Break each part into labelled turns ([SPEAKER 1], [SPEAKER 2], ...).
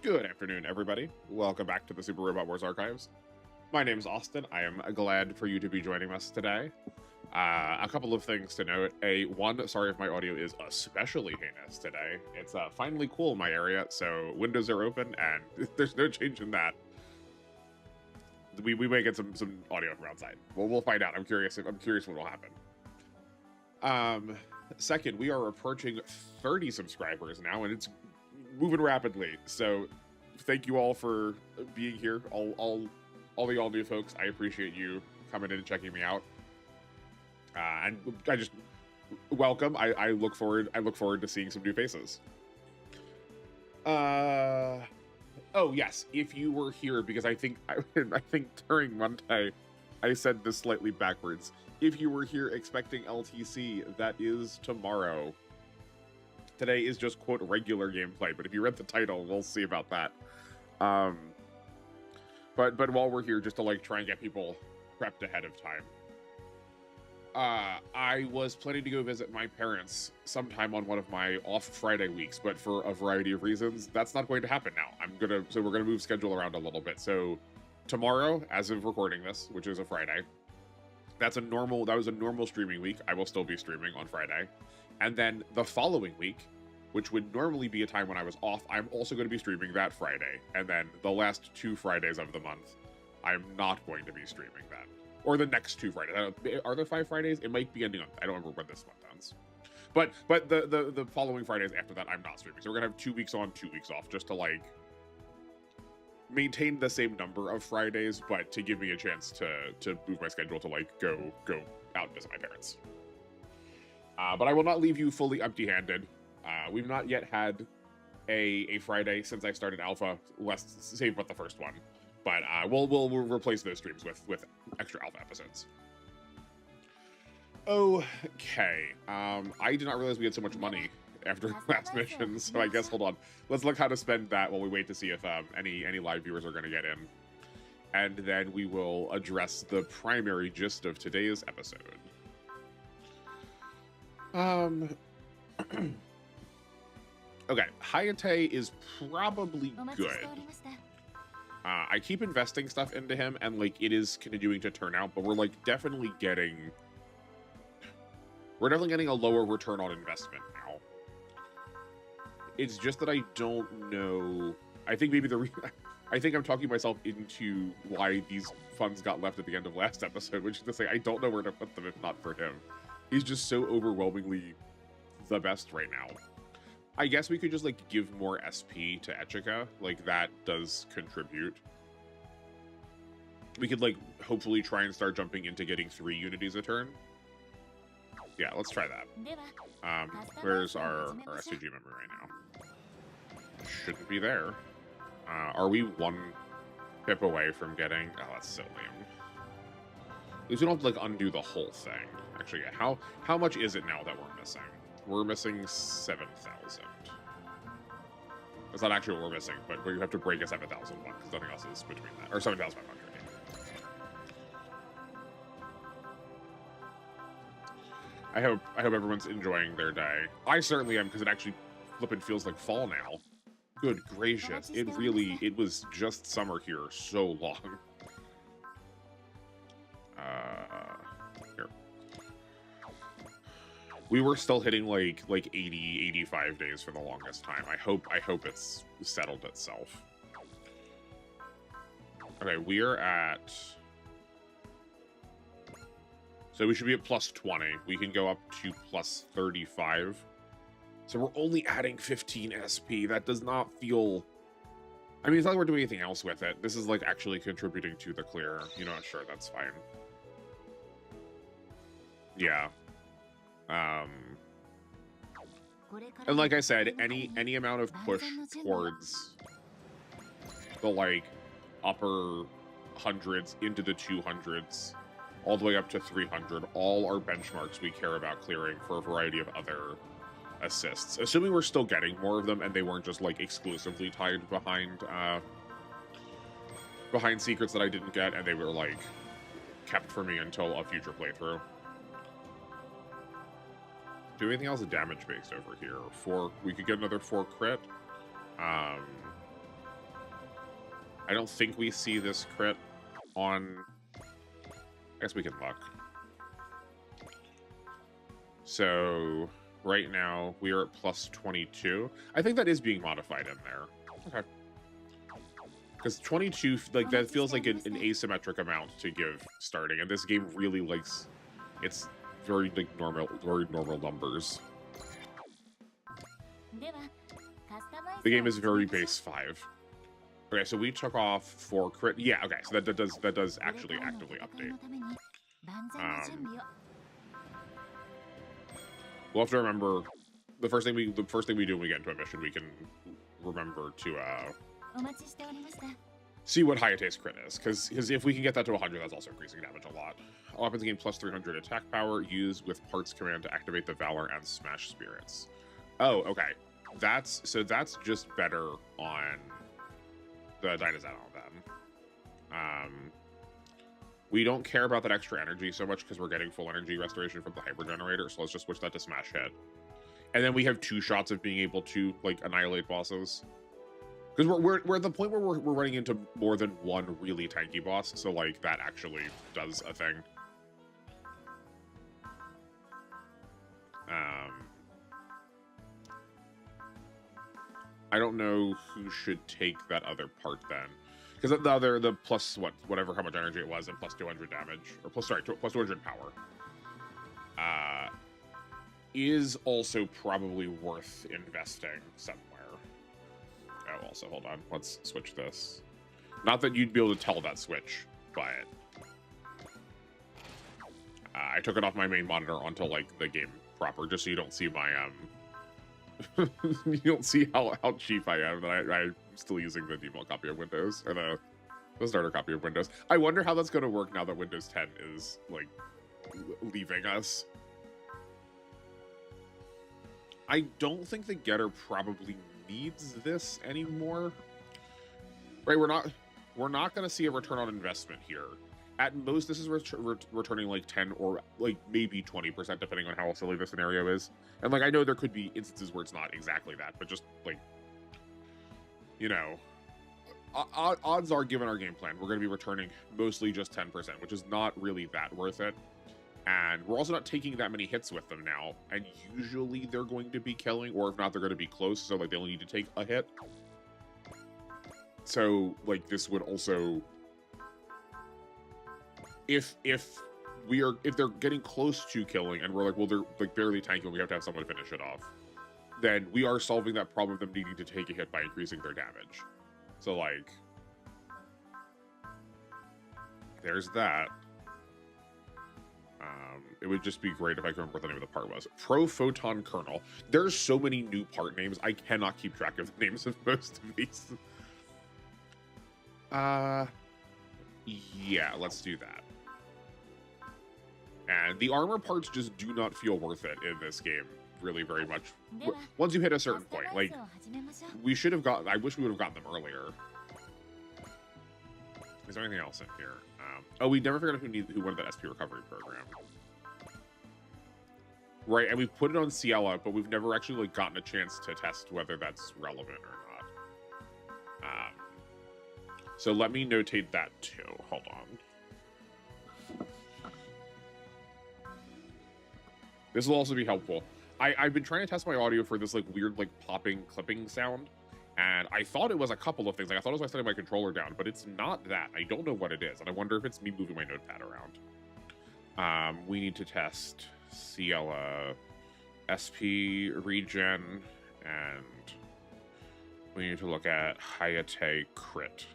[SPEAKER 1] Good afternoon, everybody. Welcome back to the Super Robot Wars Archives. My name is Austin. I am glad for you to be joining us today. A couple of things to note. One, sorry if my audio is especially heinous today. It's finally cool in my area, so windows are open, and there's no change in that. We may get some audio from outside. Well, we'll find out. I'm curious what will happen. Second, we are approaching 30 subscribers now, and it's moving rapidly. So thank you all for being here. All the all new folks. I appreciate you coming in and checking me out. And I just welcome. I look forward to seeing some new faces. Oh yes, if you were here, because I think during Monday I said this slightly backwards. If you were here expecting LTC, that is tomorrow. Today is just, quote, regular gameplay, but if you read the title, we'll see about that. But while we're here, just to like try and get people prepped ahead of time. I was planning to go visit my parents sometime on one of my off Friday weeks, but for a variety of reasons, that's not going to happen now. So we're gonna move schedule around a little bit. So tomorrow, as of recording this, which is a Friday, that was a normal streaming week. I will still be streaming on Friday. And then the following week, which would normally be a time when I was off, I'm also going to be streaming that Friday. And then the last 2 Fridays of the month, I'm not going to be streaming that. Or the next 2 Fridays. Are there 5 Fridays? It might be ending on, I don't remember when this month ends. But the following Fridays after that, I'm not streaming. So we're going to have 2 weeks on, 2 weeks off, just to like maintain the same number of Fridays, but to give me a chance to move my schedule to like go out and visit my parents. But I will not leave you fully empty-handed. We've not yet had a Friday since I started Alpha, save but the first one. But we'll replace those streams with extra Alpha episodes. Okay. I did not realize we had so much money after last mission, so I guess, hold on. Let's look how to spend that while we wait to see if any live viewers are going to get in. And then we will address the primary gist of today's episode. Okay, Hayate is probably good. I keep investing stuff into him, and like it is continuing to turn out, but we're definitely getting a lower return on investment now. It's just that I don't know. I think maybe I think I'm talking myself into why these funds got left at the end of last episode, which is to say I don't know where to put them if not for him. He's just so overwhelmingly the best right now. I guess we could just give more SP to Echika. That does contribute. We could hopefully try and start jumping into getting 3 unities a turn. Yeah, let's try that. Where's our SCG memory right now? Shouldn't be there. Are we 1 pip away from getting... Oh, that's so lame. At least we don't have to undo the whole thing. Actually, yeah. How much is it now that we're missing? We're missing 7,000. That's not actually what we're missing, but we have to break a 7,000 one because nothing else is between that. Or 7,500. I hope everyone's enjoying their day. I certainly am, because it actually flippin' feels like fall now. Good gracious. It was just summer here so long. Here. We were still hitting like 80, 85 days for the longest time. I hope it's settled itself. Okay, we're at... So we should be at plus 20. We can go up to plus 35. So we're only adding 15 SP. That does not feel... I mean, it's not like we're doing anything else with it. This is actually contributing to the clear. You know, sure, that's fine. Yeah. And like I said, any amount of push towards the upper hundreds into the 200s, all the way up to 300, all are benchmarks we care about clearing for a variety of other assists. Assuming we're still getting more of them and they weren't just exclusively tied behind secrets that I didn't get and they were kept for me until a future playthrough. Do anything else damage based over here? We could get another 4 crit. I don't think we see this crit on... I guess we can look. So right now we are at plus 22. I think that is being modified in there. Okay. Because 22, like, that feels like an asymmetric amount to give starting, and this game really likes it's very like normal numbers. The game is very base 5. Okay, so we took off 4 crit. Yeah, okay, so that does actually actively update. We'll have to remember the first thing we do when we get into a mission, we can remember to see what Hayate's crit is, because if we can get that to 100, that's also increasing damage a lot. All weapons gain plus 300 attack power, used with parts command to activate the Valor and Smash Spirits. Oh, okay. That's just better on the Dynazadon then. We don't care about that extra energy so much because we're getting full energy restoration from the Hyper Generator, so let's just switch that to Smash Hit. And then we have 2 shots of being able to like annihilate bosses. Because we're at the point where we're running into more than one really tanky boss, so like that actually does a thing. I don't know who should take that other part then, because the plus whatever how much energy it was and plus 200 damage or plus 200 power is also probably worth investing somewhere. Oh, also, hold on. Let's switch this. Not that you'd be able to tell that switch, but I took it off my main monitor onto like the game proper, just so you don't see my you don't see how cheap I am. That I'm still using the default copy of Windows or the starter copy of Windows. I wonder how that's going to work now that Windows 10 is like leaving us. I don't think the getter probably needs this anymore. Right, we're not going to see a return on investment here. At most, this is returning like 10 or like maybe 20%, depending on how silly the scenario is. And like I know there could be instances where it's not exactly that, but just like, you know, odds are, given our game plan, we're going to be returning mostly just 10%, which is not really that worth it. And we're also not taking that many hits with them now, and usually they're going to be killing, or if not, they're going to be close, so like they only need to take a hit. So like this would also, if they're getting close to killing and we're like, well, they're like barely tanking, we have to have someone to finish it off, then we are solving that problem of them needing to take a hit by increasing their damage. So like there's that. It would just be great if I could remember what the name of the part was. Pro Photon Kernel. There's so many new part names, I cannot keep track of the names of most of these. Yeah, let's do that. And the armor parts just do not feel worth it in this game, really, very much. Once you hit a certain point, like, we should have got. I wish we would have gotten them earlier. Is there anything else in here? Oh, we never figured out who wanted that SP recovery program. Right, and we've put it on Ciela, but we've never actually like gotten a chance to test whether that's relevant or not. So let me notate that too. Hold on. This will also be helpful. I've been trying to test my audio for this like weird like popping clipping sound, and I thought it was a couple of things. Like I thought it was by setting my controller down, but it's not that. I don't know what it is, and I wonder if it's me moving my notepad around. We need to test Ciela, SP regen, and we need to look at Hayate crit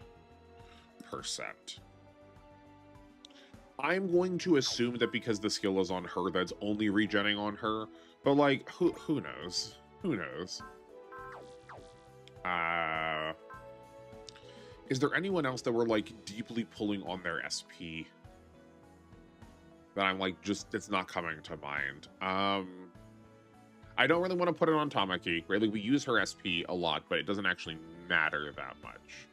[SPEAKER 1] percent. I'm going to assume that because the skill is on her, that's only regenning on her, but like who knows? Who knows? Is there anyone else that we're like deeply pulling on their SP that I'm like, just, it's not coming to mind? I don't really want to put it on Tamaki, right? Like we use her SP a lot, but it doesn't actually matter that much.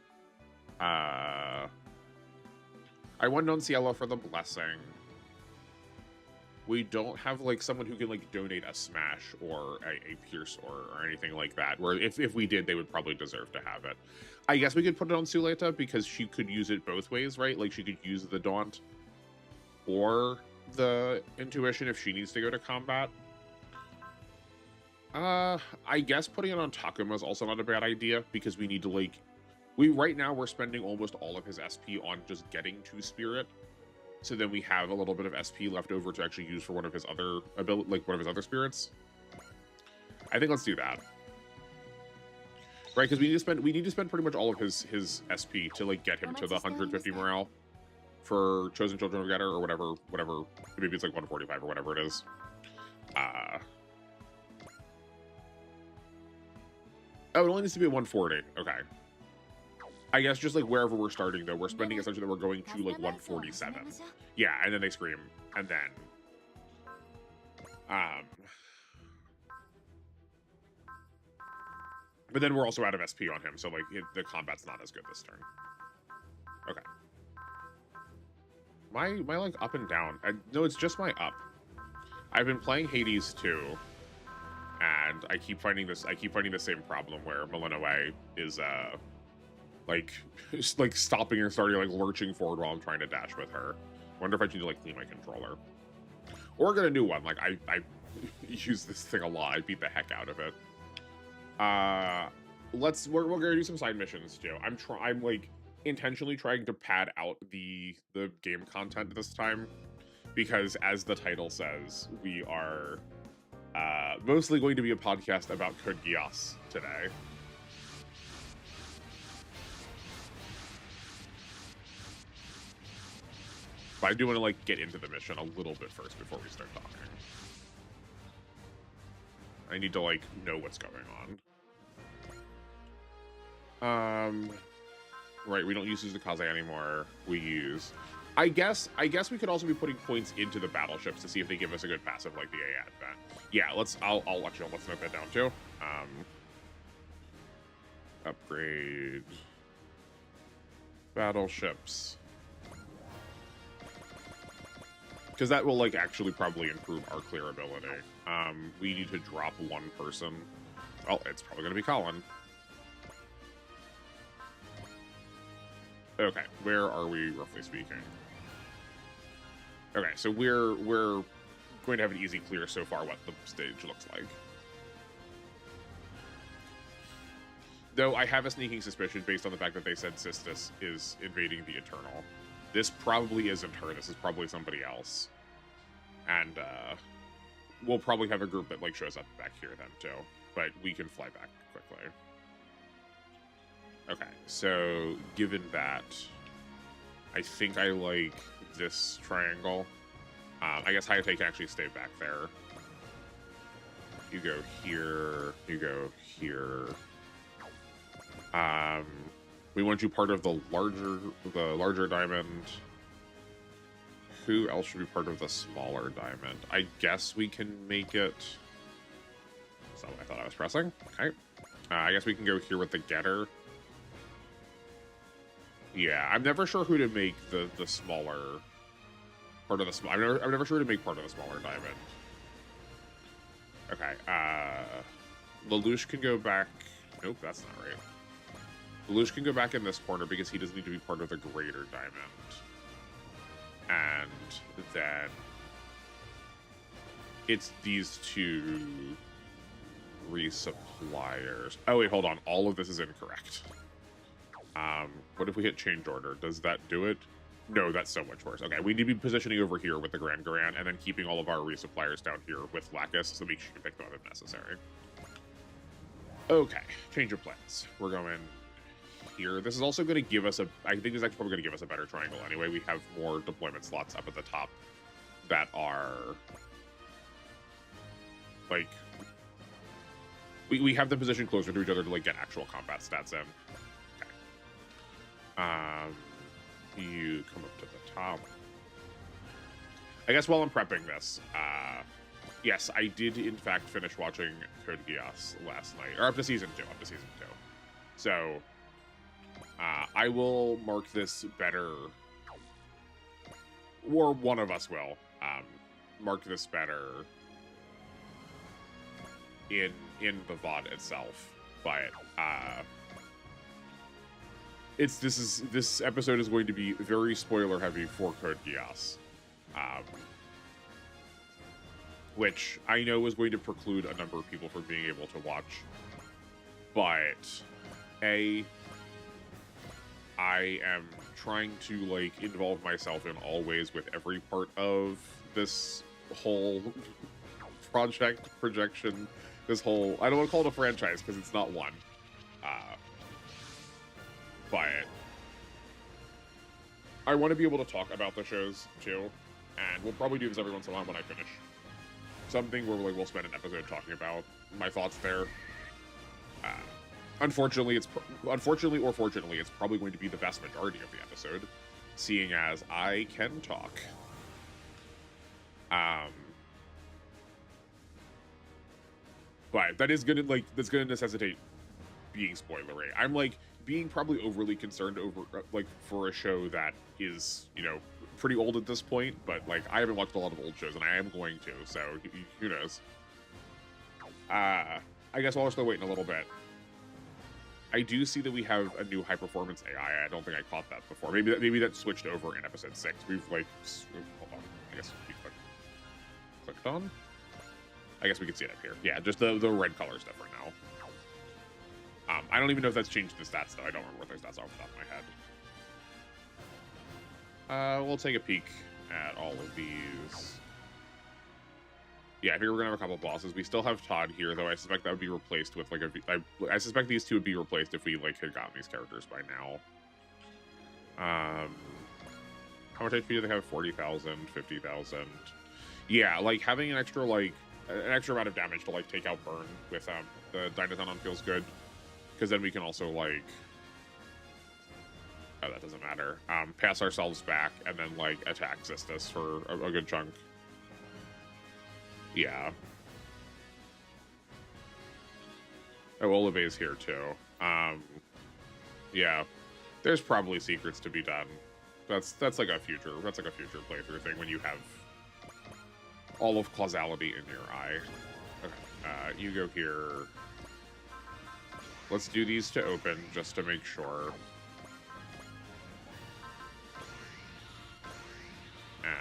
[SPEAKER 1] I went on Ciela for the blessing. We don't have like someone who can like donate a smash or a pierce or anything like that. Where if we did, they would probably deserve to have it. I guess we could put it on Suleta because she could use it both ways, right? Like she could use the daunt or the intuition if she needs to go to combat. I guess putting it on Takuma is also not a bad idea because we need to like right now we're spending almost all of his SP on just getting to Spirit. So then we have a little bit of SP left over to actually use for one of his other one of his other spirits. I think let's do that. Right, because we need to spend pretty much all of his SP to like get him to the 150 morale for Chosen Children of Getter or whatever, maybe it's like 145 or whatever it is. Oh, it only needs to be 140. Okay. I guess just like wherever we're starting though, we're spending essentially that we're going to like 147. Yeah, and then they scream, and then but then we're also out of SP on him, so like the combat's not as good this turn. Okay. My like up and down. No, it's just my up. I've been playing Hades too, and I keep finding the same problem where Malinois is like stopping and starting like lurching forward while I'm trying to dash with her. Wonder if I need to like clean my controller or get a new one. Like I use this thing a lot. I beat the heck out of it. We're gonna do some side missions too. I'm like intentionally trying to pad out the game content this time because, as the title says, we are mostly going to be a podcast about Code Geass today. But I do want to like get into the mission a little bit first before we start talking. I need to like know what's going on. Right, we don't use Suzukaze anymore. We use. I guess we could also be putting points into the battleships to see if they give us a good passive like the A advent. Yeah, I'll let you know. Let's note that down too. Upgrade battleships. Because that will like actually probably improve our clear ability. We need to drop one person. Well, it's probably gonna be Colin. Okay, where are we roughly speaking? Okay, so we're going to have an easy clear so far what the stage looks like. Though I have a sneaking suspicion based on the fact that they said Sistis is invading the Eternal. This probably isn't her, this is probably somebody else. And we'll probably have a group that like shows up back here then too. But we can fly back quickly. Okay, so given that, I think I like this triangle. I guess Hayate can actually stay back there. You go here, you go here. We want you part of the larger diamond. Who else should be part of the smaller diamond? I guess we can make it. So I thought I was pressing. Okay. I guess we can go here with the getter. Yeah, I'm never sure who to make the smaller part of the small. I'm never sure who to make part of the smaller diamond. Okay. Lelouch can go back. Nope, that's not right. Lelouch can go back in this corner because he doesn't need to be part of the greater diamond. And then it's these two resuppliers. Oh wait, hold on. All of this is incorrect. What if we hit change order? Does that do it? No, that's so much worse. Okay, we need to be positioning over here with the Grand Garan and then keeping all of our resuppliers down here with Lacus so we can pick them up if necessary. Okay, change of plans. We're going here. This is also going to give us I think this is actually probably going to give us a better triangle anyway. We have more deployment slots up at the top that are like we have them positioned closer to each other to like get actual combat stats in. You come up to the top. I guess while I'm prepping this, yes, I did in fact finish watching Code Geass last night, or up to season 2. So, I will mark this better, or one of us will, mark this better in the VOD itself, but this episode is going to be very spoiler heavy for Code Geass, which I know is going to preclude a number of people from being able to watch. But I am trying to like involve myself in all ways with every part of this whole projection, this whole, I don't want to call it a franchise because it's not one, but I want to be able to talk about the shows too, and we'll probably do this every once in a while when I finish something where like we'll spend an episode talking about my thoughts there. Unfortunately or fortunately, it's probably going to be the vast majority of the episode, seeing as I can talk. But that's gonna necessitate being spoilery. I'm like being probably overly concerned over like for a show that is, you know, pretty old at this point, but like I haven't watched a lot of old shows and I am going to, so who knows. I guess while we're still waiting a little bit, I do see that we have a new high performance AI. I don't think I caught that before. Maybe that switched over in episode 6. We've like, hold on, I guess we clicked on. I guess we can see it up here. Yeah, just the red color is different now. I don't even know if that's changed the stats though. I don't remember what those stats are off the top of my head. We'll take a peek at all of these. Yeah, here we're gonna have a couple bosses. We still have Todd here, though. I suspect that would be replaced with like I suspect these two would be replaced if we like had gotten these characters by now. How much HP do they have? 40,000, 50,000. Yeah, like having an extra amount of damage to like take out burn with the Dinosanon feels good, because then we can also like, oh, that doesn't matter. Pass ourselves back and then like attack Xistus for a good chunk. Yeah. Oh, Olive's here too. Yeah. There's probably secrets to be done. That's like a future playthrough thing when you have all of causality in your eye. Okay. You go here. Let's do these to open just to make sure.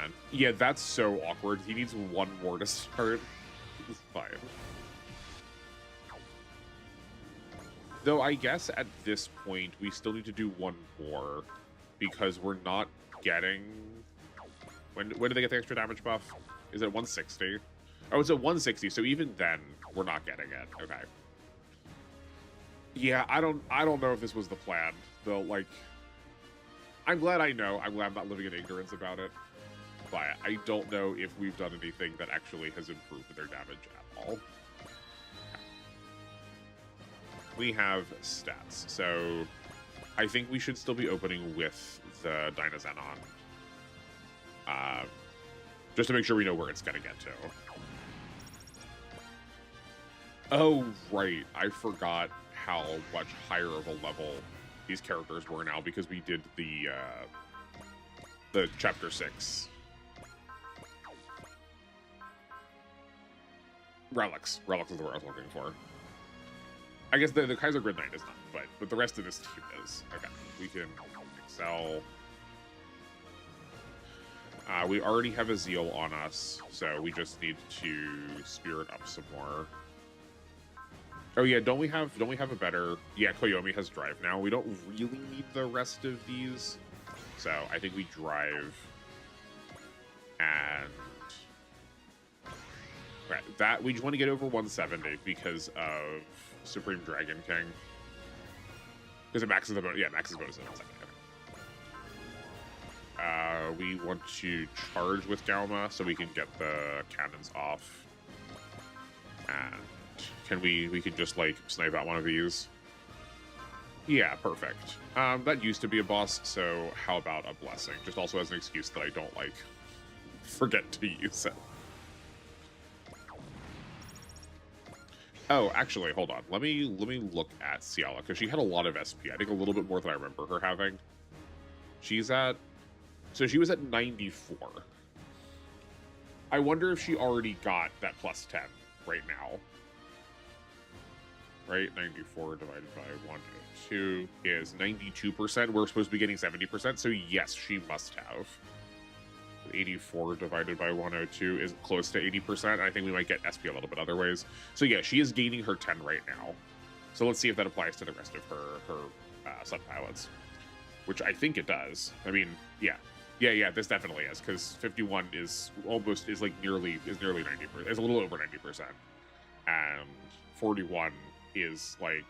[SPEAKER 1] And yeah, that's so awkward. He needs one more to start. It's fine. Though I guess at this point we still need to do one more because we're not getting. When do they get the extra damage buff? Is it 160? Oh, it's at 160. So even then, we're not getting it. Okay. Yeah, I don't know if this was the plan. Though, like, I'm glad I know. I'm glad I'm not living in ignorance about it. But I don't know if we've done anything that actually has improved their damage at all. We have stats, so I think we should still be opening with the Dinosanon. Just to make sure we know where it's gonna get to. Oh, right. I forgot how much higher of a level these characters were now because we did the chapter 6. Relics. Relics is the word I was looking for. I guess the Kaiser Grid Knight is not, but the rest of this team is. Okay, we can excel. We already have a Zeal on us, so we just need to spirit up some more. Oh yeah, don't we have a better? Yeah, Koyomi has drive now. We don't really need the rest of these, so I think we drive and. Okay, that we just want to get over 170 because of Supreme Dragon King. Because it maxes the bonus. Yeah, maxes bonus at 170. Okay. We want to charge with Galma so we can get the cannons off. And can we can just like snipe out one of these? Yeah, perfect. That used to be a boss, so how about a blessing? Just also as an excuse that I don't like forget to use it. Oh, actually, hold on. Let me look at Ciala, because she had a lot of SP. I think a little bit more than I remember her having. She's at... So she was at 94. I wonder if she already got that plus 10 right now. Right? 94 divided by 102 is 92%. We're supposed to be getting 70%, so yes, she must have. 84 divided by 102 is close to 80%. I think we might get SP a little bit other ways. So yeah, she is gaining her 10 right now. So let's see if that applies to the rest of her sub-pilots, which I think it does. I mean, yeah, this definitely is, because 51 is like nearly 90%. It's a little over 90%, and 41 is like,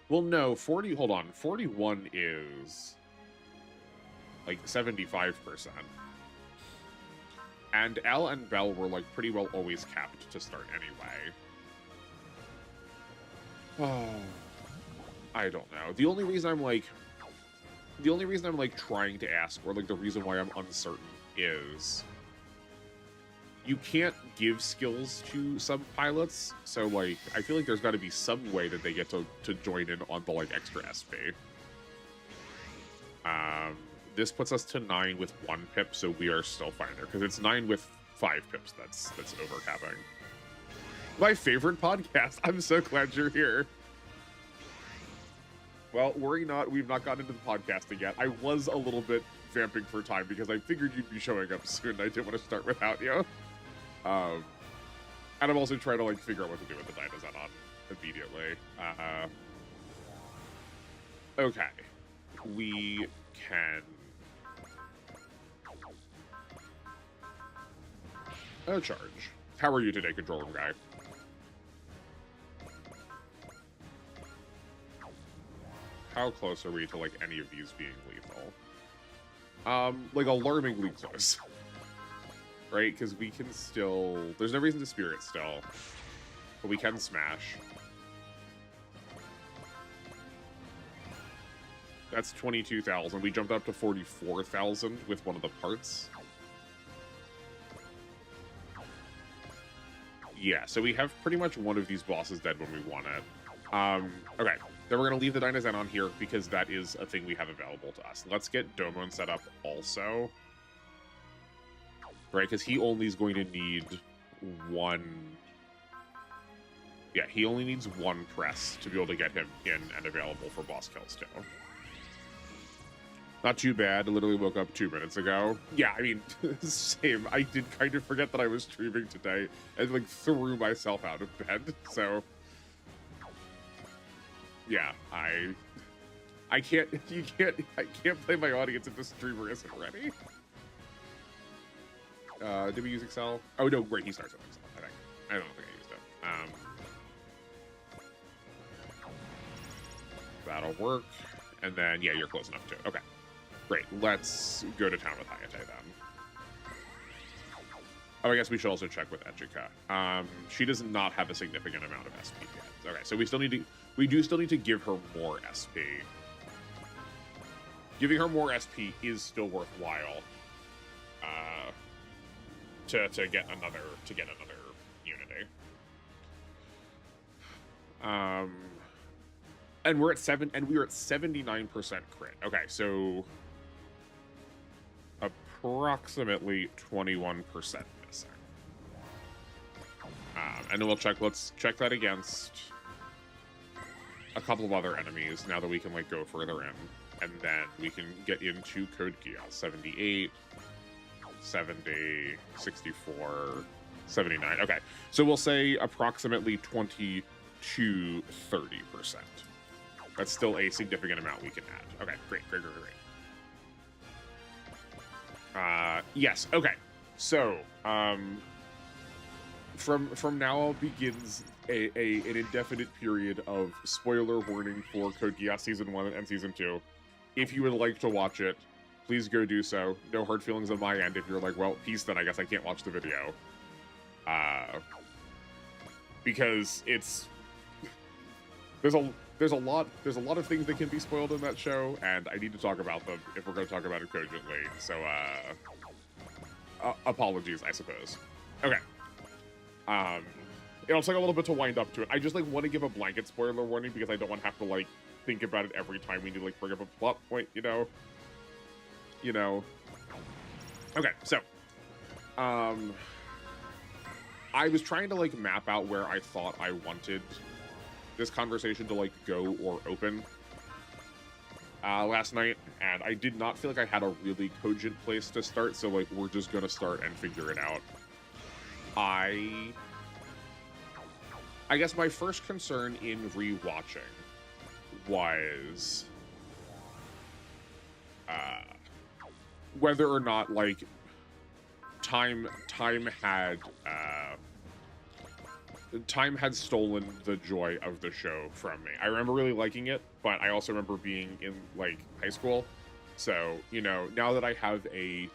[SPEAKER 1] well, no, 41 is like 75%. And L and Bell were like pretty well always capped to start anyway. Oh, I don't know. The only reason I'm like trying to ask, or like the reason why I'm uncertain, is you can't give skills to some pilots, so like I feel like there's got to be some way that they get to join in on the like extra SP. This puts us to 9 with 1 pip, so we are still fine there, because it's 9 with 5 pips that's overcapping. My favorite podcast. I'm so glad you're here. Well, worry not, we've not gotten into the podcasting yet. I was a little bit vamping for time because I figured you'd be showing up soon. I didn't want to start without you. And I'm also trying to like figure out what to do with the Dynazenon immediately. Okay. We can... charge. How are you today, control room guy? How close are we to like any of these being lethal? Like alarmingly close. Right? Because we can still... There's no reason to spirit still. But we can smash. That's 22,000. We jumped up to 44,000 with one of the parts. Yeah, so we have pretty much one of these bosses dead when we want it. Okay, then we're going to leave the Dynazenon here because that is a thing we have available to us. Let's get Domon set up also. Right, because he only is going to need 1... Yeah, he only needs 1 press to be able to get him in and available for boss kills too. Not too bad. I literally woke up 2 minutes ago. Yeah, I mean, same. I did kind of forget that I was streaming today and like threw myself out of bed. So, yeah, I can't play my audience if the streamer isn't ready. Did we use Excel? Oh no, great. He starts with Excel. I think. I don't think I used it. That'll work. And then yeah, you're close enough too. Okay. Great, let's go to town with Hayate then. Oh, I guess we should also check with Echika. She does not have a significant amount of SP yet. Okay, so we do still need to give her more SP. Giving her more SP is still worthwhile. To get another Unity. And we're at 79% crit. Okay, so approximately 21% missing. And then let's check that against a couple of other enemies now that we can like go further in, and then we can get into Code Geass. 78, 70, 64, 79. Okay, so we'll say approximately 20 to 30%. That's still a significant amount we can add. Okay, great. Yes, okay. So, from now on begins an indefinite period of spoiler warning for Code Geass Season 1 and Season 2. If you would like to watch it, please go do so. No hard feelings on my end if you're like, well, peace then, I guess I can't watch the video. Because it's... There's a lot of things that can be spoiled in that show, and I need to talk about them if we're going to talk about it cogently. So, apologies, I suppose. Okay. It'll take a little bit to wind up to it. I just, like, want to give a blanket spoiler warning because I don't want to have to, like, think about it every time we need to, like, bring up a plot point, you know? Okay, so, Um, I was trying to like map out where I thought I wanted this conversation to like go or open last night, and I did not feel like I had a really cogent place to start, so like we're just gonna start and figure it out. I guess my first concern in rewatching was whether or not like time had stolen the joy of the show from me. I remember really liking it, but I also remember being in like high school. So, you know, now that I have a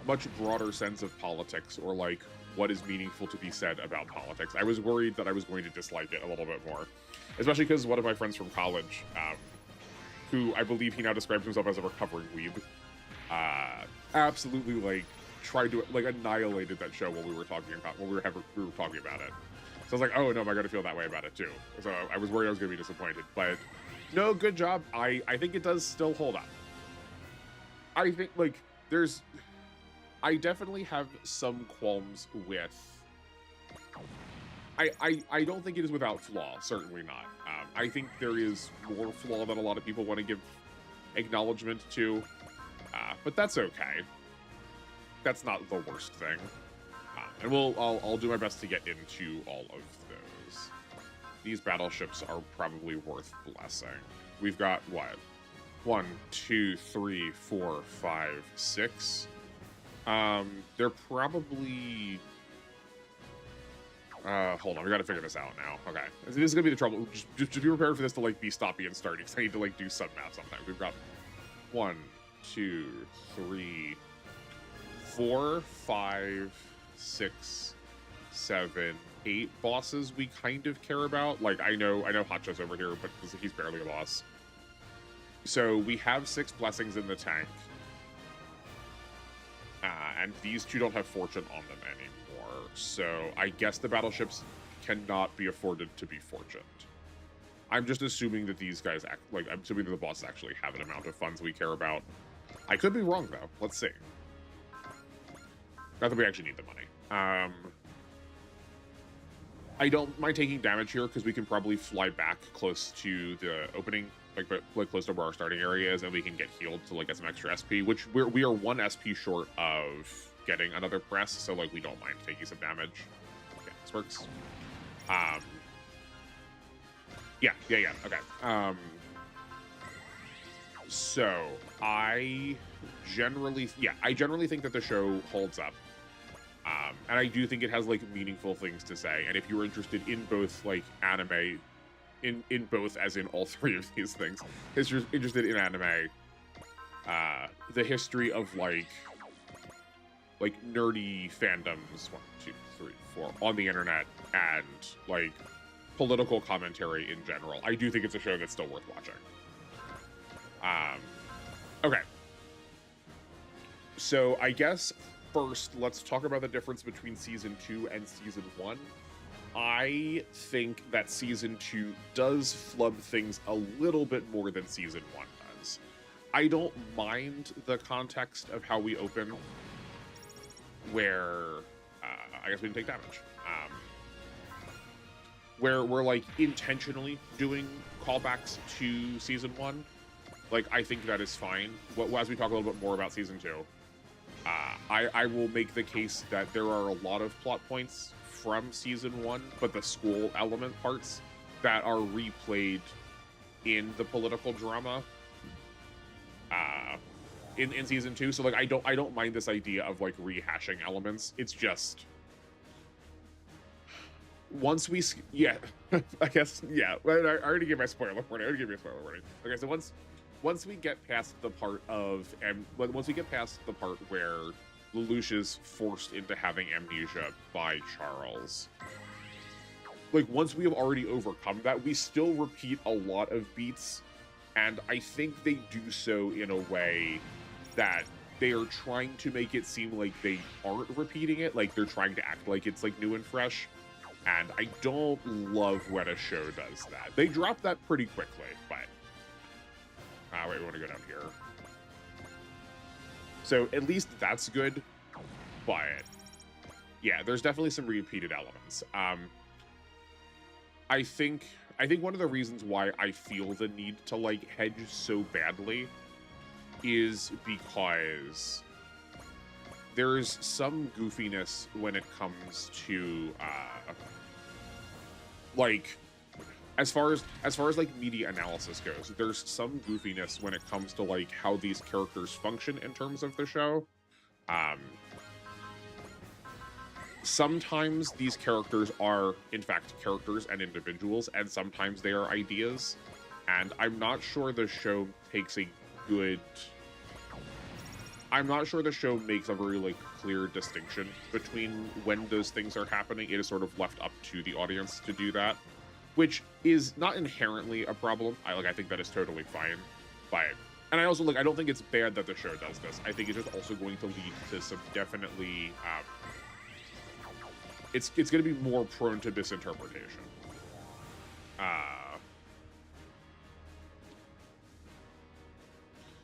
[SPEAKER 1] much broader sense of politics, or like what is meaningful to be said about politics, I was worried that I was going to dislike it a little bit more, especially because one of my friends from college, who I believe he now describes himself as a recovering weeb, absolutely like tried to like annihilated that show when we were talking about it. So I was like, oh no, am I gonna feel that way about it too? So I was worried I was gonna be disappointed, but no, good job. I think it does still hold up. I think like I definitely have some qualms with. I don't think it is without flaw. Certainly not. I think there is more flaw than a lot of people want to give acknowledgement to, but that's okay. That's not the worst thing. And I'll do my best to get into all of those. These battleships are probably worth blessing. We've got what? 1, 2, 3, 4, 5, 6. They're probably. Hold on, we gotta figure this out now. Okay, this is gonna be the trouble. Just be prepared for this to like be stoppy and starty, because I need to like do some math sometimes. We've got 1, 2, 3, 4, 5, 6, 7, 8 bosses we kind of care about. Like I know Hotshot's over here, but he's barely a boss. So we have 6 blessings in the tank. And these 2 don't have fortune on them anymore. So I guess the battleships cannot be afforded to be fortuned. I'm just assuming that these guys I'm assuming that the bosses actually have an amount of funds we care about. I could be wrong though. Let's see. Not that we actually need the money. I don't mind taking damage here because we can probably fly back close to the opening, like close to where our starting area is, and we can get healed to like get some extra SP, which we are 1 SP short of getting another press, so like we don't mind taking some damage. Okay, this works. Yeah. Okay. So I generally think that the show holds up. And I do think it has like meaningful things to say. And if you're interested in both like anime, in both as in all 3 of these things, if you're interested in anime, the history of like nerdy fandoms 1, 2, 3, 4 on the internet, and like political commentary in general, I do think it's a show that's still worth watching. Okay. So I guess first, let's talk about the difference between Season 2 and Season 1. I think that Season 2 does flub things a little bit more than Season 1 does. I don't mind the context of how we open, where I guess we can take damage. Where we're like intentionally doing callbacks to Season 1. Like, I think that is fine. As we talk a little bit more about Season 2, I will make the case that there are a lot of plot points from Season 1, but the school element parts that are replayed in the political drama in Season 2. So like I don't mind this idea of like rehashing elements. It's just once we I guess I already gave my spoiler warning. Okay, so once we get past the part where Lelouch is forced into having amnesia by Charles, like once we have already overcome that, we still repeat a lot of beats, and I think they do so in a way that they are trying to make it seem like they aren't repeating it, like they're trying to act like it's like new and fresh, and I don't love when a show does that. They drop that pretty quickly, but wait, we want to go down here. So at least that's good, but yeah, there's definitely some repeated elements. I think one of the reasons why I feel the need to like hedge so badly is because there's some goofiness when it comes to like as far as like media analysis goes. There's some goofiness when it comes to like how these characters function in terms of the show. Sometimes these characters are, in fact, characters and individuals, and sometimes they are ideas. And I'm not sure the show takes a good... I'm not sure the show makes a very, like, clear distinction between when those things are happening. It is sort of left up to the audience to do that, which is not inherently a problem. I think that is totally fine. But... And I also, like, I don't think it's bad that the show does this. I think it's just also going to lead to some definitely... It's going to be more prone to misinterpretation.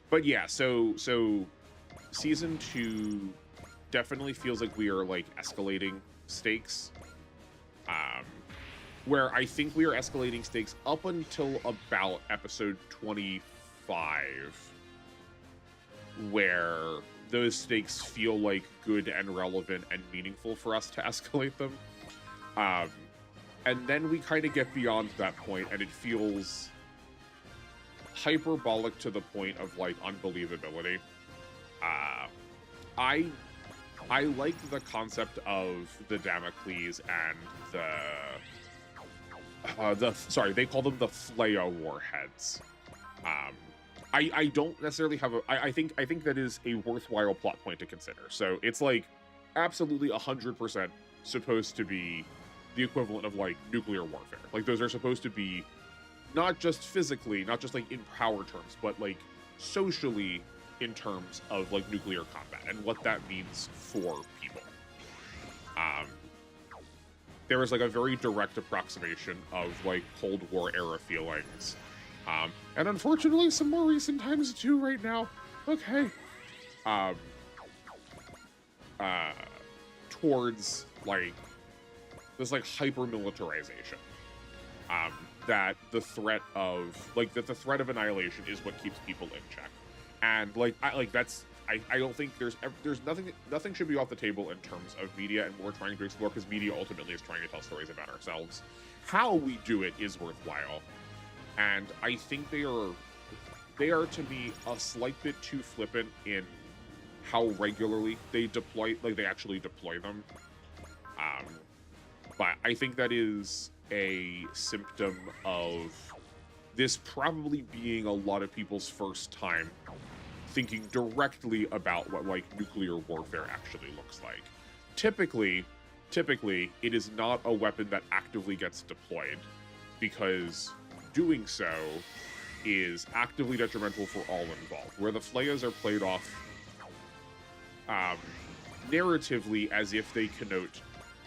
[SPEAKER 1] But yeah, so season 2 definitely feels like we are like escalating stakes. Where I think we are escalating stakes up until about episode 25, where those stakes feel like good and relevant and meaningful for us to escalate them. And then we kind of get beyond that point, and it feels hyperbolic to the point of, like, unbelievability. I like the concept of the Damocles and sorry, they call them the Flea warheads. I don't necessarily have I think that is a worthwhile plot point to consider. So it's like absolutely 100% supposed to be the equivalent of like nuclear warfare. Like those are supposed to be not just physically, not just like in power terms, but like socially in terms of like nuclear combat and what that means for people. There was like a very direct approximation of like Cold War era feelings. And unfortunately, some more recent times too right now. Okay. Towards like this like hyper militarization. That the threat of the threat of annihilation is what keeps people in check. And I don't think there's nothing should be off the table in terms of media and what we're trying to explore, because media ultimately is trying to tell stories about ourselves. How we do it is worthwhile. And I think they are to me a slight bit too flippant in how regularly they actually deploy them. But I think that is a symptom of this probably being a lot of people's first time thinking directly about what like nuclear warfare actually looks like. Typically, it is not a weapon that actively gets deployed, because doing so is actively detrimental for all involved, where the Fleas are played off narratively as if they connote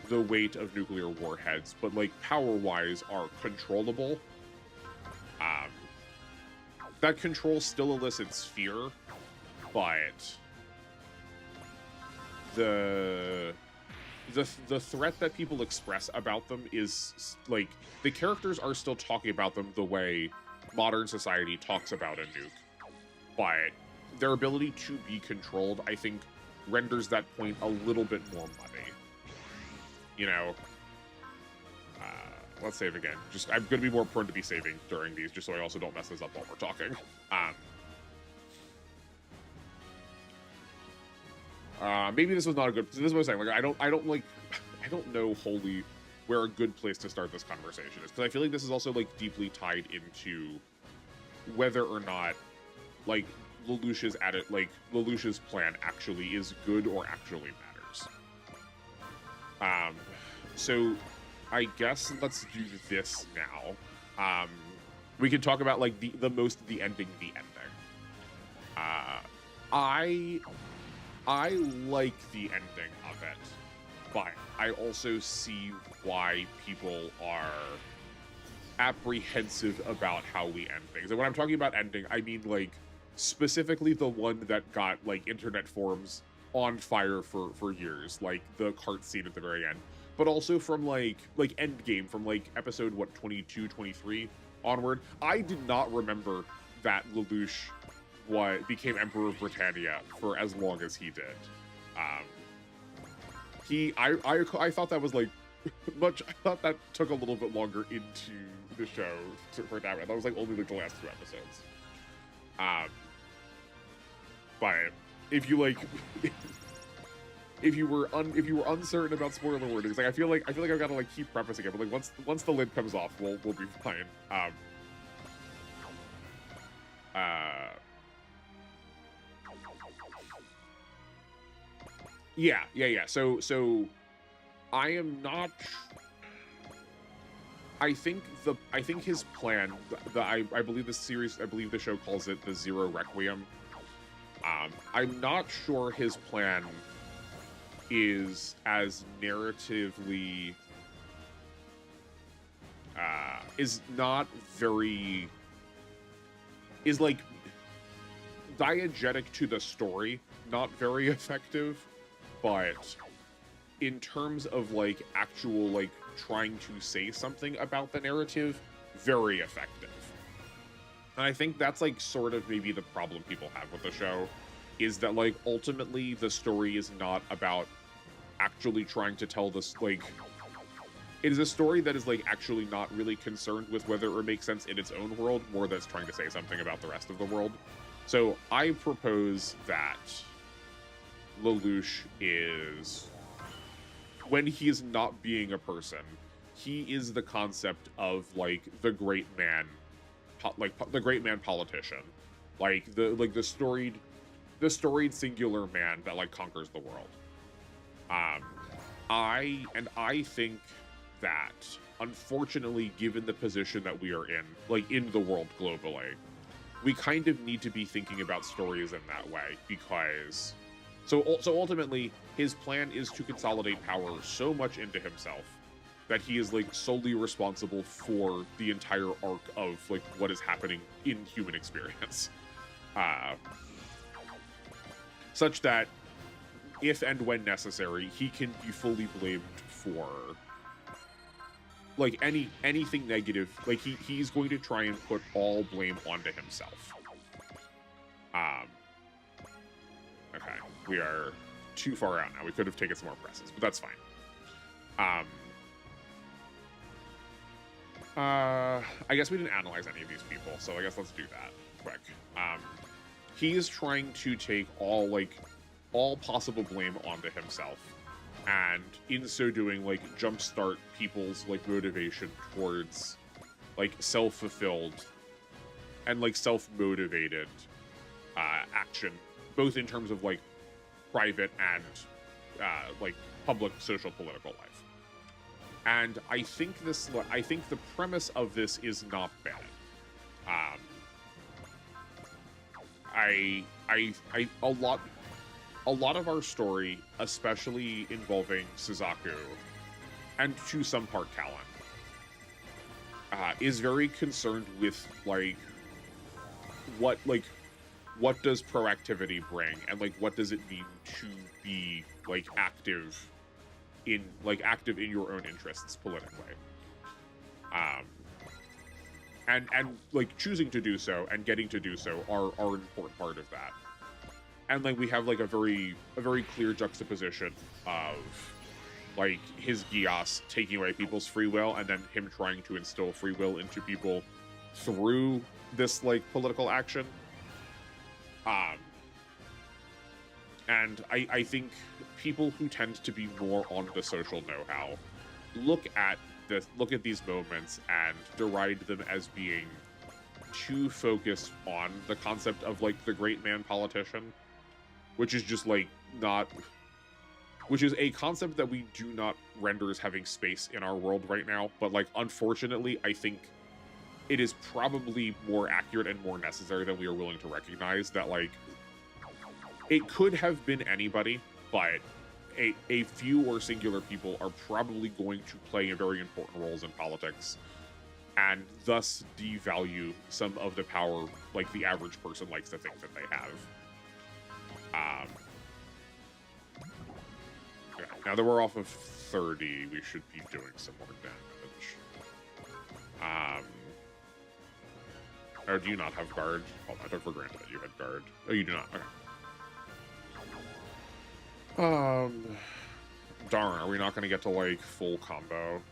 [SPEAKER 1] the weight of nuclear warheads, but like power-wise are controllable. That control still elicits fear, but the threat that people express about them is like the characters are still talking about them the way modern society talks about a nuke, but their ability to be controlled, I think, renders that point a little bit more muddy. You know, let's save again. I'm going to be more prone to be saving during these, just so I also don't mess this up while we're talking. Maybe this was not a good. This is what I'm saying. Like, I don't know wholly where a good place to start this conversation is, because I feel like this is also like deeply tied into whether or not like Lelouch's plan actually is good or actually matters. So I guess let's do this now. We can talk about like the ending. I like the ending of it, but I also see why people are apprehensive about how we end things. And when I'm talking about ending, I mean like specifically the one that got like internet forums on fire for years, like the cart scene at the very end, but also from like Endgame, from like episode what 22, 23 onward. I did not remember that Lelouch became Emperor of Britannia for as long as he did. I thought that was like I thought that took a little bit longer into the show for it to happen. That was like only like the last 2 episodes. But if you like, if you were uncertain about spoiler wordings, like I feel like I've got to like keep prefacing it, but like once the lid comes off, we'll be fine. Yeah. So I am not. I think his plan. I believe I believe the show calls it the Zero Requiem. I'm not sure his plan is as narratively is not very is like diegetic to the story, not very effective, but in terms of like actual like trying to say something about the narrative, very effective. And I think that's like sort of maybe the problem people have with the show, is that like ultimately the story is not about actually trying to tell this, like it is a story that is like actually not really concerned with whether it makes sense in its own world, more than it's trying to say something about the rest of the world. So I propose that Lelouch is, when he is not being a person, he is the concept of like the great man, the great man politician, like the storied singular man that like conquers the world. I think that unfortunately, given the position that we are in, like in the world globally, we kind of need to be thinking about stories in that way, because so ultimately his plan is to consolidate power so much into himself that he is like solely responsible for the entire arc of like what is happening in human experience, such that if and when necessary, he can be fully blamed for like anything negative. Like he's going to try and put all blame onto himself. Okay, we are too far out now. We could have taken some more presses, but that's fine. I guess we didn't analyze any of these people, so I guess let's do that quick. He is trying to take all possible blame onto himself, and in so doing, like jumpstart people's like motivation towards like self-fulfilled and like self-motivated action, both in terms of like private and like public social political life. And I think the premise of this is not bad. A lot of our story, especially involving Suzaku, and to some part Callan, is very concerned with what does proactivity bring, and like what does it mean to be like active in your own interests politically, and like choosing to do so and getting to do so are an important part of that. And like we have like a very clear juxtaposition of like his Geass taking away people's free will, and then him trying to instill free will into people through this like political action. And I think people who tend to be more on the social know-how look at these moments and deride them as being too focused on the concept of like the great man politician, which is just like which is a concept that we do not render as having space in our world right now. But like, unfortunately, I think it is probably more accurate and more necessary than we are willing to recognize, that like it could have been anybody, but a few or singular people are probably going to play very important roles in politics, and thus devalue some of the power like the average person likes to think that they have. Now that we're off of 30, we should be doing some more damage. Or do you not have guard? Oh, I took for granted that you had guard. Oh, you do not. Okay. Darn, are we not going to get to, like, full combo?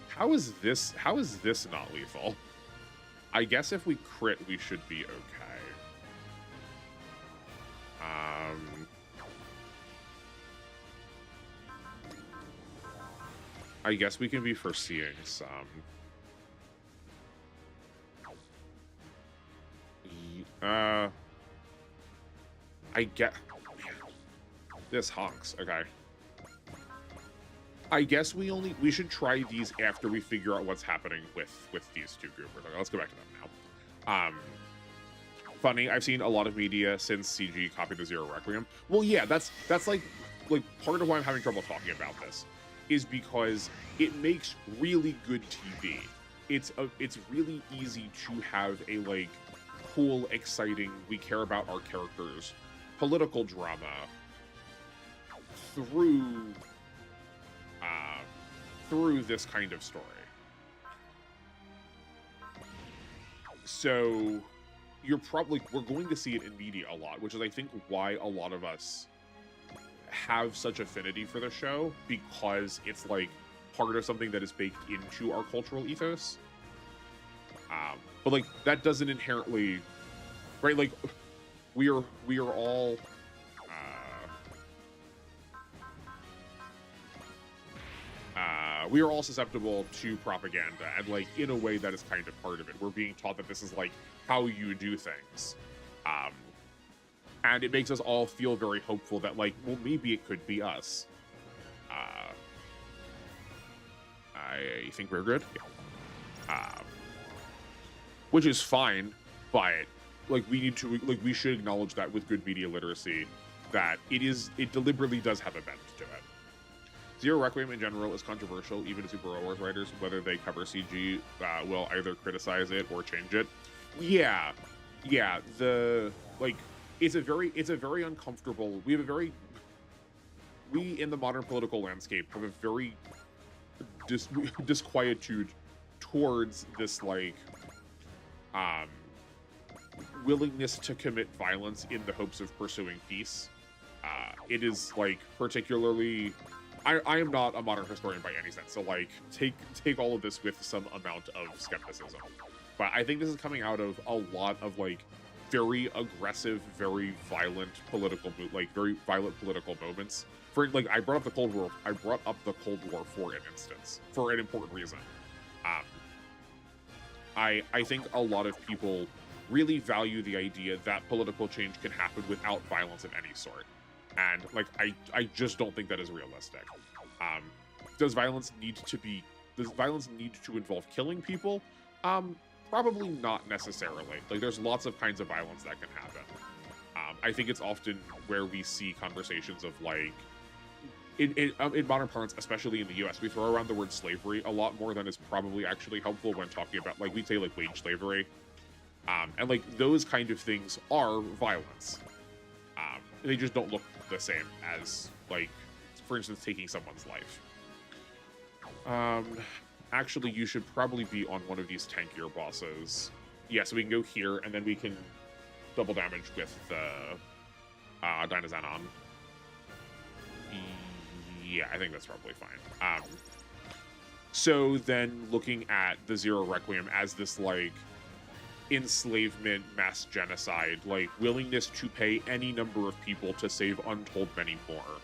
[SPEAKER 1] How is this not lethal? I guess if we crit, we should be okay. I guess we can be foreseeing some. I get... This honks. Okay. I guess we should try these after we figure out what's happening with these two goobers. Okay, let's go back to them now. Funny, I've seen a lot of media since CG copied the Zero Requiem. Well, yeah, that's like part of why I'm having trouble talking about this is because it makes really good TV. It's really easy to have a, like, cool, exciting, we care about our characters, political drama through this kind of story. So we're going to see it in media a lot, which is I think why a lot of us have such affinity for the show, because it's like part of something that is baked into our cultural ethos. But like that doesn't inherently, right? Like we are all we are all susceptible to propaganda, and like in a way that is kind of part of it. We're being taught that this is like how you do things, and it makes us all feel very hopeful that like, well, maybe it could be us. I think we're good, which is fine, but like we should acknowledge that with good media literacy, that it deliberately does have a bent to it. Zero Requiem in general is controversial, even to Super Wars writers, whether they cover CG will either criticize it or change it. Yeah, it's a very uncomfortable. We in the modern political landscape have a very disquietude towards this like willingness to commit violence in the hopes of pursuing peace. It is like particularly. I am not a modern historian by any sense, so like take all of this with some amount of skepticism. But I think this is coming out of a lot of like very aggressive, very violent political moments. For like, I brought up the Cold War. I brought up the Cold War for an instance, for an important reason. I think a lot of people really value the idea that political change can happen without violence of any sort. And like, I just don't think that is realistic. Does violence need to involve killing people? Probably not necessarily. Like, there's lots of kinds of violence that can happen. I think it's often where we see conversations of like, in modern parlance, especially in the US, we throw around the word slavery a lot more than is probably actually helpful when talking about, like, we'd say like wage slavery. And like those kind of things are violence. They just don't look the same as, like, for instance, taking someone's life. Actually, you should probably be on one of these tankier bosses. Yeah, so we can go here, and then we can double damage with the Dynazenon. Yeah, I think that's probably fine. So then looking at the Zero Requiem as this, like, enslavement, mass genocide, like willingness to pay any number of people to save untold many more,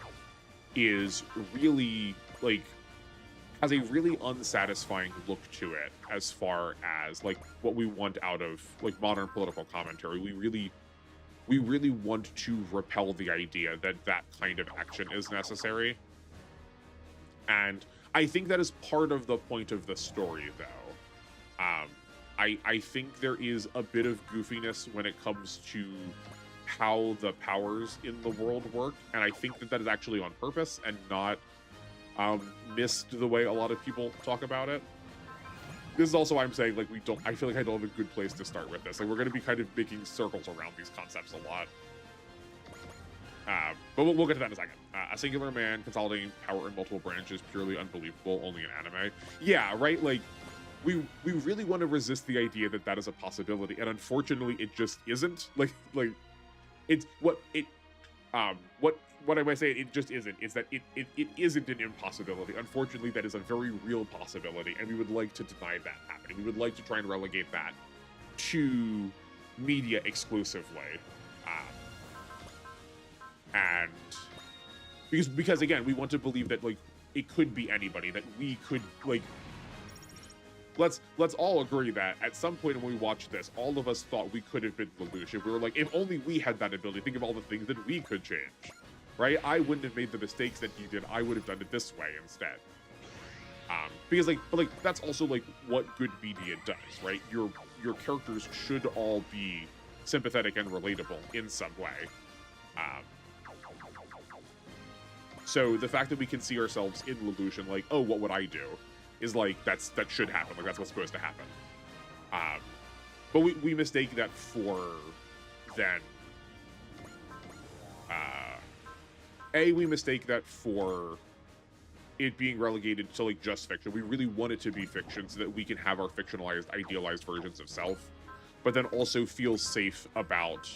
[SPEAKER 1] is really like has a really unsatisfying look to it as far as like what we want out of like modern political commentary. We really want to repel the idea that that kind of action is necessary, and I think that is part of the point of the story, though. I think there is a bit of goofiness when it comes to how the powers in the world work, and I think that that is actually on purpose and not missed the way a lot of people talk about it. This is also why I'm saying, like, I feel like I don't have a good place to start with this. Like, we're going to be kind of making circles around these concepts a lot. But we'll get to that in a second. a singular man consolidating power in multiple branches, purely unbelievable, only in anime. Yeah, right? Like, we really want to resist the idea that that is a possibility, and unfortunately, it just isn't. Like, it's what I might say it just isn't, is that it isn't an impossibility. Unfortunately, that is a very real possibility, and we would like to deny that happening. We would like to try and relegate that to media exclusively. And because again, we want to believe that, like, it could be anybody, that we could, like, let's all agree that at some point when we watched this, all of us thought we could have been Lelouch. If we were like, if only we had that ability, think of all the things that we could change, right? I wouldn't have made the mistakes that he did. I would have done it this way instead. Because but that's also like what good media does, right? Your characters should all be sympathetic and relatable in some way. So the fact that we can see ourselves in Lelouch and like, oh, what would I do? Is like, that should happen. Like, that's what's supposed to happen. But we mistake that for then. We mistake that for it being relegated to like just fiction. We really want it to be fiction so that we can have our fictionalized, idealized versions of self, but then also feel safe about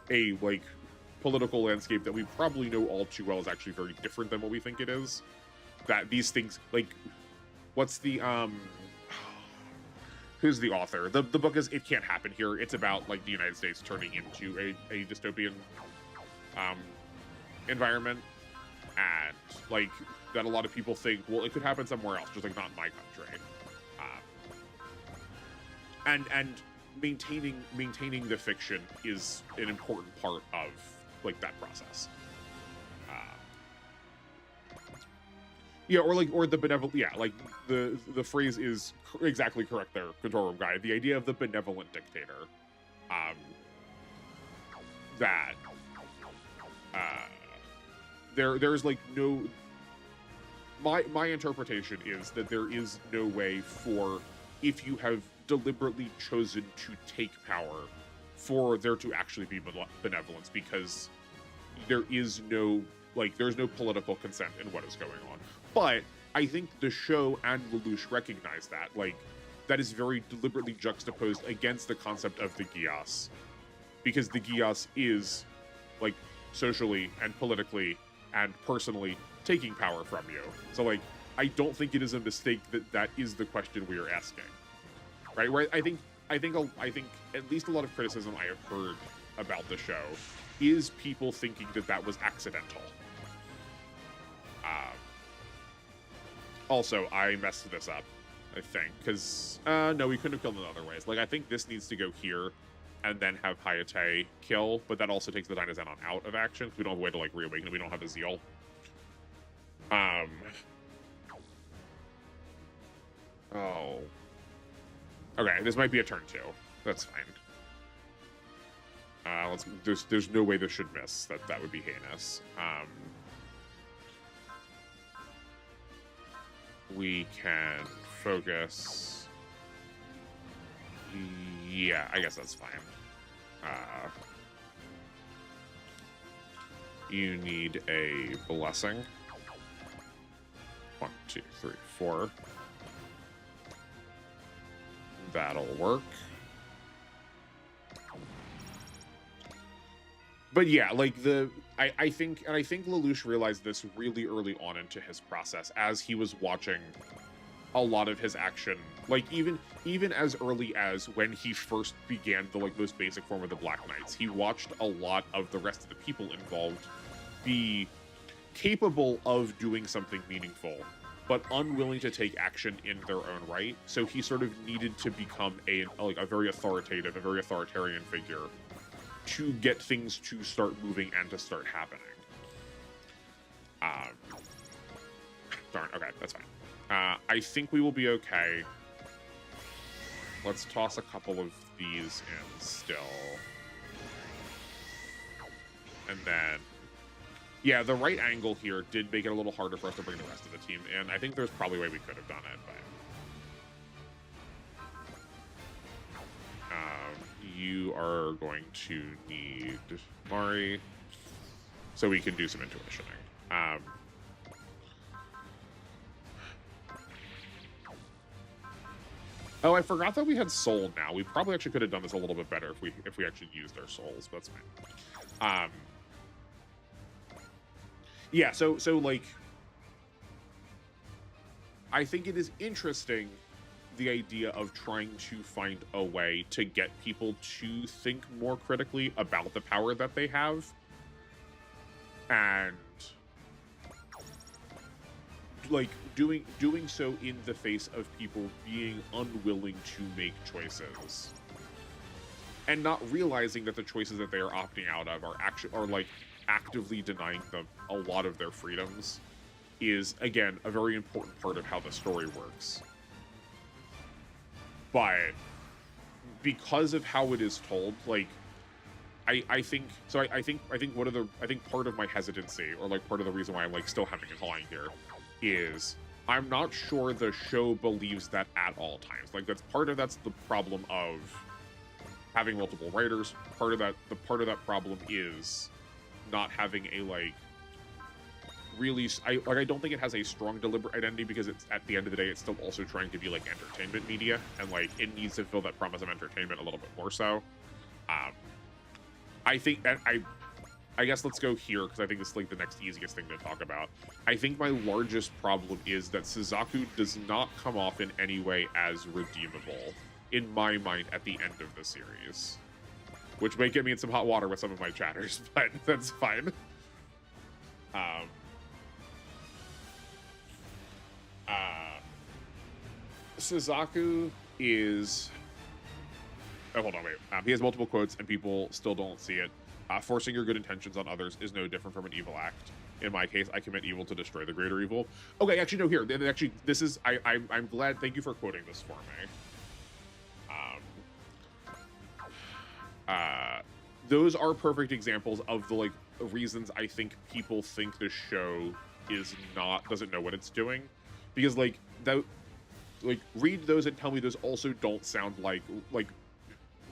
[SPEAKER 1] a like political landscape that we probably know all too well is actually very different than what we think it is. That these things, like, what's the who's the author? The book is It Can't Happen Here. It's about like the United States turning into a dystopian environment, and like that a lot of people think, well, it could happen somewhere else, just like not in my country. And maintaining the fiction is an important part of like that process. Yeah, or the benevolent. Yeah, like the phrase is exactly correct there, Contorum Guy. The idea of the benevolent dictator. That there's like no. My interpretation is that there is no way for, if you have deliberately chosen to take power, for there to actually be benevolence, because there is no, like, there's no political consent in what is going on. But I think the show and Lelouch recognize that, like, that is very deliberately juxtaposed against the concept of the Geass, because the Geass is, like, socially and politically and personally taking power from you. So, like, I don't think it is a mistake that is the question we are asking, right? Where I think at least a lot of criticism I have heard about the show is people thinking that was accidental. Also, I messed this up, I think, because no, we couldn't have killed in other ways. Like, I think this needs to go here and then have Hayate kill, but that also takes the Dynazenon out of action. We don't have a way to, like, reawaken it. We don't have a Zeal. Oh. Okay, this might be a turn 2. That's fine. There's no way this should miss. That would be heinous. We can focus. Yeah, I guess that's fine. You need a blessing. 1, 2, 3, 4. That'll work. But yeah, like I think Lelouch realized this really early on into his process, as he was watching a lot of his action, like even as early as when he first began the like most basic form of the Black Knights. He watched a lot of the rest of the people involved be capable of doing something meaningful, but unwilling to take action in their own right. So he sort of needed to become a very authoritative, a very authoritarian figure to get things to start moving and to start happening. Darn, okay, that's fine. I think we will be okay. Let's toss a couple of these in still. And then, yeah, the right angle here did make it a little harder for us to bring the rest of the team in. I think there's probably a way we could have done it, but... you are going to need Mari, so we can do some intuitioning. Um, oh, I forgot that we had soul now. We probably actually could have done this a little bit better if we actually used our souls, but that's fine. Yeah, so like, I think it is interesting, the idea of trying to find a way to get people to think more critically about the power that they have, and like doing so in the face of people being unwilling to make choices and not realizing that the choices that they are opting out of are like actively denying them a lot of their freedoms, is again a very important part of how the story works. But because of how it is told, like I think part of my hesitancy, or like part of the reason why I'm like still having a line here, is I'm not sure the show believes that at all times. Like that's the problem of having multiple writers. Part of that problem is not having a like really, I don't think it has a strong deliberate identity, because it's, at the end of the day, it's still also trying to be like entertainment media, and like it needs to fill that promise of entertainment a little bit more so. I think that I guess let's go here, because I think it's like the next easiest thing to talk about. I think my largest problem is that Suzaku does not come off in any way as redeemable, in my mind, at the end of the series. Which may get me in some hot water with some of my chatters, but that's fine. Suzaku is... Oh, hold on, wait. He has multiple quotes, and people still don't see it. Forcing your good intentions on others is no different from an evil act. In my case, I commit evil to destroy the greater evil. Okay, actually, no, here. Actually, this is... I'm glad... Thank you for quoting this for me. Those are perfect examples of the, like, reasons I think people think the show doesn't know what it's doing. Because, like, read those and tell me those also don't sound like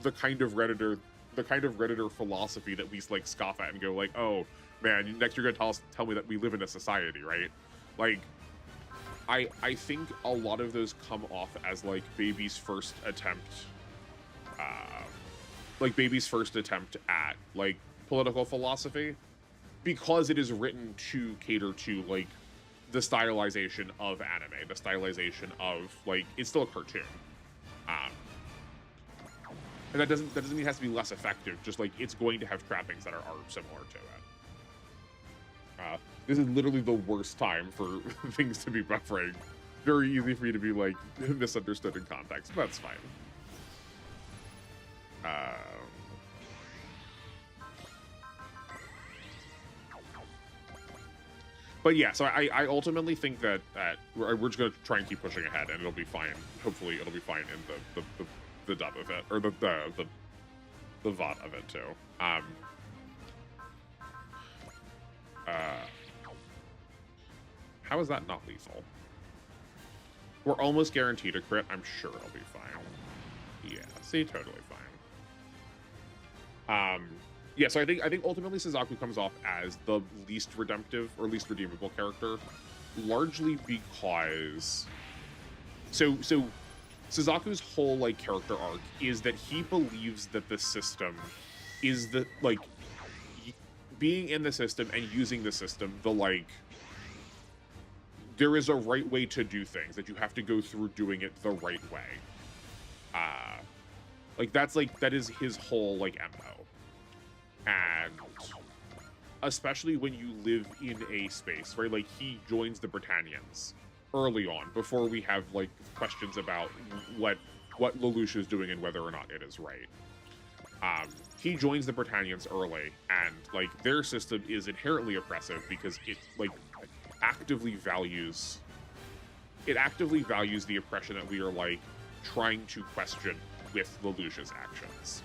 [SPEAKER 1] the kind of Redditor philosophy that we like scoff at and go like, oh man, next you're gonna tell me that we live in a society, right? Like, I think a lot of those come off as like baby's first attempt at like political philosophy, because it is written to cater to like the stylization of anime, the stylization of like, it's still a cartoon. And that doesn't mean it has to be less effective, just like it's going to have trappings that are similar to it. This is literally the worst time for things to be buffering. Very easy for you to be like misunderstood in context, but that's fine. But yeah, so I ultimately think that we're just gonna try and keep pushing ahead, and it'll be fine. Hopefully, it'll be fine in the dub of it, or the VOD of it too. How is that not lethal? We're almost guaranteed a crit. I'm sure it'll be fine. Yeah, see, totally fine. Yeah, so I think ultimately Suzaku comes off as the least redemptive or least redeemable character, largely because so Suzaku's whole like character arc is that he believes that the system is the like being in the system and using the system, the like there is a right way to do things, that you have to go through doing it the right way. Like that is his whole like MO. And especially when you live in a space, right? Like, he joins the Britannians early on, before we have like questions about what Lelouch is doing and whether or not it is right. He joins the Britannians early, and like their system is inherently oppressive because it like actively values the oppression that we are like trying to question with Lelouch's actions.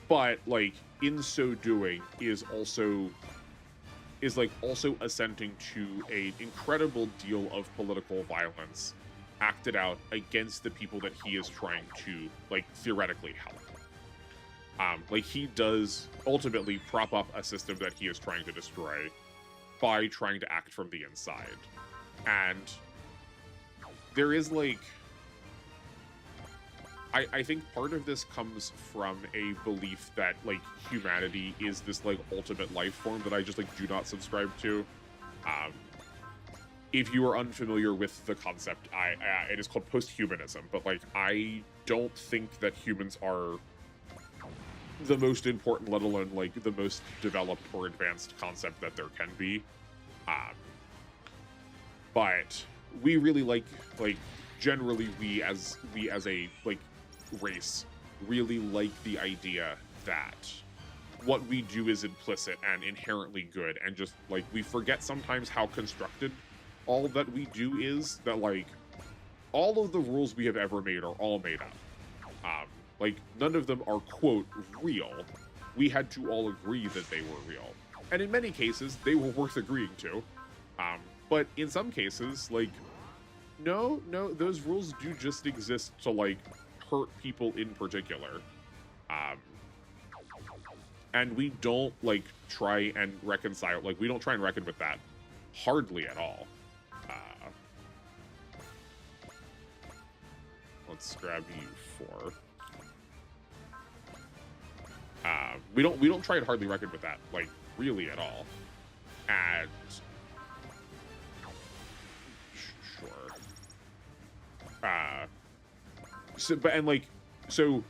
[SPEAKER 1] But like in so doing is also assenting to an incredible deal of political violence acted out against the people that he is trying to, like, theoretically help. Like, he does ultimately prop up a system that he is trying to destroy by trying to act from the inside. And there is, like... I think part of this comes from a belief that, like, humanity is this, like, ultimate life form that I just, like, do not subscribe to. If you are unfamiliar with the concept, it is called post-humanism, but, like, I don't think that humans are the most important, let alone, like, the most developed or advanced concept that there can be. But we really like, generally we as a, like, race really like the idea that what we do is implicit and inherently good, and just, like, we forget sometimes how constructed all that we do is, that, like, all of the rules we have ever made are all made up. Like, none of them are, quote, real. We had to all agree that they were real. And in many cases, they were worth agreeing to. But in some cases, like, no, those rules do just exist to, like, hurt people in particular. And we don't, like, try and reconcile, like, we don't try and reckon with that hardly at all. Let's grab you 4. We don't try and hardly reckon with that, like, really at all. And sure. So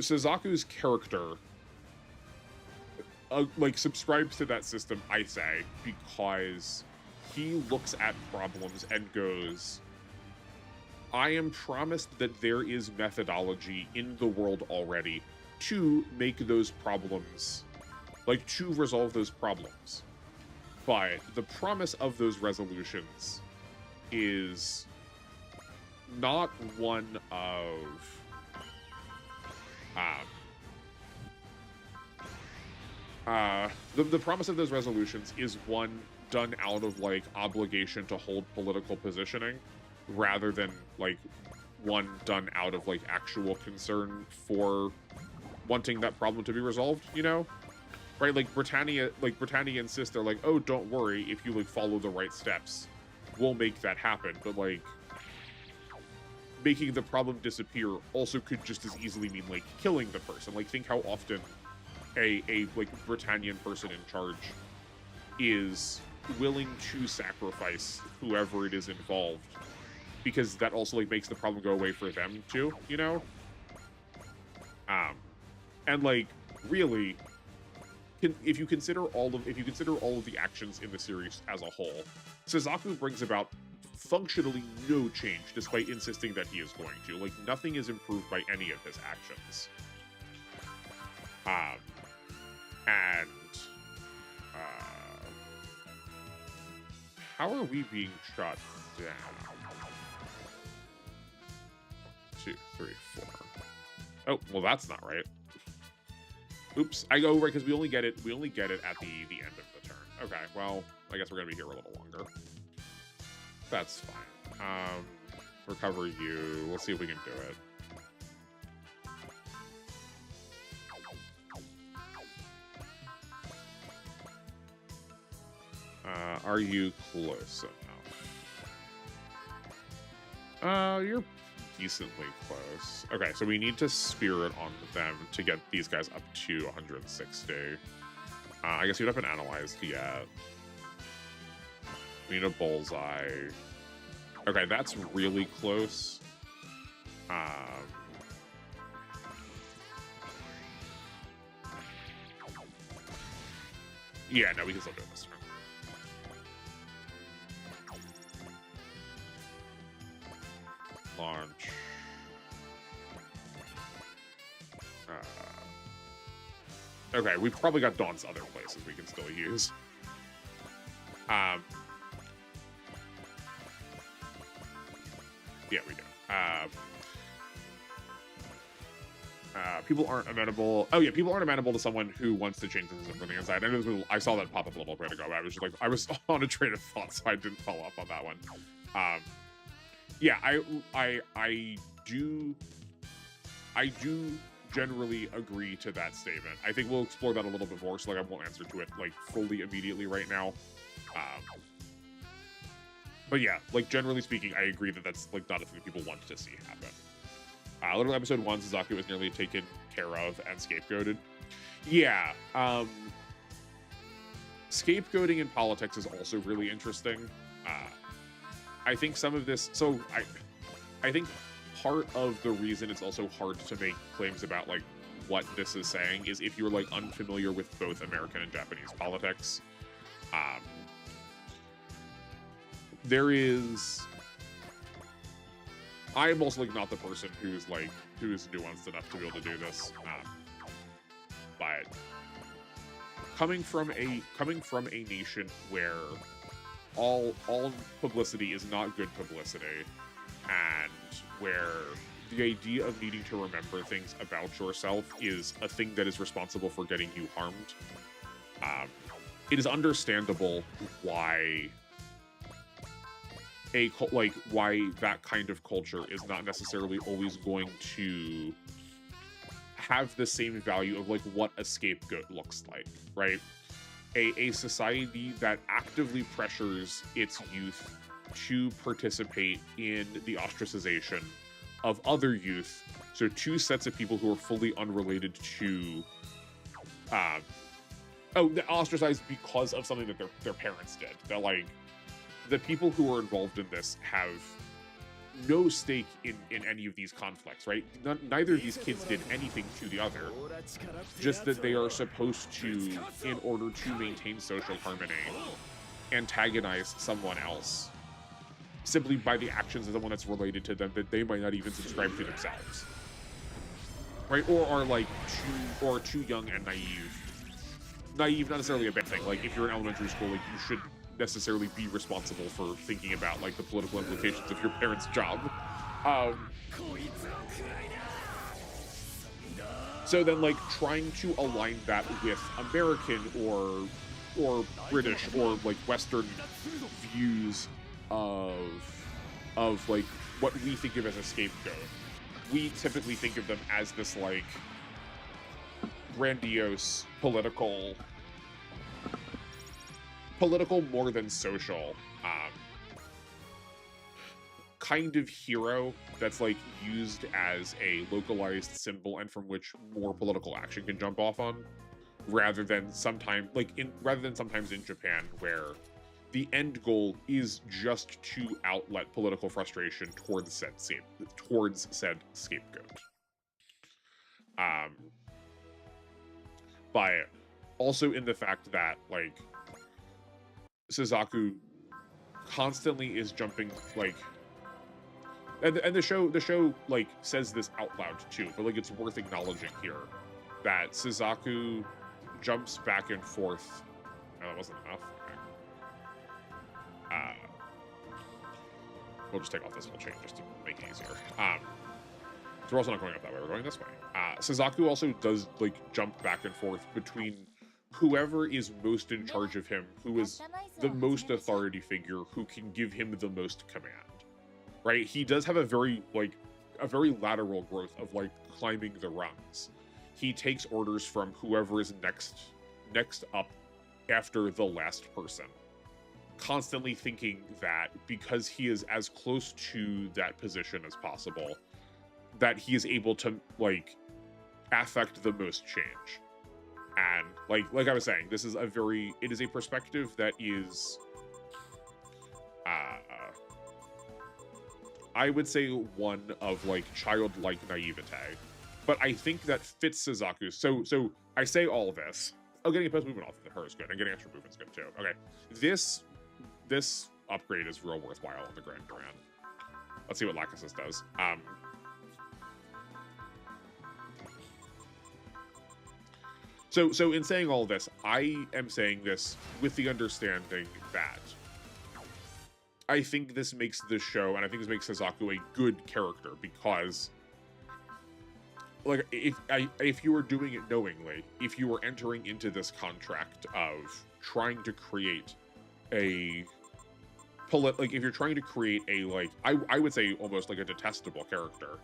[SPEAKER 1] Suzaku's character, like, subscribes to that system, I say, because he looks at problems and goes, I am promised that there is methodology in the world already to make those problems, like, to resolve those problems. But the promise of those resolutions is not one of the promise of those resolutions is one done out of, like, obligation to hold political positioning, rather than, like, one done out of, like, actual concern for wanting that problem to be resolved, you know? Right, like, Britannia insists, they're like, oh, don't worry, if you, like, follow the right steps, we'll make that happen. But, like, making the problem disappear also could just as easily mean, like, killing the person. Like, think how often a like, Britannian person in charge is willing to sacrifice whoever it is involved, because that also, like, makes the problem go away for them too, you know? And, like, really, if you consider all of the actions in the series as a whole, Suzaku brings about functionally no change, despite insisting that he is going to. Like, nothing is improved by any of his actions. How are we being shot down? 2, 3, 4. Oh, well, that's not right. Oops, I go right because we only get it at the end of the turn. Okay, well, I guess we're gonna be here a little longer. That's fine. Recover you. Let's see if we can do it. Are you close enough? You're decently close. Okay, so we need to spirit on them to get these guys up to 160. I guess you haven't analyzed yet. We need a bullseye. Okay, that's really close. Yeah, no, we can still do it this turn. Launch. Okay, we've probably got Dawn's other places we can still use. Yeah, we do. People aren't amenable. Oh yeah, people aren't amenable to someone who wants to change the system from the inside. I saw that pop up a little bit ago. I was just like, I was on a train of thought, so I didn't follow up on that one. Yeah, I do generally agree to that statement. I think we'll explore that a little bit more, so like I won't answer to it like fully immediately right now. But yeah, like generally speaking, I agree that that's like not a thing people want to see happen. Literally episode 1, Suzaku was nearly taken care of and scapegoated. Yeah, scapegoating in politics is also really interesting. I think some of this, so I think part of the reason it's also hard to make claims about like what this is saying is if you're like unfamiliar with both American and Japanese politics. There is, I am also like not the person who's nuanced enough to be able to do this, but coming from a nation where all publicity is not good publicity, and where the idea of needing to remember things about yourself is a thing that is responsible for getting you harmed, it is understandable why why that kind of culture is not necessarily always going to have the same value of like what a scapegoat looks like, right? A society that actively pressures its youth to participate in the ostracization of other youth. So two sets of people who are fully unrelated to ostracized because of something that their parents did. They're like, the people who are involved in this have no stake in any of these conflicts, right? Neither of these kids did anything to the other, just that they are supposed to, in order to maintain social harmony, antagonize someone else simply by the actions of someone that's related to them that they might not even subscribe to themselves, right? Or are like too young and naive. Naive, not necessarily a bad thing. Like if you're in elementary school, like you should necessarily be responsible for thinking about like the political implications of your parents' job. So then like trying to align that with American or British or like Western views of like what we think of as a scapegoat. We typically think of them as this like grandiose political more than social kind of hero that's like used as a localized symbol and from which more political action can jump off on, rather than sometimes in Japan where the end goal is just to outlet political frustration towards said scapegoat. But also in the fact that like Suzaku constantly is jumping like, and the show like says this out loud too, but like it's worth acknowledging here that Suzaku jumps back and forth. No, that wasn't enough. Okay. We'll just take off this whole chain just to make it easier. So we're also not going up that way. We're going this way. Suzaku also does like jump back and forth between whoever is most in charge of him, who is the most authority figure, who can give him the most command, right? He does have a very lateral growth of like climbing the rungs. He takes orders from whoever is next up after the last person, constantly thinking that because he is as close to that position as possible, that he is able to like affect the most change. And like I was saying, it is a perspective that is, I would say one of like childlike naivete, but I think that fits Suzaku. So I say all this. Oh, getting a post movement off of her is good, and getting extra movement's good too. Okay, this upgrade is real worthwhile on the Grand Duran. Let's see what Lachesis does. So in saying all this, I am saying this with the understanding that I think this makes this show, and I think this makes Suzaku a good character, because like if you were doing it knowingly, if you were entering into this contract of trying to create a like if you're trying to create a like I would say almost like a detestable character,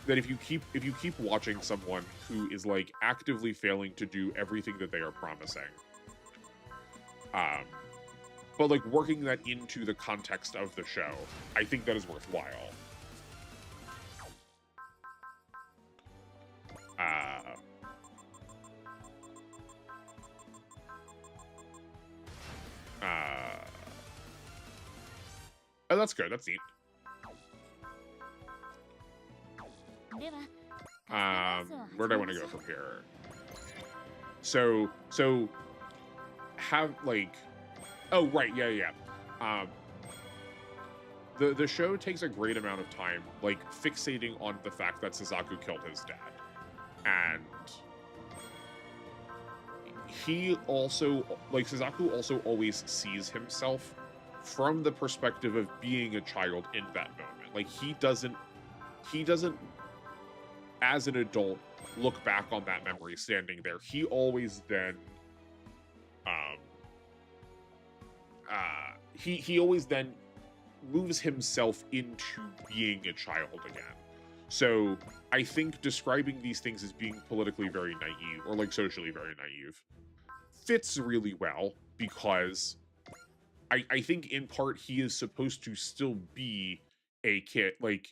[SPEAKER 1] that if you keep watching someone who is like actively failing to do everything that they are promising, but like working that into the context of the show, I think that is worthwhile. Oh, that's good. That's neat. Where do I want to go from here? So have like, oh right, yeah. The show takes a great amount of time like fixating on the fact that Suzaku killed his dad, and he also like Suzaku also always sees himself from the perspective of being a child in that moment. Like he doesn't as an adult look back on that memory standing there. He always then he always then moves himself into being a child again. So I think describing these things as being politically very naive or like socially very naive fits really well, because I think in part he is supposed to still be a kid. Like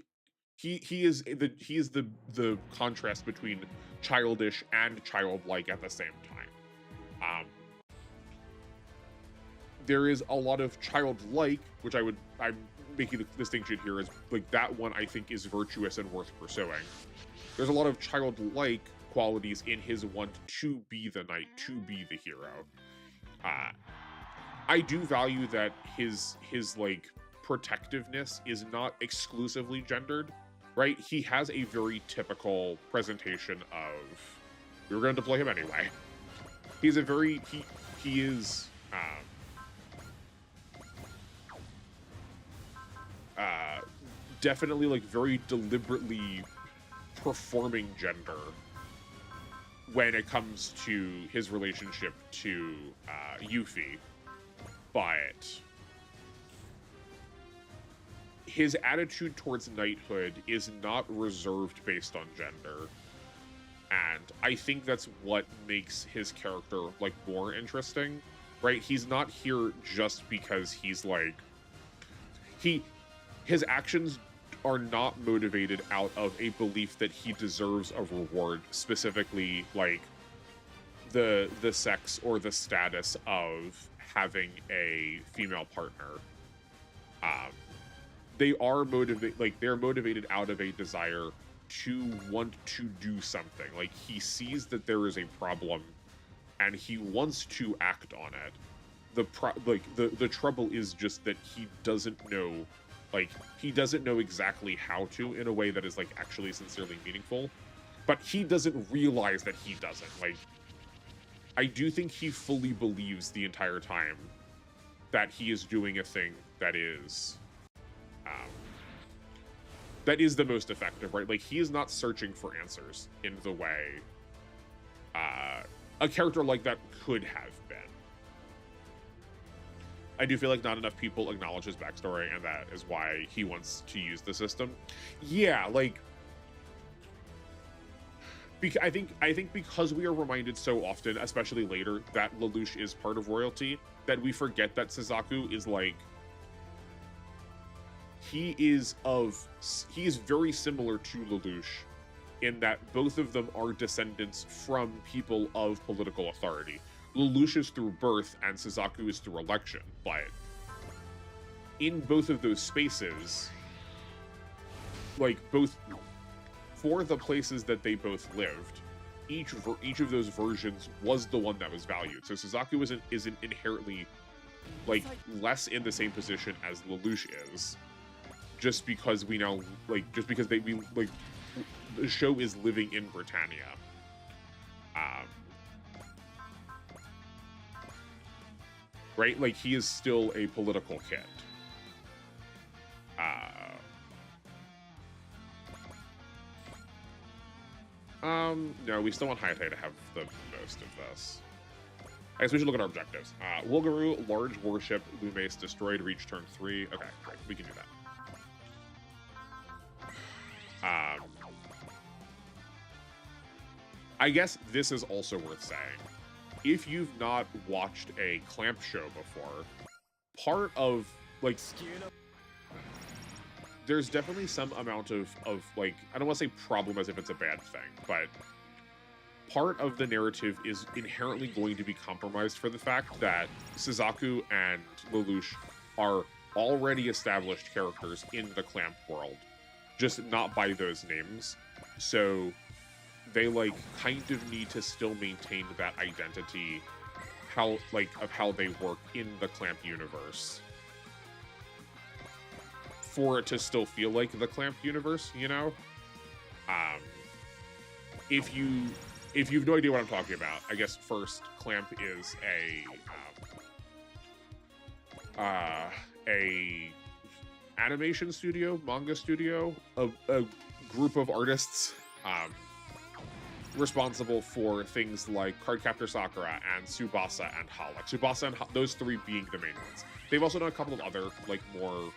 [SPEAKER 1] he is the contrast between childish and childlike at the same time. There is a lot of childlike, which I'm making the distinction here as like that one I think is virtuous and worth pursuing. There's a lot of childlike qualities in his want to be the knight, to be the hero. I do value that his like protectiveness is not exclusively gendered, right? He has a very typical presentation of we were going to deploy him anyway. He's a very he is definitely like very deliberately performing gender when it comes to his relationship to Yuffie, but his attitude towards knighthood is not reserved based on gender, and I think that's what makes his character like more interesting, right? He's not here just because he's like his actions are not motivated out of a belief that he deserves a reward, specifically like the sex or the status of having a female partner. They are motivated, like they're motivated out of a desire to want to do something. Like he sees that there is a problem and he wants to act on it. The trouble is just that he doesn't know. Like, he doesn't know exactly how to in a way that is, like, actually sincerely meaningful. But he doesn't realize that he doesn't. Like, I do think he fully believes the entire time that he is doing a thing that is the most effective, right? Like, he is not searching for answers in the way a character like that could have been. I do feel like not enough people acknowledge his backstory, and that is why he wants to use the system. Yeah, like, I think because we are reminded so often, especially later, that Lelouch is part of royalty, that we forget that Suzaku is like, he is very similar to Lelouch in that both of them are descendants from people of political authority. Lelouch is through birth and Suzaku is through election, but in both of those spaces, like both for the places that they both lived, each of those versions was the one that was valued. So Suzaku isn't inherently like less in the same position as Lelouch is, just because we now the show is living in Britannia. Right? Like, he is still a political kid. No, we still want Hayate to have the most of this. I guess we should look at our objectives. Wulgaroo, large warship, Lumace destroyed, reach turn 3. Okay, great. We can do that. I guess this is also worth saying. If you've not watched a Clamp show before, part of, like, there's definitely some amount of like, I don't want to say problem as if it's a bad thing, but part of the narrative is inherently going to be compromised for the fact that Suzaku and Lelouch are already established characters in the Clamp world, just not by those names. So they, like, kind of need to still maintain that identity, how, like, of how they work in the Clamp universe, for it to still feel like the Clamp universe, you know? If you've no idea what I'm talking about, I guess first, Clamp is a animation studio, manga studio, a group of artists responsible for things like Cardcaptor Sakura and Tsubasa and Holic. Tsubasa and those three being the main ones. They've also done a couple of other, like, more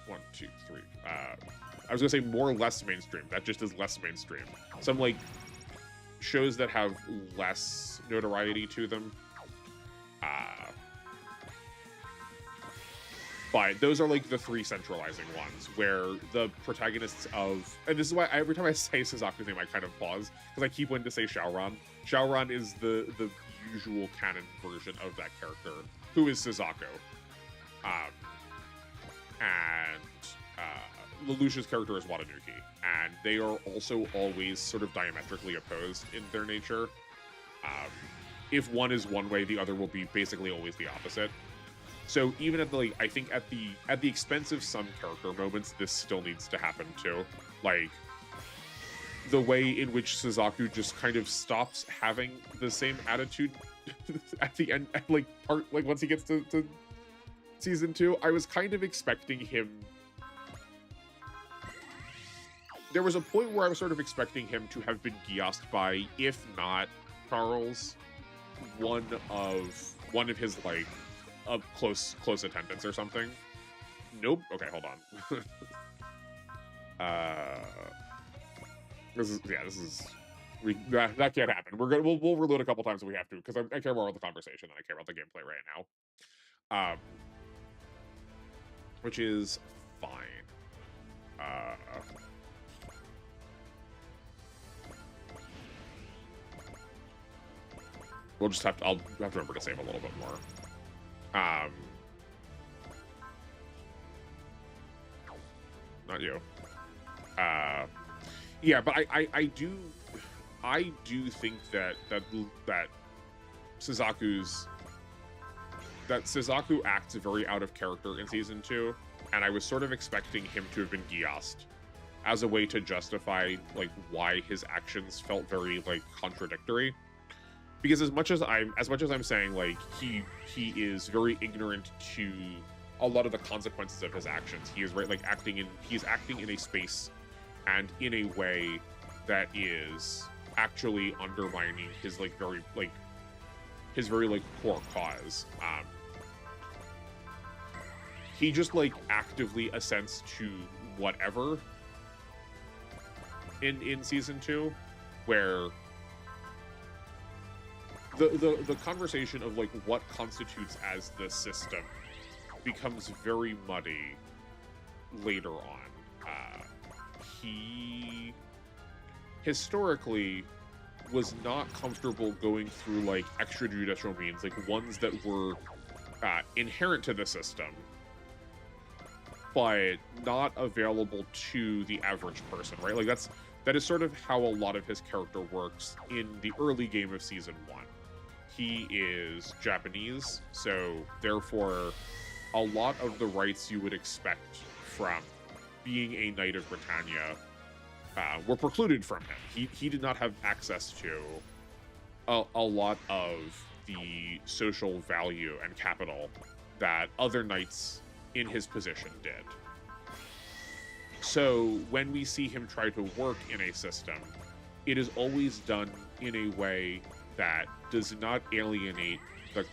[SPEAKER 1] 1, 2, 3. I was gonna say more or less mainstream. That just is less mainstream. Some, like, shows that have less notoriety to them. But those are, like, the three centralizing ones, where the protagonists of... And this is why every time I say Suzaku's name, I kind of pause, because I keep wanting to say Xiaoran. Xiaoran is the usual canon version of that character, who is Suzaku. Lelouch's character is Watanuki, and they are also always sort of diametrically opposed in their nature. If one is one way, the other will be basically always the opposite. So even at the, like, I think at the expense of some character moments, this still needs to happen too. Like, the way in which Suzaku just kind of stops having the same attitude at the end, like, once he gets to season 2, I was kind of expecting him... There was a point where I was sort of expecting him to have been Geassed by, if not Charles, one of his, like, close attendants or something. Nope. Okay, hold on. That can't happen. We'll reload a couple times if we have to, because I care more about the conversation than I care about the gameplay right now. Which is fine. I'll have to remember to save a little bit more. Not you. Yeah, but I do think that Suzaku acts very out of character in season 2, and I was sort of expecting him to have been Geassed as a way to justify, like, why his actions felt very, like, contradictory. Because as much as I'm saying, like, he is very ignorant to a lot of the consequences of his actions. He is he's acting in a space and in a way that is actually undermining his very core cause. He just, like, actively assents to whatever in season 2, where the conversation of, like, what constitutes as the system becomes very muddy later on. He historically was not comfortable going through, like, extrajudicial means, like ones that were inherent to the system, but not available to the average person, right? Like, that is sort of how a lot of his character works in the early game of season 1. He is Japanese, so therefore a lot of the rights you would expect from being a Knight of Britannia were precluded from him. He did not have access to a lot of the social value and capital that other knights in his position did. So when we see him try to work in a system, it is always done in a way that does not alienate the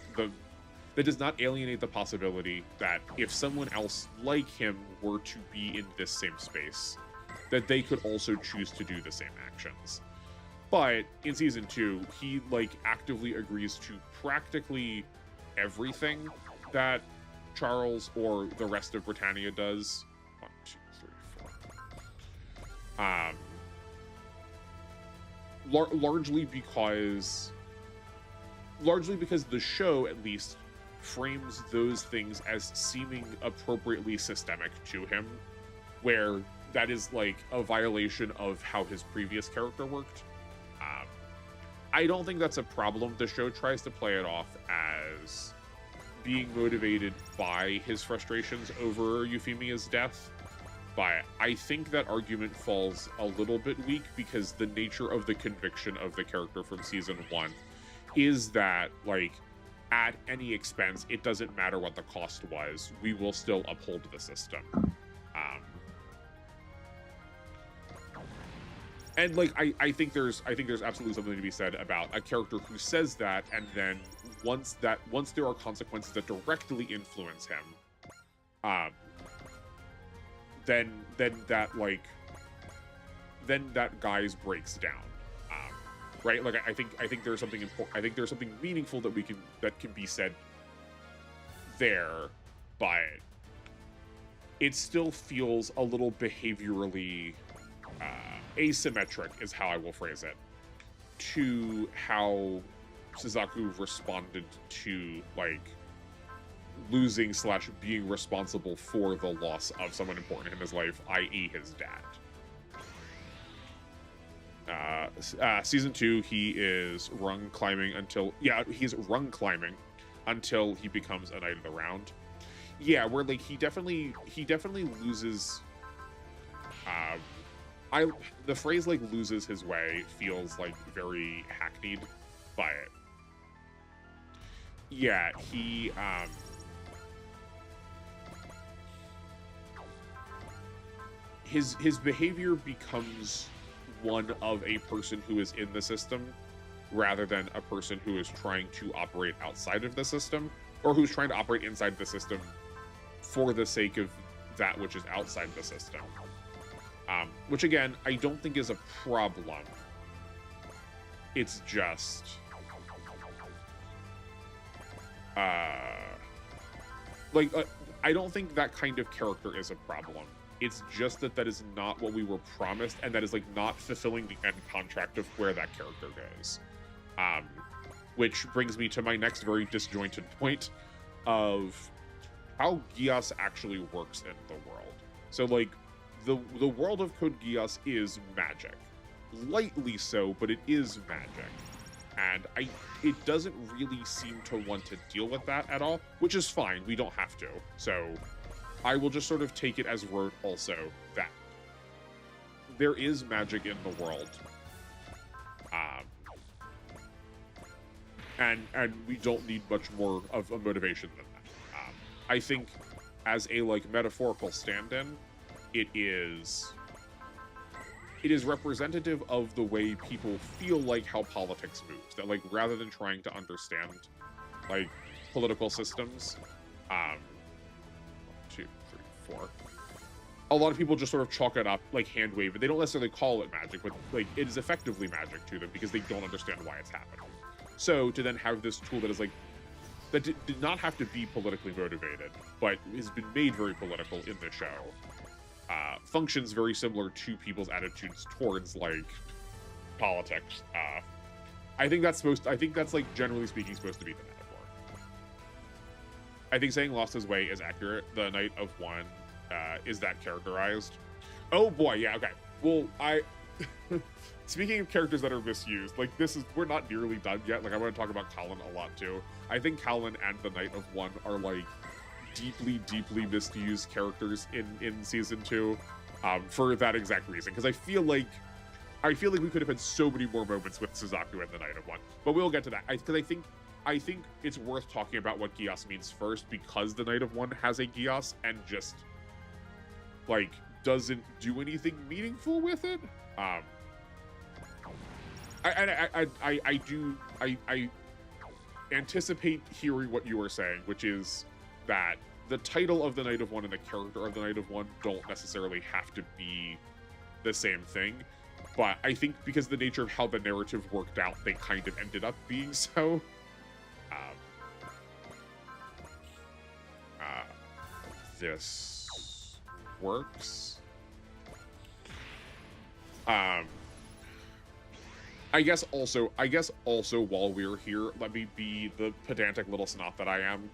[SPEAKER 1] that does not alienate the possibility that if someone else like him were to be in this same space, that they could also choose to do the same actions. But in season 2, he like actively agrees to practically everything that Charles or the rest of Britannia does. 1, 2, 3, 4. Largely because the show, at least, frames those things as seeming appropriately systemic to him, where that is like a violation of how his previous character worked. I don't think that's a problem. The show tries to play it off as being motivated by his frustrations over Euphemia's death, but I think that argument falls a little bit weak because the nature of the conviction of the character from season 1 is that, like, at any expense, it doesn't matter what the cost was, we will still uphold the system. And like I think there's absolutely something to be said about a character who says that, and then once there are consequences that directly influence him, then that guise breaks down. Right? Like I think there's something important. I think there's something meaningful that can be said there, but it still feels a little behaviorally asymmetric, is how I will phrase it, to how Suzaku responded to like losing / being responsible for the loss of someone important in his life, i.e. his dad. Season 2, he is rung climbing until he becomes a Knight of the Round. Yeah, where like he definitely loses. The phrase like loses his way feels like very hackneyed by it. Yeah, his behavior becomes one of a person who is in the system rather than a person who is trying to operate outside of the system, or who's trying to operate inside the system for the sake of that which is outside the system. Which again, I don't think is a problem. It's just I don't think that kind of character is a problem. It's just that is not what we were promised, and that is like not fulfilling the end contract of where that character goes. Which brings me to my next very disjointed point of how Geass actually works in the world. So like the world of Code Geass is magic. Lightly so, but it is magic. And it doesn't really seem to want to deal with that at all, which is fine. We don't have to. So I will just sort of take it as word also that there is magic in the world. And we don't need much more of a motivation than that. I think as a like metaphorical stand-in, it is representative of the way people feel like how politics moves. That like rather than trying to understand like political systems, 1, 2, 3, 4. A lot of people just sort of chalk it up like hand wave, and they don't necessarily call it magic, but like it is effectively magic to them because they don't understand why it's happening. So to then have this tool that is like that did not have to be politically motivated, but has been made very political in the show. Functions very similar to people's attitudes towards like politics. I think that's like generally speaking supposed to be the metaphor. I think saying lost his way is accurate. The Knight of One is that characterized. Oh boy, yeah, okay. Well, speaking of characters that are misused, like we're not nearly done yet. Like I want to talk about Colin a lot too. I think Colin and the Knight of One are like deeply misused characters in season 2, for that exact reason. Because I feel like we could have had so many more moments with Suzaku and the Knight of One, but we'll get to that. Because I think it's worth talking about what Geass means first, because the Knight of One has a Geass and just like doesn't do anything meaningful with it. I I anticipate hearing what you are saying, which is that the title of the Knight of One and the character of the Knight of One don't necessarily have to be the same thing. But I think because the nature of how the narrative worked out, they kind of ended up being so. This works. I guess also while we're here, let me be the pedantic little snot that I am.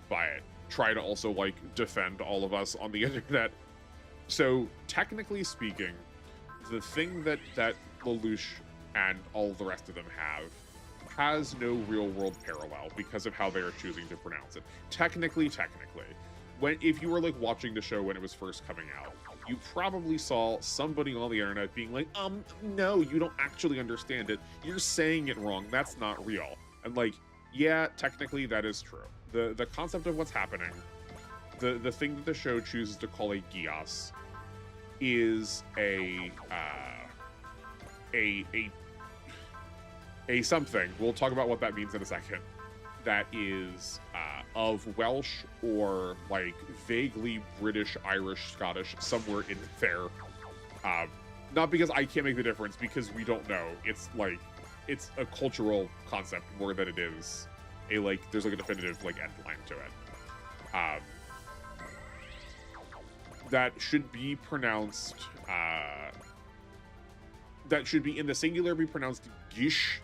[SPEAKER 1] But try to also like defend all of us on the internet. So technically speaking, the thing that Lelouch and all the rest of them have has no real world parallel because of how they are choosing to pronounce it. Technically, if you were like watching the show when it was first coming out, you probably saw somebody on the internet being like, no, you don't actually understand it. You're saying it wrong. That's not real. And like, yeah, technically that is true. The concept of what's happening, the thing that the show chooses to call a Geass is a something. We'll talk about what that means in a second. That is of Welsh or like vaguely British, Irish, Scottish, somewhere in there. Not because I can't make the difference, because we don't know. It's like, it's a cultural concept more than it is a like, there's like a definitive like end line to it. That should be pronounced, that should be in the singular be pronounced gish.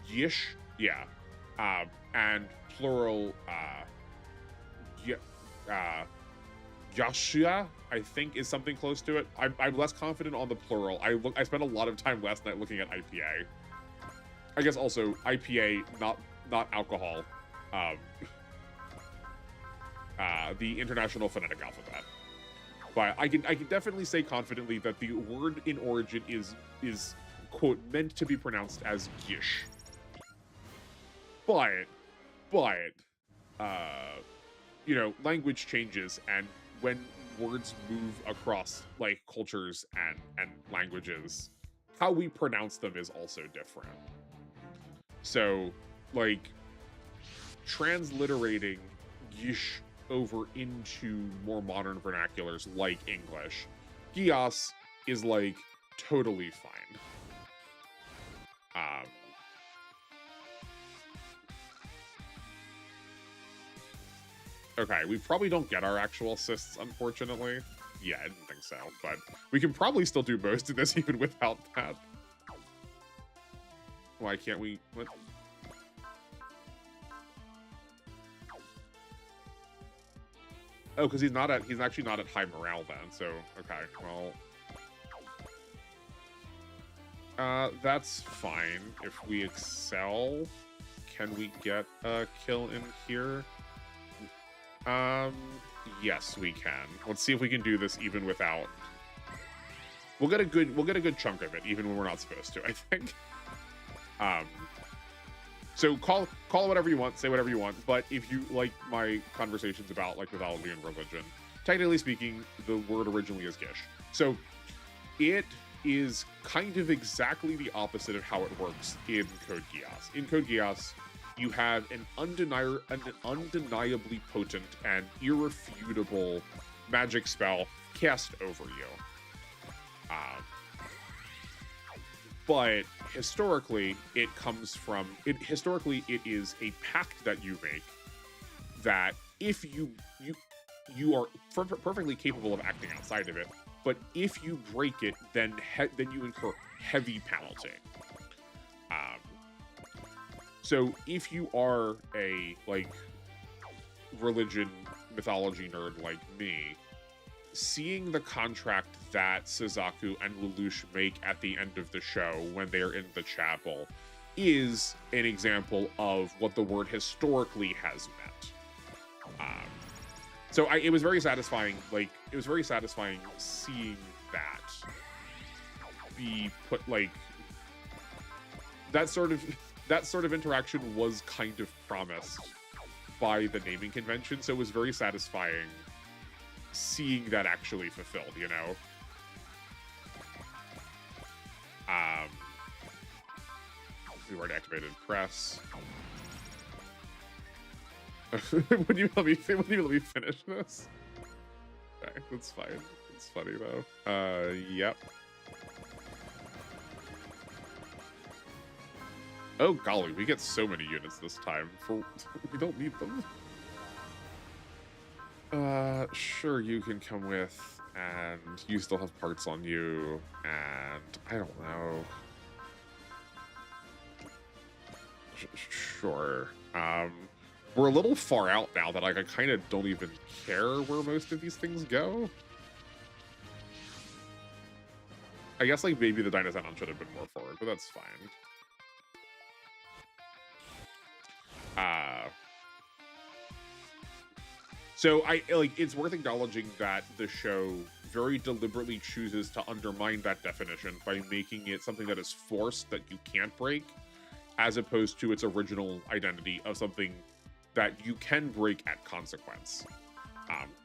[SPEAKER 1] Gish, yeah. And plural, Joshua, I think, is something close to it. I'm less confident on the plural. I spent a lot of time last night looking at IPA. I guess also IPA, not alcohol. The International Phonetic Alphabet. But I can definitely say confidently that the word in origin is quote meant to be pronounced as gish. But you know, language changes, and when words move across like cultures and languages, how we pronounce them is also different. So like transliterating gish over into more modern vernaculars like English, Geass is like totally fine. Okay, we probably don't get our actual assists, unfortunately. Yeah, I didn't think so, but we can probably still do most of this even without that. Why can't we? What? Oh, because he's actually not at high morale then, so, okay, well. That's fine. If we excel, can we get a kill in here? Yes, we can. Let's see if we can do this even without. We'll get a good chunk of it, even when we're not supposed to, I think. So call it whatever you want, say whatever you want, but if you like my conversations about like mythology and religion, technically speaking, the word originally is Gish. So it is kind of exactly the opposite of how it works in Code Geass. In Code Geass, you have an undeniably potent and irrefutable magic spell cast over you. But historically, it is a pact that you make that if you are perfectly capable of acting outside of it, but if you break it, then you incur heavy penalty. So if you are a like religion mythology nerd like me, seeing the contract that Suzaku and Lelouch make at the end of the show when they're in the chapel is an example of what the word historically has meant. So it was very satisfying. Like, it was very satisfying seeing that be put, like, that sort of interaction was kind of promised by the naming convention. So it was very satisfying seeing that actually fulfilled, you know? We've already activated press. Would you let me finish this? Okay, that's fine. It's funny though. Yep. Oh golly, we get so many units this time. We don't need them. Sure, you can come with, and you still have parts on you, and I don't know. Sure. We're a little far out now that like I kind of don't even care where most of these things go. I guess like maybe the Dinosaur should have been more forward, but that's fine. So it's worth acknowledging that the show very deliberately chooses to undermine that definition by making it something that is forced that you can't break, as opposed to its original identity of something that you can break at consequence.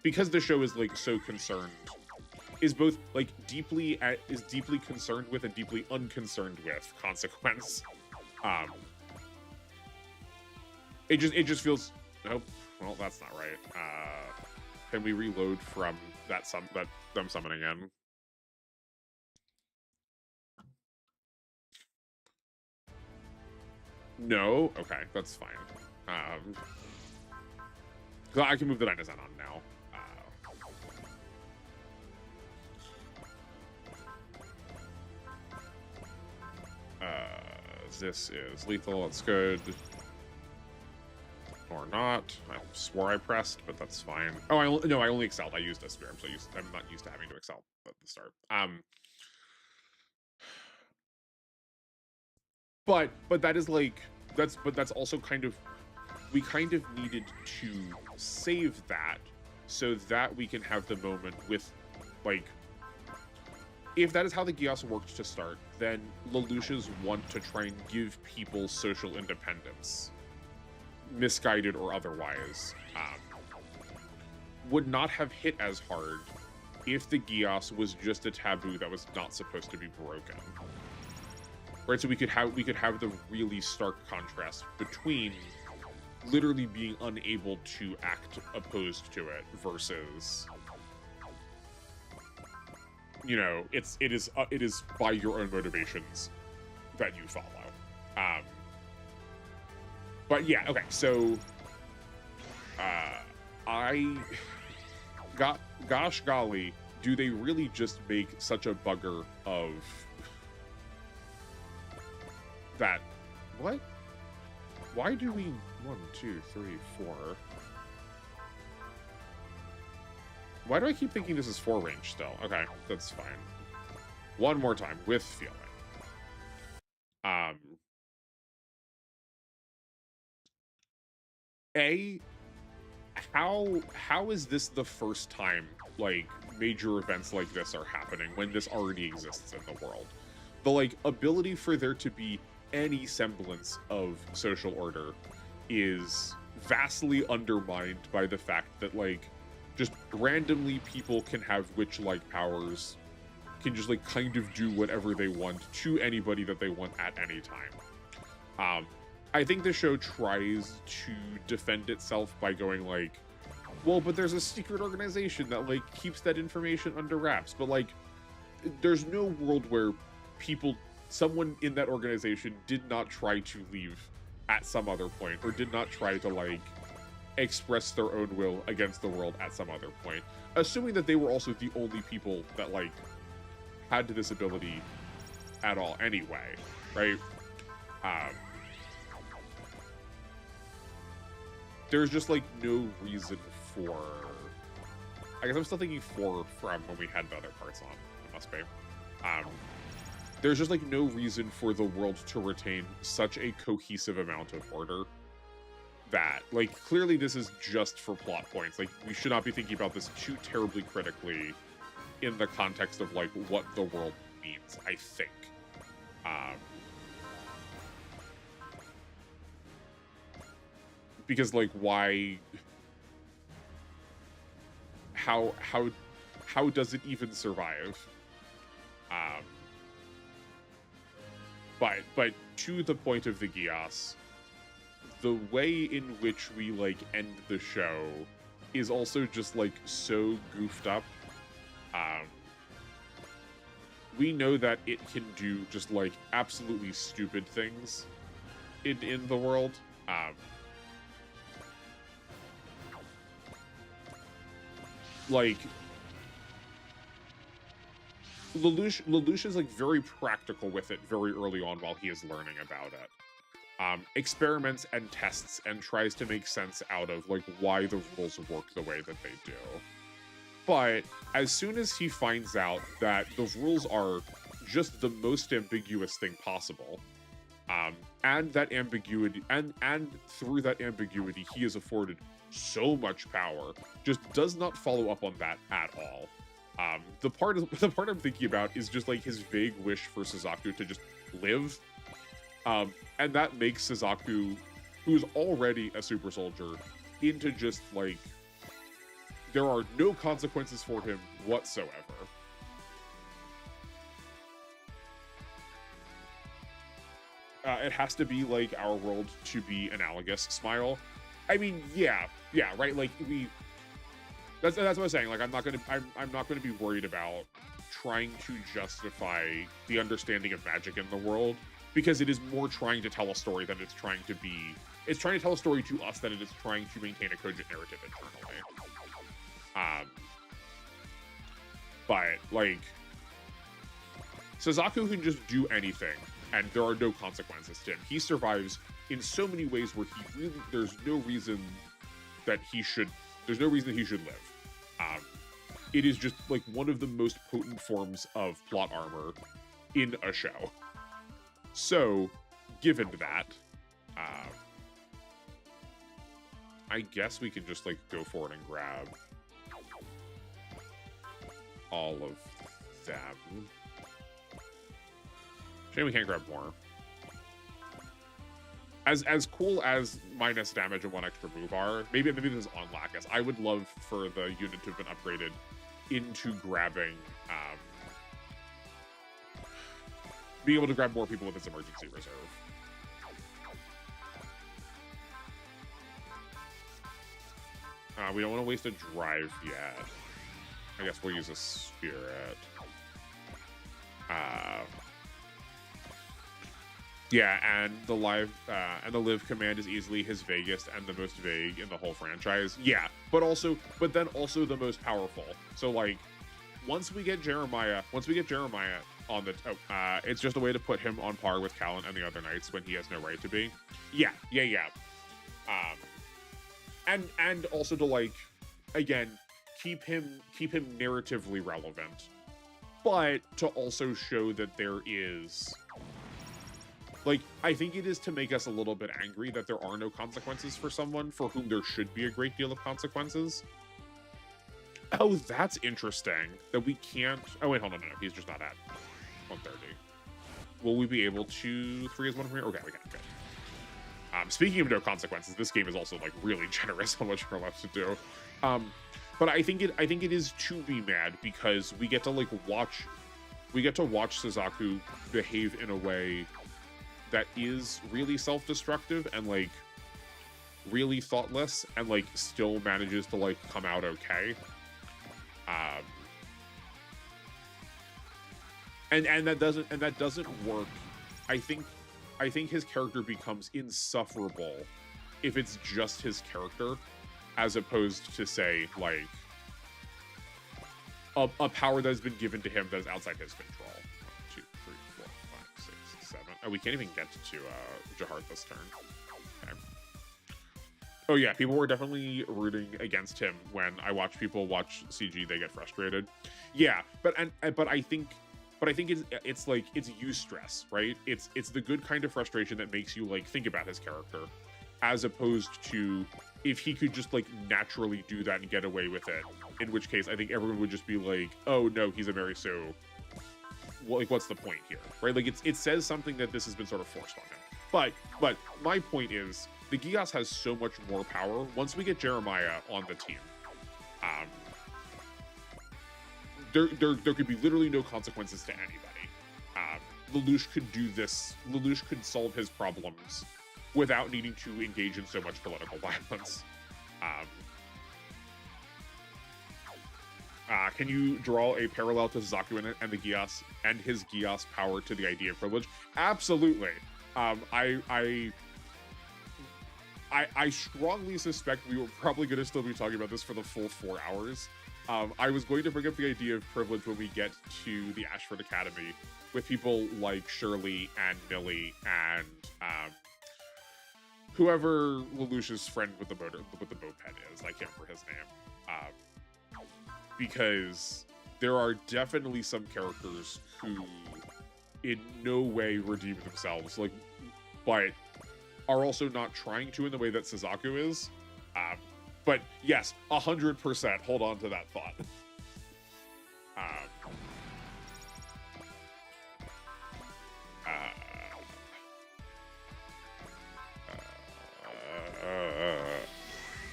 [SPEAKER 1] Because the show is like so concerned, is both like deeply concerned with and deeply unconcerned with consequence. It just feels, nope. Well, that's not right. Can we reload from them summoning in? No? Okay, that's fine. So I can move the Dinosaur on now. This is lethal, that's good. Or not. I swore I pressed, but that's fine. Oh, I only excelled. I used a spear, so I'm not used to having to excel at the start. But that is like that's also kind of, we kind of needed to save that so that we can have the moment with, like, if that is how the Geass worked to start, then Lelouch's want to try and give people social independence, misguided or otherwise, would not have hit as hard if the Geass was just a taboo that was not supposed to be broken. Right, so we could have the really stark contrast between literally being unable to act opposed to it versus, you know, it is by your own motivations that you follow. But yeah, okay, so gosh golly, do they really just make such a bugger of that? What? Why do we 1, 2, 3, 4? Why do I keep thinking this is 4 range still? Okay, that's fine. One more time with feeling. How is this the first time like major events like this are happening when this already exists in the world? The like ability for there to be any semblance of social order is vastly undermined by the fact that like just randomly people can have witch-like powers, can just like kind of do whatever they want to anybody that they want at any time. I think the show tries to defend itself by going like, well, but there's a secret organization that like keeps that information under wraps, but like there's no world where someone in that organization did not try to leave at some other point, or did not try to like express their own will against the world at some other point, assuming that they were also the only people that like had this ability at all anyway, right? There's just like no reason for, I guess I'm still thinking 4 from when we had the other parts on, it must be. There's just like no reason for the world to retain such a cohesive amount of order that, like, clearly this is just for plot points. Like, we should not be thinking about this too terribly critically in the context of like what the world means, I think. Because like why, how does it even survive? But to the point of the Geass, the way in which we like end the show is also just like so goofed up. We know that it can do just like absolutely stupid things in the world. Like Lelouch is like very practical with it very early on while he is learning about it. Experiments and tests and tries to make sense out of like why the rules work the way that they do. But as soon as he finds out that the rules are just the most ambiguous thing possible, and that ambiguity, and through that ambiguity, he is afforded so much power, just does not follow up on that at all. The part I'm thinking about is just like his vague wish for Suzaku to just live, and that makes Suzaku, who's already a super soldier, into just like there are no consequences for him whatsoever. It has to be like our world to be analogous. Smile. I mean, yeah, right. Like that's what I was saying. Like I'm not gonna be worried about trying to justify the understanding of magic in the world, because it is more trying to tell a story than it's trying to be. It's trying to tell a story to us than it is trying to maintain a cogent narrative internally. But like Suzaku can just do anything and there are no consequences to him. He survives in so many ways where he really there's no reason that he should live. It is just like one of the most potent forms of plot armor in a show. So given that, I guess we can just like go forward and grab all of them. Shame we can't grab more. As cool as minus damage and one extra move are, maybe this is on Lacus. I would love for the unit to have been upgraded into grabbing, being able to grab more people with its emergency reserve. We don't want to waste a drive yet. I guess we'll use a spirit. Yeah, and the live command is easily his vaguest and the most vague in the whole franchise. Yeah, but then also the most powerful. So like, once we get Jeremiah on the, it's just a way to put him on par with Callan and the other knights when he has no right to be. Yeah. And also to like, again, keep him narratively relevant, but to also show that there is. Like, I think it is to make us a little bit angry that there are no consequences for someone for whom there should be a great deal of consequences. Oh, that's interesting. That we can't... Oh, wait, hold on. No, he's just not at 130. Will we be able to 3 as 1 from here? Okay, we can. Okay. Speaking of no consequences, this game is also, like, really generous on what you're allowed to do. But I think it is to be mad because we get to, like, watch Suzaku behave in a way that is really self-destructive and like really thoughtless and like still manages to like come out okay. And that doesn't work. I think his character becomes insufferable if it's just his character, as opposed to say like a power that has been given to him that is outside his control. 1, 2, 3, 4, 5, 6, 7. Oh, we can't even get to Jahart this turn. Okay. Oh yeah, people were definitely rooting against him when I watch people watch CG. They get frustrated. Yeah, but I think it's like it's eustress, right? It's the good kind of frustration that makes you like think about his character, as opposed to if he could just like naturally do that and get away with it. In which case, I think everyone would just be like, "Oh no, he's a Mary Sue. Well, like, what's the point here, right?" Like, it says something that this has been sort of forced on him. But my point is, the Geass has so much more power once we get Jeremiah on the team. There could be literally no consequences to anybody. Lelouch could do this. Lelouch could solve his problems without needing to engage in so much political violence. Can you draw a parallel to Suzaku and the Geass and his Geass power to the idea of privilege? Absolutely. I strongly suspect we were probably going to still be talking about this for the full 4 hours. I was going to bring up the idea of privilege when we get to the Ashford Academy with people like Shirley and Millie and whoever Lelouch's friend with the moped is. I can't remember his name. Because there are definitely some characters who in no way redeem themselves, like, but are also not trying to in the way that Suzaku is. But yes, 100% hold on to that thought.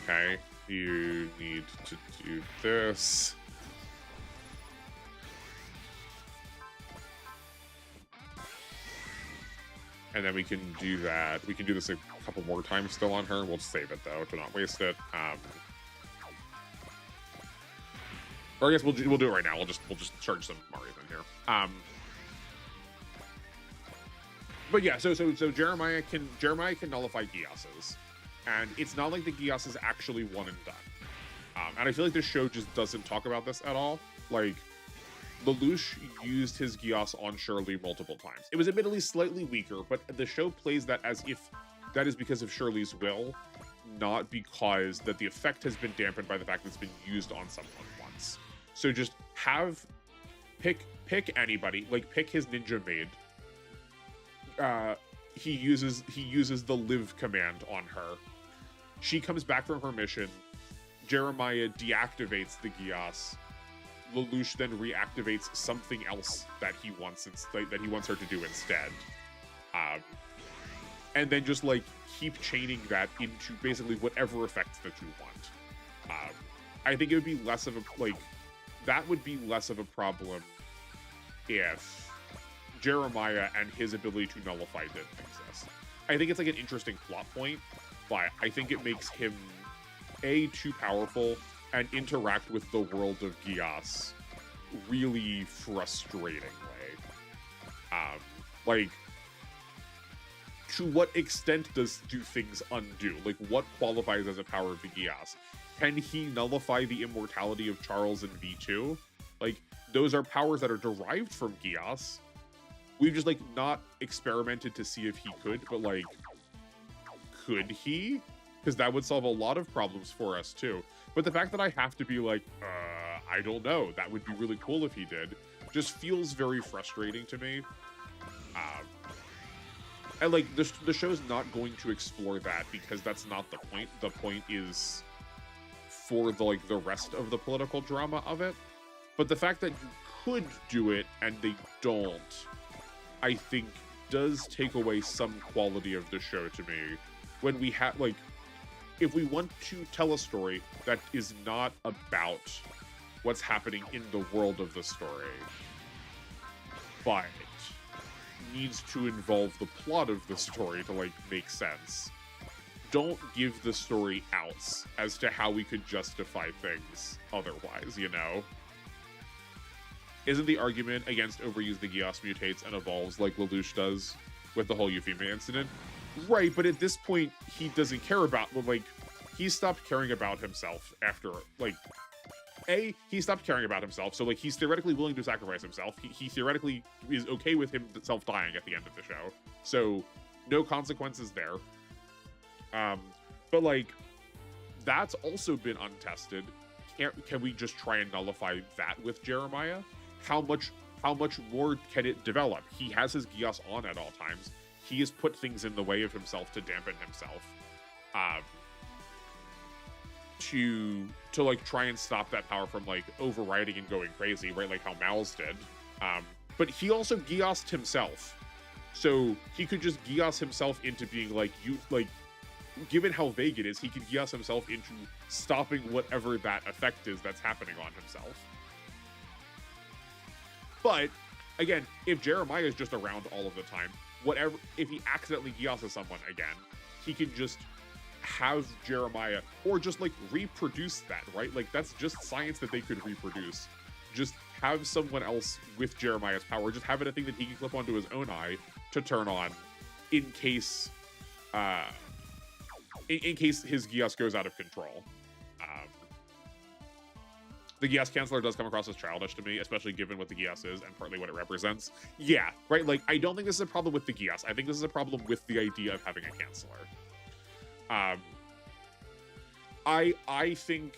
[SPEAKER 1] Okay, you need to do this. And then we can do that. We can do this a couple more times still on her. We'll save it though to not waste it. Or I guess we'll do it right now. We'll just charge some Marios in here. But yeah, so Jeremiah can nullify Geass's, and it's not like the Geass is actually one and done. And I feel like this show just doesn't talk about this at all. Like, Lelouch used his Geass on Shirley multiple times. It was admittedly slightly weaker, but the show plays that as if that is because of Shirley's will, not because that the effect has been dampened by the fact that it's been used on someone once. So just pick anybody, like pick his ninja maid. He uses the live command on her. She comes back from her mission. Jeremiah deactivates the Geass. Lelouch then reactivates something else that he wants her to do instead, and then just like keep chaining that into basically whatever effects that you want. I think it would be less of a problem if Jeremiah and his ability to nullify didn't exist. I think it's like an interesting plot point, but I think it makes him too powerful and interact with the world of Geass really frustratingly. Like, to what extent do things undo? Like, what qualifies as a power of the Geass? Can he nullify the immortality of Charles and V2? Like, those are powers that are derived from Geass. We've just, like, not experimented to see if he could, but, like, could he? Because that would solve a lot of problems for us, too. But the fact that I have to be like, I don't know, that would be really cool if he did, just feels very frustrating to me. And, like, the show's not going to explore that because that's not the point. The point is for the rest of the political drama of it. But the fact that you could do it and they don't, I think, does take away some quality of the show to me. When we have, like, if we want to tell a story that is not about what's happening in the world of the story, but needs to involve the plot of the story to, like, make sense, don't give the story outs as to how we could justify things otherwise, you know? Isn't the argument against overuse the Geass mutates and evolves like Lelouch does with the whole Euphemia incident? Right, but at this point, he doesn't care about, like, he stopped caring about himself after, like, he stopped caring about himself, so, like, he's theoretically willing to sacrifice himself. He theoretically is okay with himself dying at the end of the show, so no consequences there. But, like, that's also been untested. Can we just try and nullify that with Jeremiah? How much more can it develop? He has his Geass on at all times. He has put things in the way of himself to dampen himself, to like try and stop that power from like overriding and going crazy, right? Like how Mal's did. But he also Geassed himself, so he could just Geass himself into being like, given how vague it is, he could Geass himself into stopping whatever that effect is that's happening on himself. But again, if Jeremiah is just around all of the time, whatever, if he accidentally Geasses someone again, he can just have Jeremiah, or just like reproduce that, right? Like that's just science that they could reproduce. Just have someone else with Jeremiah's power, just have it a thing that he can clip onto his own eye to turn on in case in case his Geass goes out of control. The Geass Canceller does come across as childish to me, especially given what the Geass is and partly what it represents. Yeah, right? Like, I don't think this is a problem with the Geass. I think this is a problem with the idea of having a Canceller. I think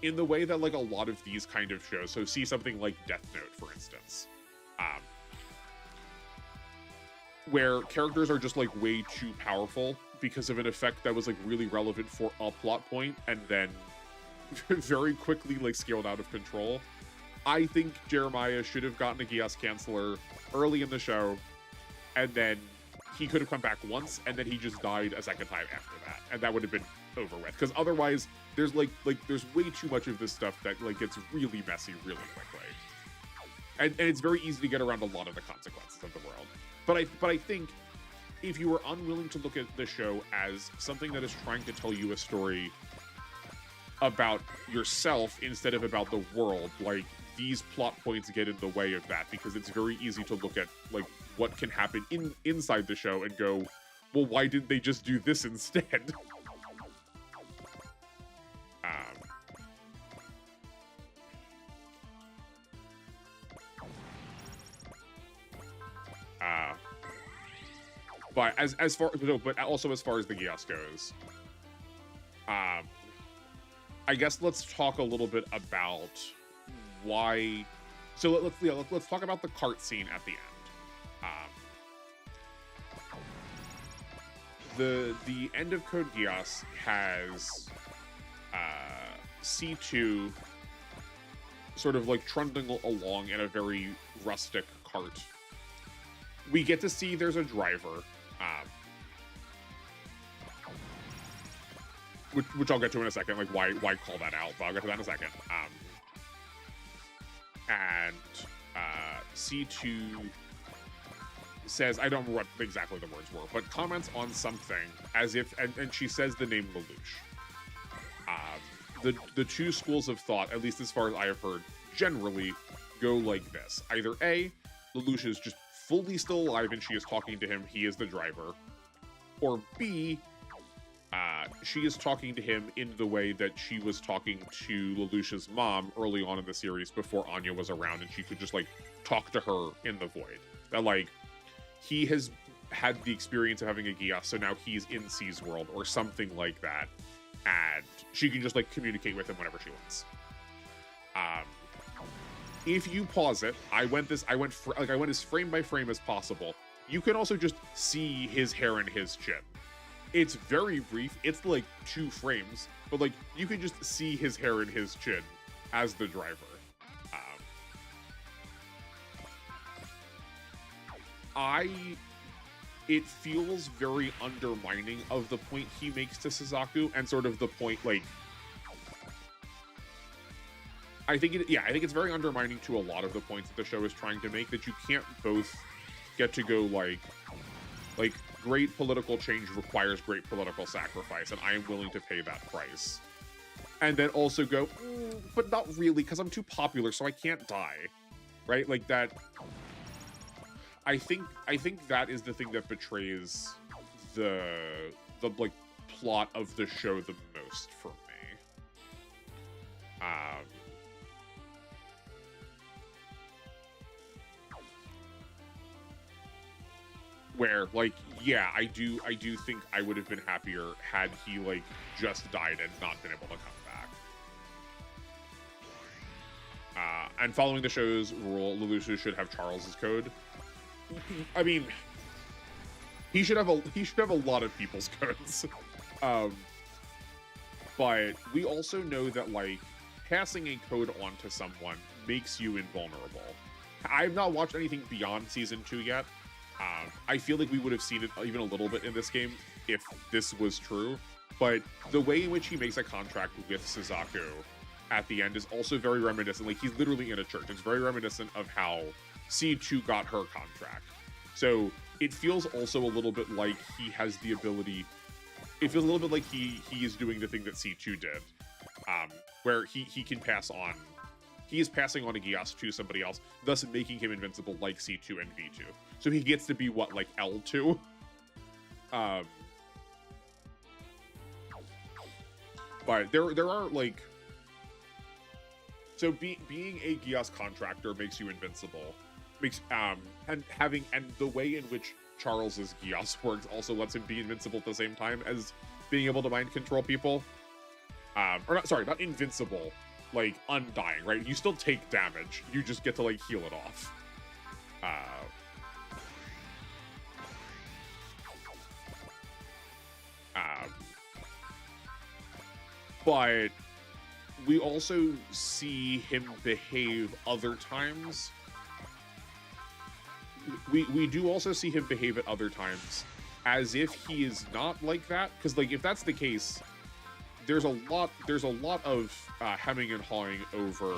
[SPEAKER 1] in the way that, like, a lot of these kind of shows, so see something like Death Note, for instance, where characters are just, like, way too powerful because of an effect that was, like, really relevant for a plot point, and then very quickly, like, scaled out of control. I think Jeremiah should have gotten a Geass Canceller early in the show, and then he could have come back once, and then he just died a second time after that, and that would have been over with. Because otherwise, there's there's way too much of this stuff that like gets really messy really quickly, and it's very easy to get around a lot of the consequences of the world. But I think if you are unwilling to look at the show as something that is trying to tell you a story about yourself instead of about the world, like, these plot points get in the way of that, because it's very easy to look at like what can happen inside the show and go, well, why didn't they just do this instead? But as far but also as far as the Geass goes, I guess let's talk a little bit about why. So let's talk about the cart scene at the end. The end of Code Geass has C2 sort of like trundling along in a very rustic cart. We get to see there's a driver, which I'll get to in a second, like why call that out, but I'll get to that in a second. And C2 says, I don't remember what exactly the words were, but comments on something as if, and she says the name Lelouch. The two schools of thought, at least as far as I have heard, generally go like this. Either A, Lelouch is just fully still alive and she is talking to him, he is the driver. Or B, she is talking to him in the way that she was talking to Lelouch's mom early on in the series before Anya was around and she could just, like, talk to her in the void. That, like, he has had the experience of having a Geass, so now he's in C's world or something like that. And she can just, like, communicate with him whenever she wants. If you pause it, I went as frame by frame as possible. You can also just see his hair and his chin. It's very brief. It's like 2 frames, but like you can just see his hair and his chin as the driver. It feels very undermining of the point he makes to Suzaku and sort of the point, like, I think it's very undermining to a lot of the points that the show is trying to make, that you can't both get to go like great political change requires great political sacrifice, and I am willing to pay that price. And then also go, but not really, because I'm too popular, so I can't die. Right? Like that. I think that is the thing that betrays the like plot of the show the most for me. Where, like, yeah, I do think I would have been happier had he, like, just died and not been able to come back. And following the show's rule, Lelouch should have Charles's code. I mean, he should have a lot of people's codes. But we also know that, like, passing a code on to someone makes you invulnerable. I've not watched anything beyond Season 2 yet. I feel like we would have seen it even a little bit in this game if this was true. But the way in which he makes a contract with Suzaku at the end is also very reminiscent. Like, he's literally in a church. It's very reminiscent of how C2 got her contract. So it feels also a little bit like he has the ability. It feels a little bit like he is doing the thing that C2 did, where he can pass on. He is passing on a Geass to somebody else, thus making him invincible like C2 and V2. So he gets to be what, like L2? But there are like, so being a Geass contractor makes you invincible. And the way in which Charles's Geass works also lets him be invincible at the same time as being able to mind control people. Or not, sorry, not invincible, like undying, right? You still take damage, you just get to like heal it off. But we also see him behave other times. We do also see him behave at other times as if he is not like that, because like if that's the case, there's a lot of hemming and hawing over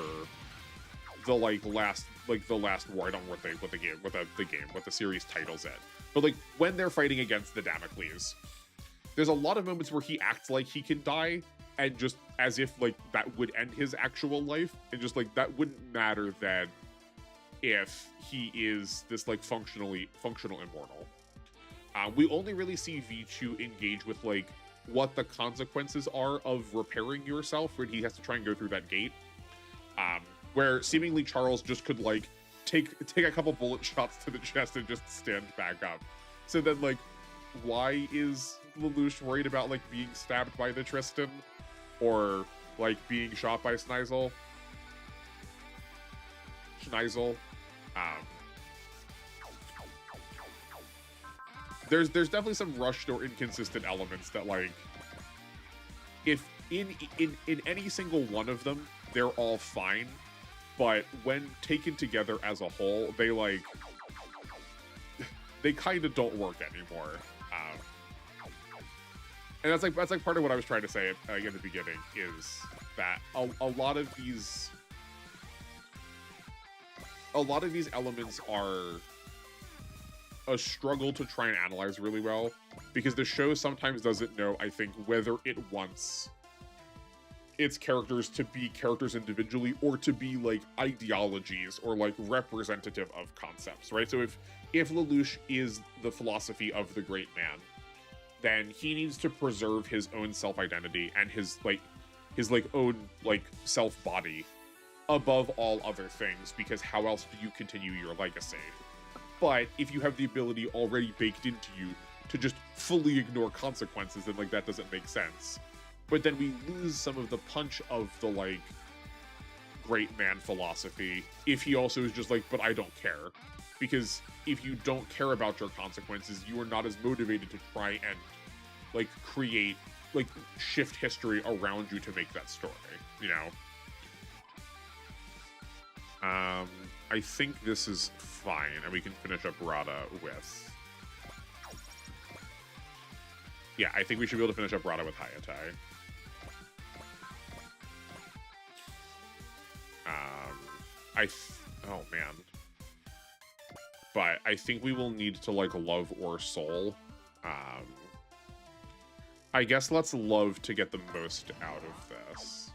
[SPEAKER 1] the last war. I don't know what the series title's in, but like when they're fighting against the Damocles, there's a lot of moments where he acts like he can die, and just as if like that would end his actual life, and just like that wouldn't matter then if he is this like functional immortal. We only really see V2 engage with like what the consequences are of repairing yourself when he has to try and go through that gate, where seemingly Charles just could like take a couple bullet shots to the chest and just stand back up. So then like, why is Lelouch worried about like being stabbed by the Tristan or like being shot by Schneisel? There's definitely some rushed or inconsistent elements that like, if in any single one of them, they're all fine, but when taken together as a whole, they kind of don't work anymore. And that's like part of what I was trying to say at the beginning, is that a lot of these elements are a struggle to try and analyze really well, because the show sometimes doesn't know, I think, whether it wants its characters to be characters individually or to be like ideologies or like representative of concepts, right? So if Lelouch is the philosophy of the great man, then he needs to preserve his own self-identity and his own like self-body above all other things, because how else do you continue your legacy? But if you have the ability already baked into you to just fully ignore consequences, then like that doesn't make sense. But then we lose some of the punch of the like great man philosophy if he also is just like, but I don't care. Because if you don't care about your consequences, you are not as motivated to try and like create, like shift history around you to make that story, you know? I think this is fine, and we can finish up Rada with... Yeah, I think we should be able to finish up Rada with Hayatai. Oh man. But I think we will need to like love or soul. I guess let's love to get the most out of this.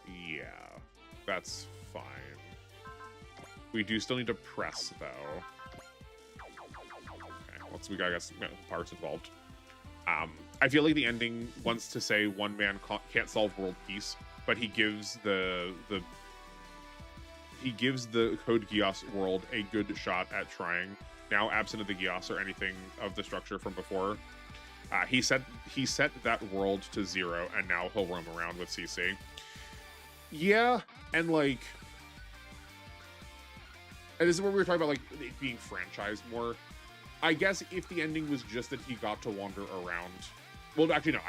[SPEAKER 1] Yeah, that's fine. We do still need to press though. Okay, we gotta get parts involved. I feel like the ending wants to say one man can't solve world peace, but he gives the Code Geass world a good shot at trying. Now, absent of the Geass or anything of the structure from before, he set that world to 0, and now he'll roam around with CC. Yeah, and like, and this is where we were talking about like it being franchised more. I guess if the ending was just that he got to wander around, well, actually no,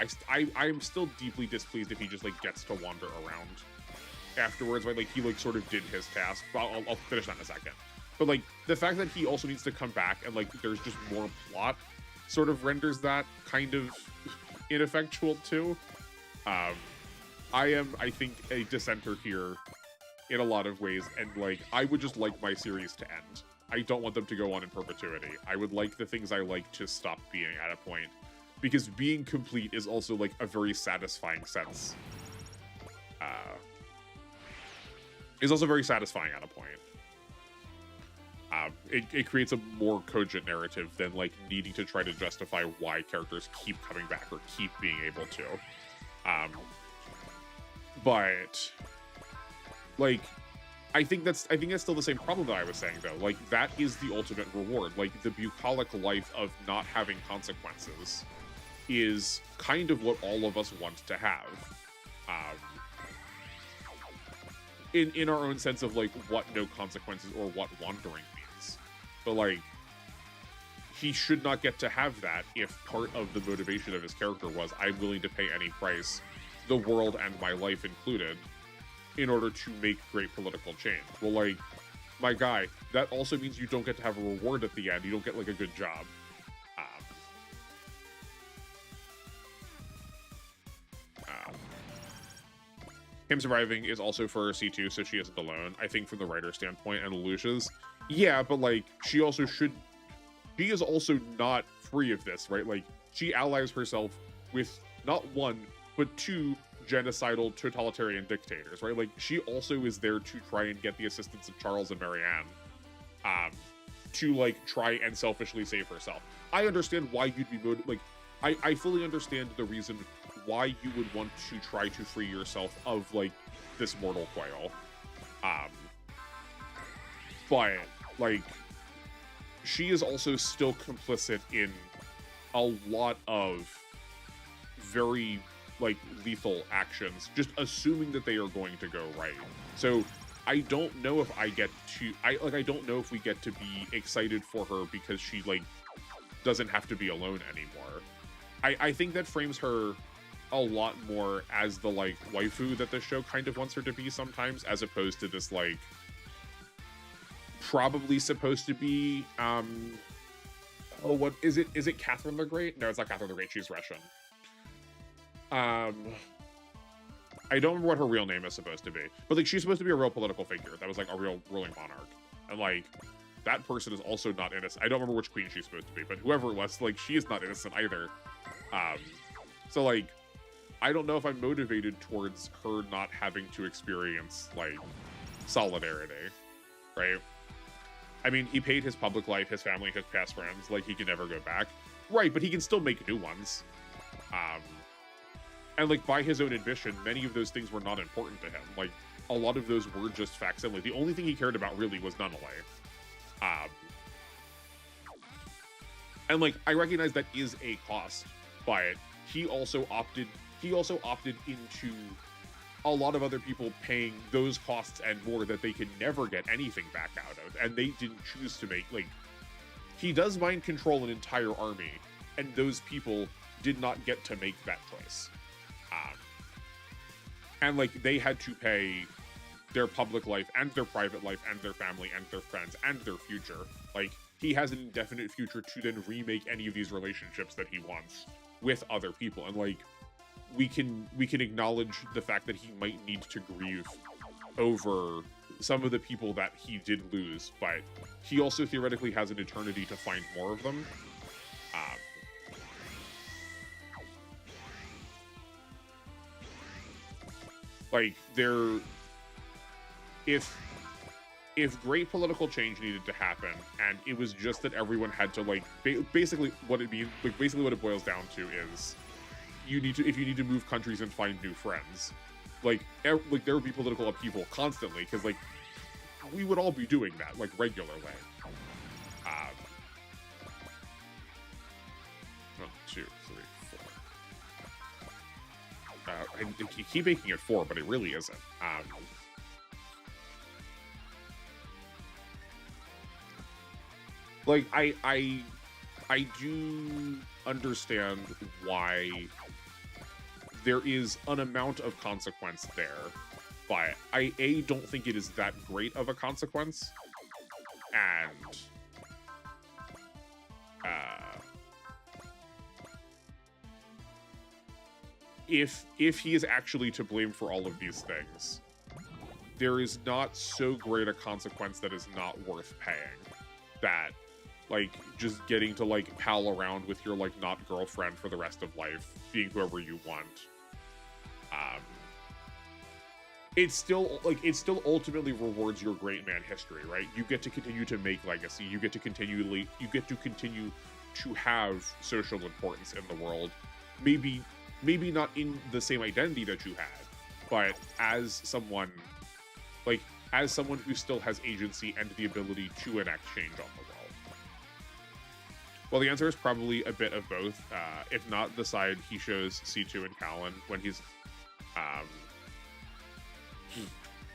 [SPEAKER 1] I'm still deeply displeased if he just like gets to wander around afterwards, right? Like he like sort of did his task. But I'll finish that in a second. But like the fact that he also needs to come back and like there's just more plot sort of renders that kind of ineffectual too. I am, I think, a dissenter here in a lot of ways, and like I would just like my series to end. I don't want them to go on in perpetuity. I would like the things I like to stop being at a point, because being complete is also like a very satisfying sense. Is also very satisfying at a point. It creates a more cogent narrative than like needing to try to justify why characters keep coming back or keep being able to. But like, I think that's still the same problem that I was saying though. Like that is the ultimate reward. Like the bucolic life of not having consequences is kind of what all of us want to have. In our own sense of like what no consequences or what wandering means. But like, he should not get to have that if part of the motivation of his character was, I'm willing to pay any price, the world and my life included, in order to make great political change. Well, like, my guy, that also means you don't get to have a reward at the end. You don't get like a good job. Him surviving is also for C2, so she isn't alone. I think from the writer standpoint and Lucia's, yeah, but like she is also not free of this, right? Like she allies herself with not one, but two genocidal totalitarian dictators, right? Like she also is there to try and get the assistance of Charles and Marianne, to like try and selfishly save herself. I understand why you'd be like, I fully understand the reason why you would want to try to free yourself of like this mortal coil. But like she is also still complicit in a lot of very like lethal actions, just assuming that they are going to go right. So I don't know if I don't know if we get to be excited for her because she like doesn't have to be alone anymore. I think that frames her a lot more as the like waifu that the show kind of wants her to be sometimes, as opposed to this like probably supposed to be what is it Catherine the Great? No, it's not Catherine the Great, she's Russian. I don't remember what her real name is supposed to be, but like she's supposed to be a real political figure that was like a real ruling monarch, and like that person is also not innocent. I don't remember which queen she's supposed to be, but whoever it was, like she is not innocent either. So like I don't know if I'm motivated towards her not having to experience like solidarity, right? I mean, he paid his public life, his family, his past friends, like he can never go back, right? But he can still make new ones. And like by his own admission, many of those things were not important to him. Like a lot of those were just facsimile. The only thing he cared about really was Nunalei. And like I recognize that is a cost, but he also opted into a lot of other people paying those costs and more that they could never get anything back out of, and they didn't choose to make. Like he does mind control an entire army, and those people did not get to make that choice. And like they had to pay their public life and their private life and their family and their friends and their future. Like he has an indefinite future to then remake any of these relationships that he wants with other people. And like we can acknowledge the fact that he might need to grieve over some of the people that he did lose, but he also theoretically has an eternity to find more of them. Like there, if great political change needed to happen, and it was just that everyone had to like basically what it boils down to is if you need to move countries and find new friends, like there would be political upheaval constantly, because like we would all be doing that like regularly. 1, 2, 3, 4. And you keep making it 4, but it really isn't. Like I do understand why there is an amount of consequence there, but I don't think it is that great of a consequence, and if he is actually to blame for all of these things, there is not so great a consequence that is not worth paying. That, like, just getting to, like, pal around with your, like, not girlfriend for the rest of life, being whoever you want. It still ultimately rewards your great man history, right? You get to continue to make legacy. You get to continue to have social importance in the world. Maybe not in the same identity that you had, but as someone who still has agency and the ability to enact change on the world. Well, the answer is probably a bit of both. If not the side he shows C2 and Callan when he's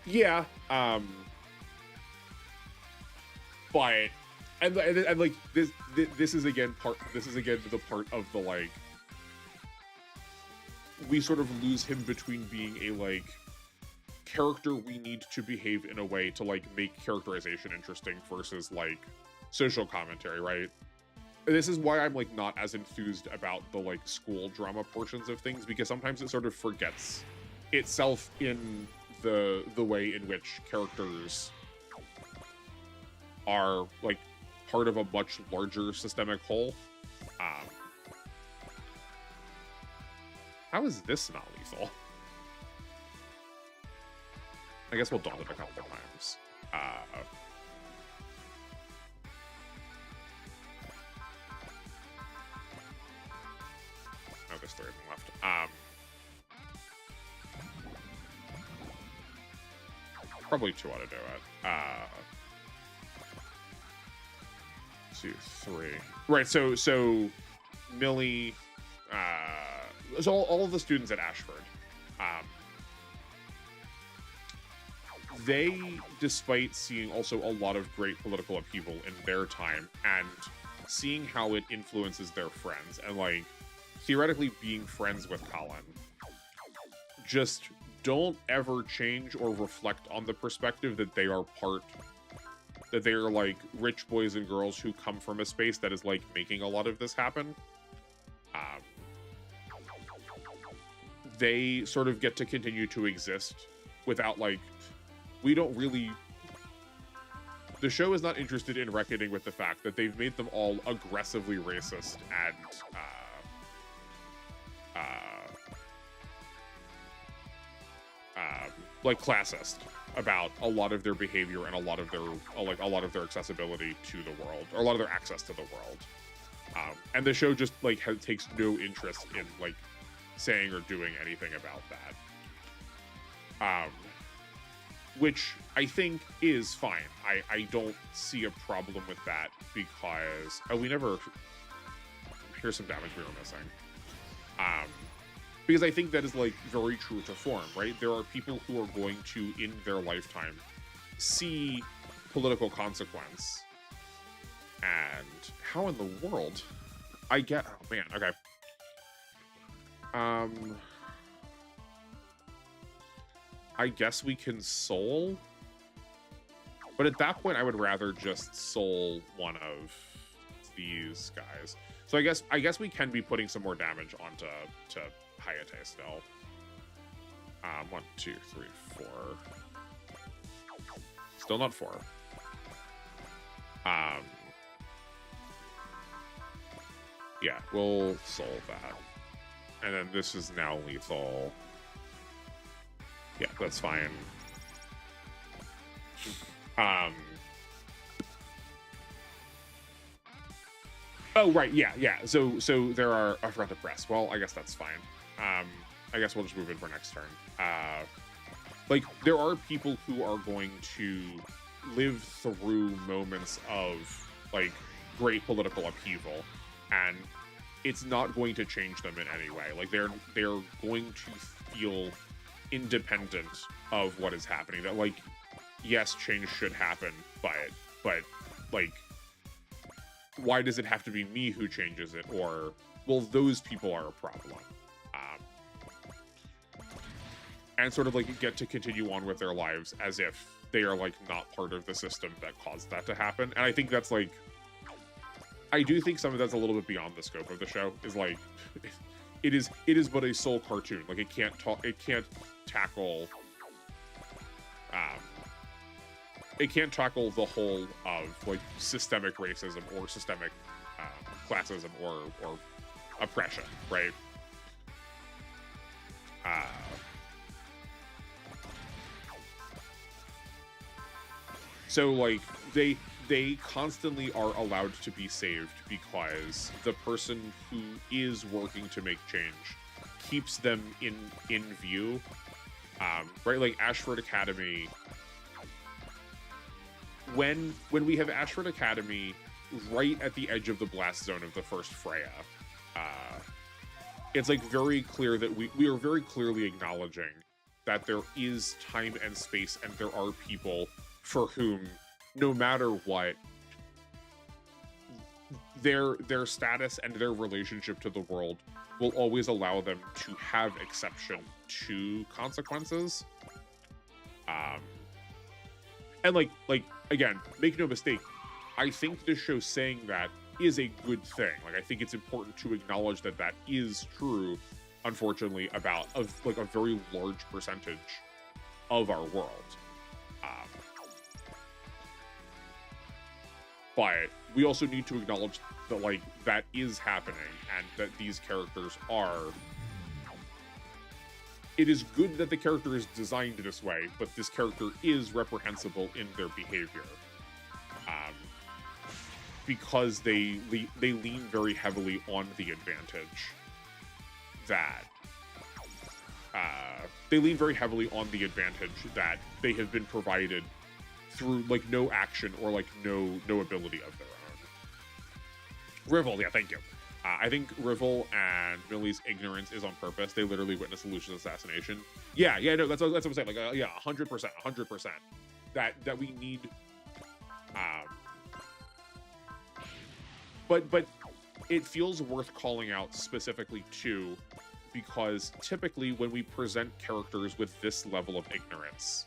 [SPEAKER 1] yeah, but and like this is again the part of the, like, we sort of lose him between being a, like, character we need to behave in a way to, like, make characterization interesting versus, like, social commentary, right? This is why I'm, like, not as enthused about the, like, school drama portions of things, because sometimes it sort of forgets itself in the way in which characters are, like, part of a much larger systemic whole. How is this not lethal? I guess we'll daunt it a couple of times. Oh, there's 3 of them left. Probably 2 ought to do it. 2, 3. Right, so Millie, so all of the students at Ashford, they, despite seeing also a lot of great political upheaval in their time and seeing how it influences their friends and, like, theoretically being friends with Colin, just don't ever change or reflect on the perspective that they are like rich boys and girls who come from a space that is, like, making a lot of this happen. They sort of get to continue to exist without, like, we don't really... The show is not interested in reckoning with the fact that they've made them all aggressively racist and like classist about a lot of their behavior and a lot of their accessibility to the world, or a lot of their access to the world. And the show just, like, takes no interest in, like, saying or doing anything about that. Which I think is fine. I don't see a problem with that because... Oh, we never... Here's some damage we were missing. Because I think that is, like, very true to form, right? There are people who are going to, in their lifetime, see political consequence. And how in the world... Oh, man, okay. I guess we can soul, but at that point I would rather just soul one of these guys. So I guess we can be putting some more damage onto Hayate still. 1, 2, 3, 4. Still not 4. Yeah, we'll soul that. And then this is now lethal. Yeah, that's fine. Oh, right, yeah. So there are... I forgot to press. Well, I guess that's fine. I guess we'll just move in for next turn. Like, there are people who are going to live through moments of, like, great political upheaval, and it's not going to change them in any way. Like, they're going to feel independent of what is happening. That, like, yes, change should happen, but like, why does it have to be me who changes it? Or, well, those people are a problem. And sort of, like, get to continue on with their lives as if they are, like, not part of the system that caused that to happen. And I think that's, like, I do think some of that's a little bit beyond the scope of the show. Is, like, it is but a sole cartoon. Like it can't tackle um it can't tackle the whole of like systemic racism or systemic classism or oppression, right? Uh, so like they constantly are allowed to be saved because the person who is working to make change keeps them in view, right? Like Ashford Academy. When we have Ashford Academy right at the edge of the blast zone of the first Freya, it's like very clear that we are very clearly acknowledging that there is time and space, and there are people for whom, no matter what, their status and their relationship to the world will always allow them to have exception to consequences. And like again, make no mistake, I think this show saying that is a good thing. Like I think it's important to acknowledge that that is true, unfortunately, about a very large percentage of our world. But we also need to acknowledge that like that is happening, and that these characters are. It is good that the character is designed this way, but this character is reprehensible in their behavior, because they lean very heavily on the advantage that they have been provided through like no action or like no ability of their own. Rivel, yeah, thank you. I think Rivel and Millie's ignorance is on purpose. They literally witnessed Lucian's assassination. Yeah, no, that's what I'm saying. Like, yeah, 100%. That we need. But it feels worth calling out specifically too, because typically when we present characters with this level of ignorance,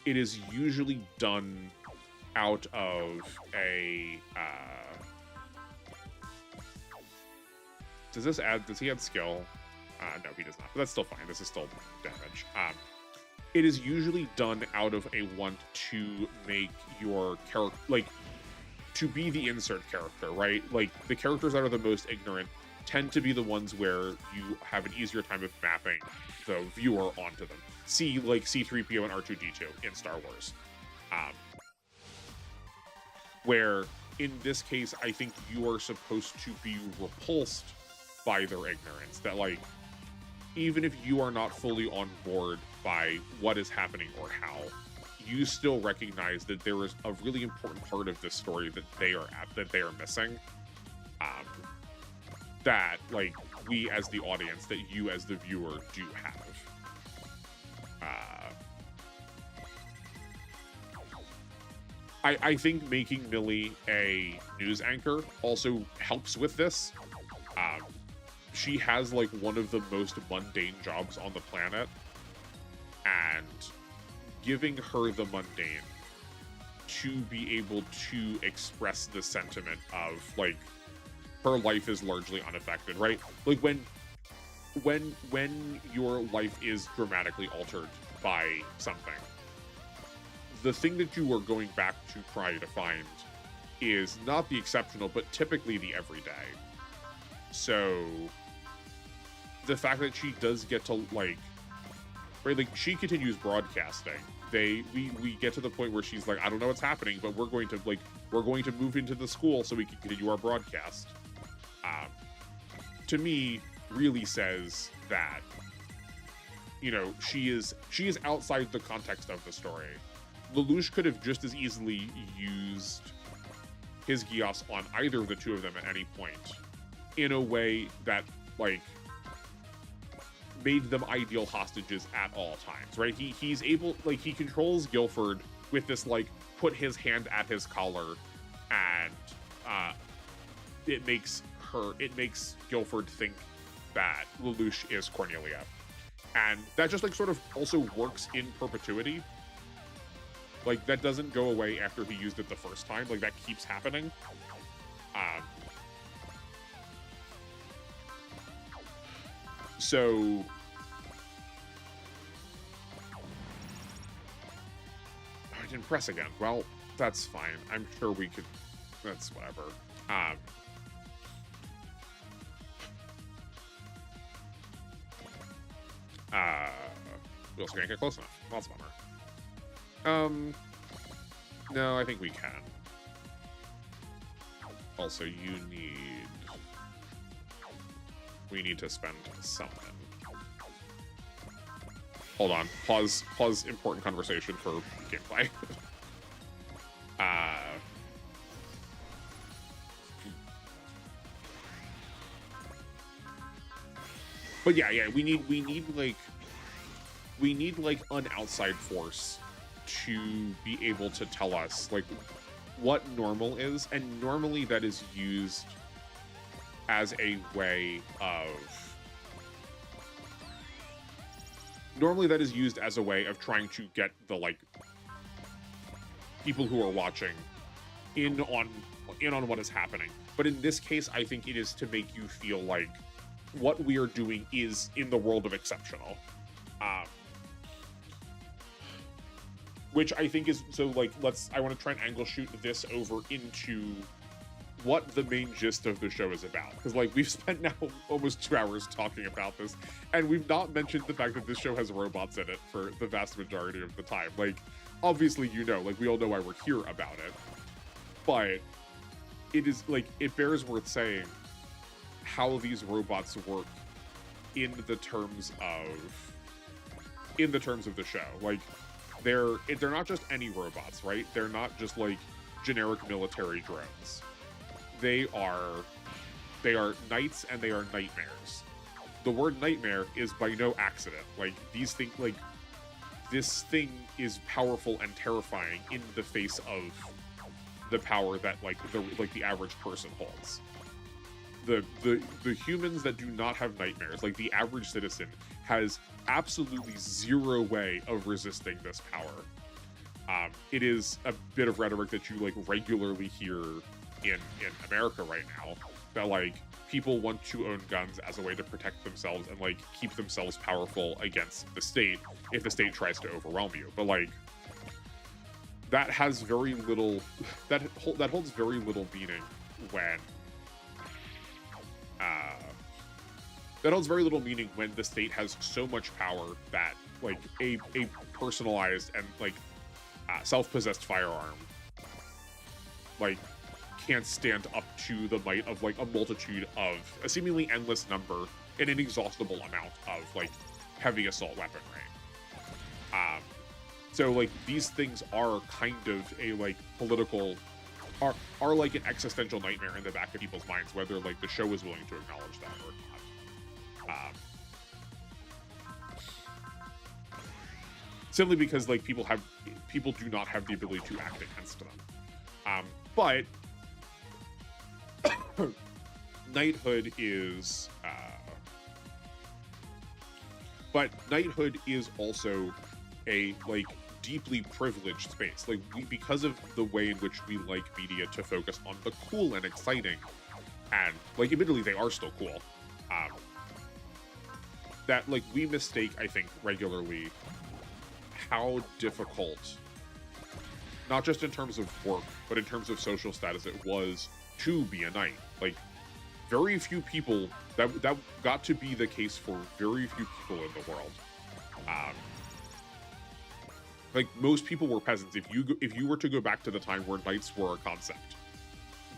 [SPEAKER 1] it is usually done out of a. Does he add skill? No, he does not. But that's still fine. This is still damage. It is usually done out of a want to make your character, like, to be the insert character, right? Like, the characters that are the most ignorant tend to be the ones where you have an easier time of mapping the viewer onto them. See, like, C-3PO and R2-D2 in Star Wars. Where, in this case, I think you are supposed to be repulsed by their ignorance. That, like, even if you are not fully on board by what is happening or how, you still recognize that there is a really important part of this story that they are missing. That, like, we as the audience, that you as the viewer do have. I think making Millie a news anchor also helps with this. She has like one of the most mundane jobs on the planet, and giving her the mundane to be able to express the sentiment of like her life is largely unaffected, right? Like when your life is dramatically altered by something, the thing that you are going back to try to find is not the exceptional, but typically the everyday. So the fact that she does get to like, right, like she continues broadcasting. We get to the point where she's like, I don't know what's happening, but we're going to move into the school so we can continue our broadcast. To me, really says that, you know, she is outside the context of the story. Lelouch could have just as easily used his Geass on either of the two of them at any point in a way that, like, made them ideal hostages at all times, right? He's able, like, he controls Guilford with this, like, put his hand at his collar, and it makes Guilford think that Lelouch is Cornelia. And that just, like, sort of also works in perpetuity. Like, that doesn't go away after he used it the first time. Like, that keeps happening. So I didn't press again. Well, that's fine. I'm sure we could. That's whatever. We also can't get close enough. That's a bummer. No, I think we can. Also, we need to spend something. Hold on. Pause important conversation for gameplay. But yeah, we need like an outside force to be able to tell us like what normal is, and normally that is used as a way of trying to get the like people who are watching in on what is happening. But in this case, I think it is to make you feel like what we are doing is in the world of exceptional. Which I think is, so like, I want to try and angle shoot this over into what the main gist of the show is about. Because like, we've spent now almost 2 hours talking about this, and we've not mentioned the fact that this show has robots in it for the vast majority of the time. Like, obviously, like, we all know why we're here about it. But it is, like, it bears worth saying how these robots work in the terms of the show. Like, they're not just any robots, right? They're not just like generic military drones. They are knights, and they are nightmares. The word nightmare is by no accident. Like, these things, like, this thing is powerful and terrifying in the face of the power that like the average person holds. The humans that do not have nightmares, like the average citizen, has absolutely zero way of resisting this power. It is a bit of rhetoric that you like regularly hear in America right now, that like people want to own guns as a way to protect themselves and like keep themselves powerful against the state if the state tries to overwhelm you. But like, that has very little, that holds very little meaning when the state has so much power that like a personalized and like self-possessed firearm like can't stand up to the might of like a multitude of a seemingly endless number, an inexhaustible amount of like heavy assault weaponry. So like these things are kind of a like political, are like an existential nightmare in the back of people's minds, whether like the show is willing to acknowledge that or not. Simply because like people do not have the ability to act against them. But knighthood is also a like deeply privileged space. Like because of the way in which we like media to focus on the cool and exciting, and like admittedly they are still cool, that like we mistake, I think, regularly how difficult, not just in terms of work, but in terms of social status, it was to be a knight. Like very few people, that got to be the case for very few people in the world. Like most people were peasants. If you were to go back to the time where knights were a concept,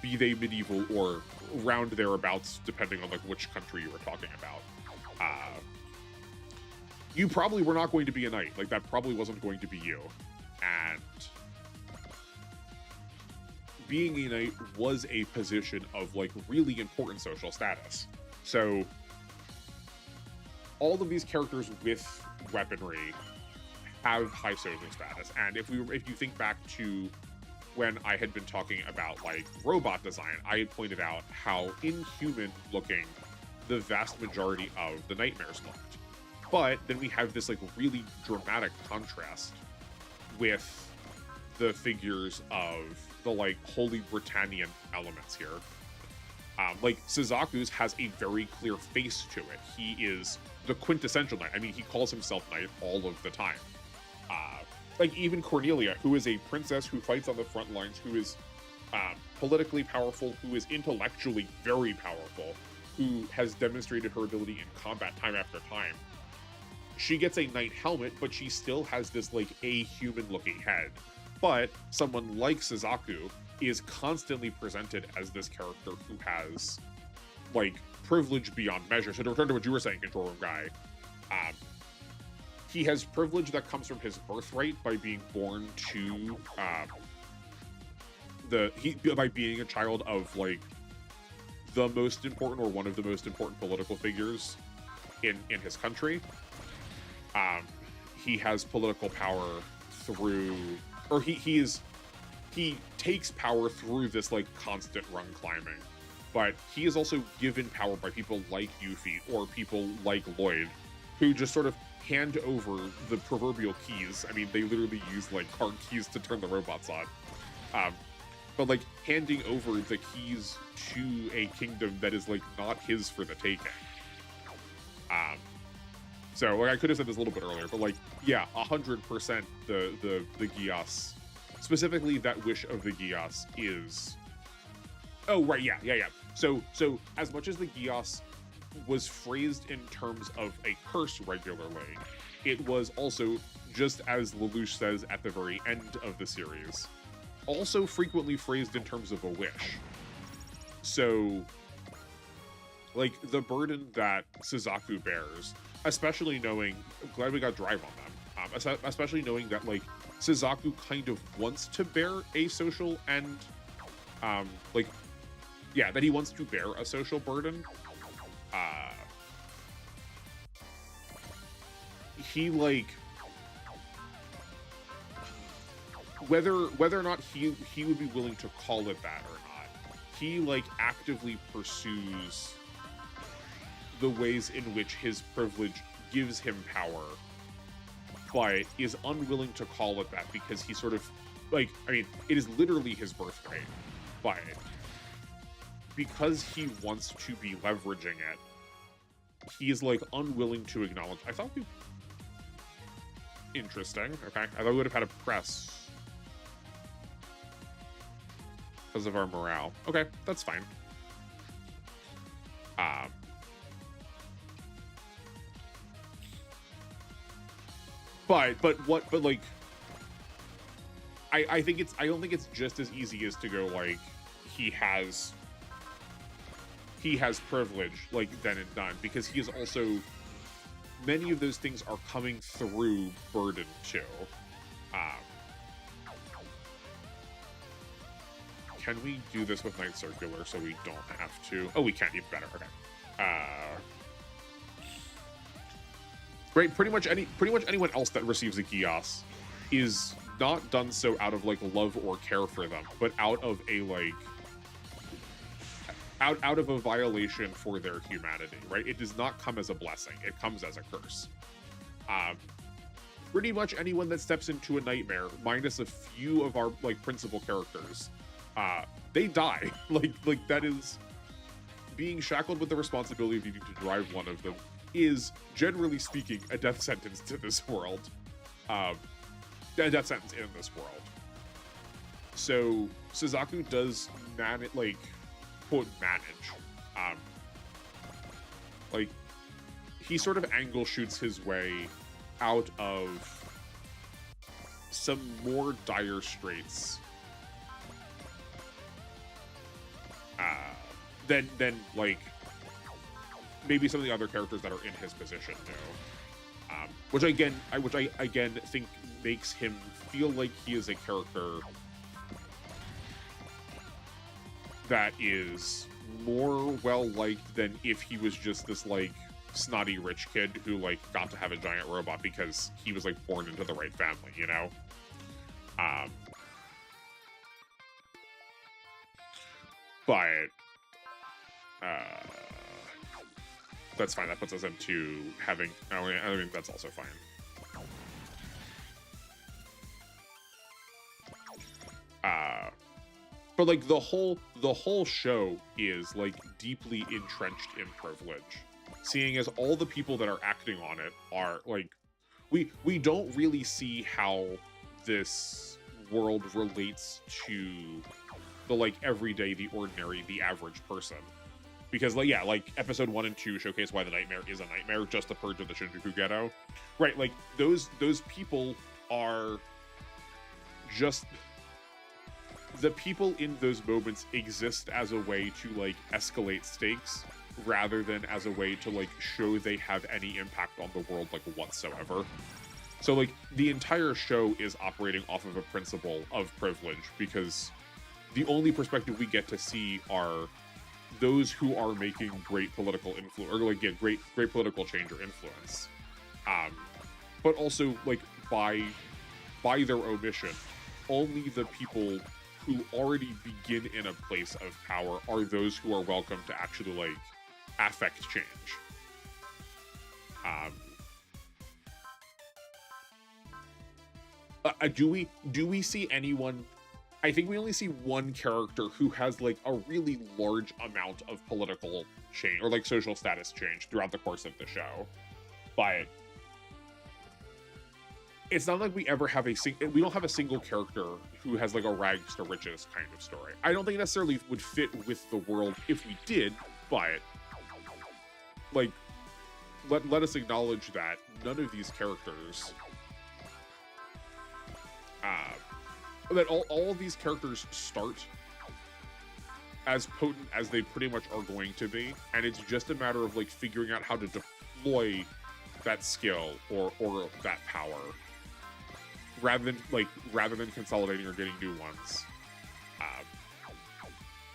[SPEAKER 1] be they medieval or around thereabouts, depending on like which country you were talking about, you probably were not going to be a knight. Like that probably wasn't going to be you. And being a knight was a position of like really important social status. So all of these characters with weaponry have high social status. And if you think back to when I had been talking about like robot design, I had pointed out how inhuman looking the vast majority of the nightmares looked. But then we have this like really dramatic contrast with the figures of the like Holy Britannian elements here. Like Suzaku's has a very clear face to it. He is the quintessential knight. I mean, he calls himself knight all of the time. Like even Cornelia, who is a princess who fights on the front lines, who is politically powerful, who is intellectually very powerful, who has demonstrated her ability in combat time after time. She gets a knight helmet, but she still has this like a human looking head. But someone like Suzaku is constantly presented as this character who has like privilege beyond measure. So to return to what you were saying, Control Room Guy, he has privilege that comes from his birthright by being born to by being a child of like the most important or one of the most important political figures in his country. He has political power through, or he takes power through this like constant rung climbing, but he is also given power by people like Yuffie or people like Lloyd, who just sort of hand over the proverbial keys. I mean, they literally use like card keys to turn the robots on. But like handing over the keys to a kingdom that is like not his for the taking. So like I could have said this a little bit earlier, but like, yeah, 100% the Geass, specifically that wish of the Geass is, oh right, yeah. So as much as the Geass was phrased in terms of a curse regularly, it was also, just as Lelouch says at the very end of the series, also frequently phrased in terms of a wish. So, like, the burden that Suzaku bears, especially knowing, I'm glad we got Drive on them, especially knowing that, like, Suzaku kind of wants to bear a social and, like, yeah, that he wants to bear a social burden. He, like, whether or not he would be willing to call it that or not, he like actively pursues the ways in which his privilege gives him power, but is unwilling to call it that because he sort of like, I mean, it is literally his birthright, but because he wants to be leveraging it, he is like unwilling to acknowledge. I thought we interesting. Okay, I thought we would have had a press because of our morale. Okay, that's fine. But like, I think it's, I don't think it's just as easy as to go like, he has privilege, like, then and done, because he is also, many of those things are coming through burden too. Can we do this with Night Circular so we don't have to? Oh, we can, even better. Okay. Right. Pretty much anyone else that receives a Geass is not done so out of like love or care for them, but out of a like out of a violation for their humanity. Right. It does not come as a blessing. It comes as a curse. Pretty much anyone that steps into a nightmare, minus a few of our like principal characters, they die. like that is being shackled with the responsibility of needing to drive one of them is, generally speaking, a death sentence to this world. A death sentence in this world. So Suzaku does like, quote, manage. Like, he sort of angle shoots his way out of some more dire straits than like maybe some of the other characters that are in his position do. Which I again think makes him feel like he is a character that is more well liked than if he was just this like snotty rich kid who like got to have a giant robot because he was like born into the right family, you know? But that's fine. That puts us into having, I mean that's also fine. But but like the whole show is like deeply entrenched in privilege, seeing as all the people that are acting on it are like, we don't really see how this world relates to the like everyday, the ordinary, the average person. Because like, yeah, like episode 1 and 2 showcase why the nightmare is a nightmare, just the purge of the Shinjuku ghetto, right? Like those people are just, the people in those moments exist as a way to like escalate stakes rather than as a way to like show they have any impact on the world like whatsoever. So like the entire show is operating off of a principle of privilege, because the only perspective we get to see are those who are making great political influence, or like get great political change or influence, but also like by their omission, only the people who already begin in a place of power are those who are welcome to actually like affect change. Do we see anyone? I think we only see one character who has like a really large amount of political change or like social status change throughout the course of the show, but it's not like we ever have we don't have a single character who has like a rags to riches kind of story. I don't think it necessarily would fit with the world if we did, but like let us acknowledge that none of these characters that all of these characters start as potent as they pretty much are going to be, and it's just a matter of like figuring out how to deploy that skill or that power rather than consolidating or getting new ones.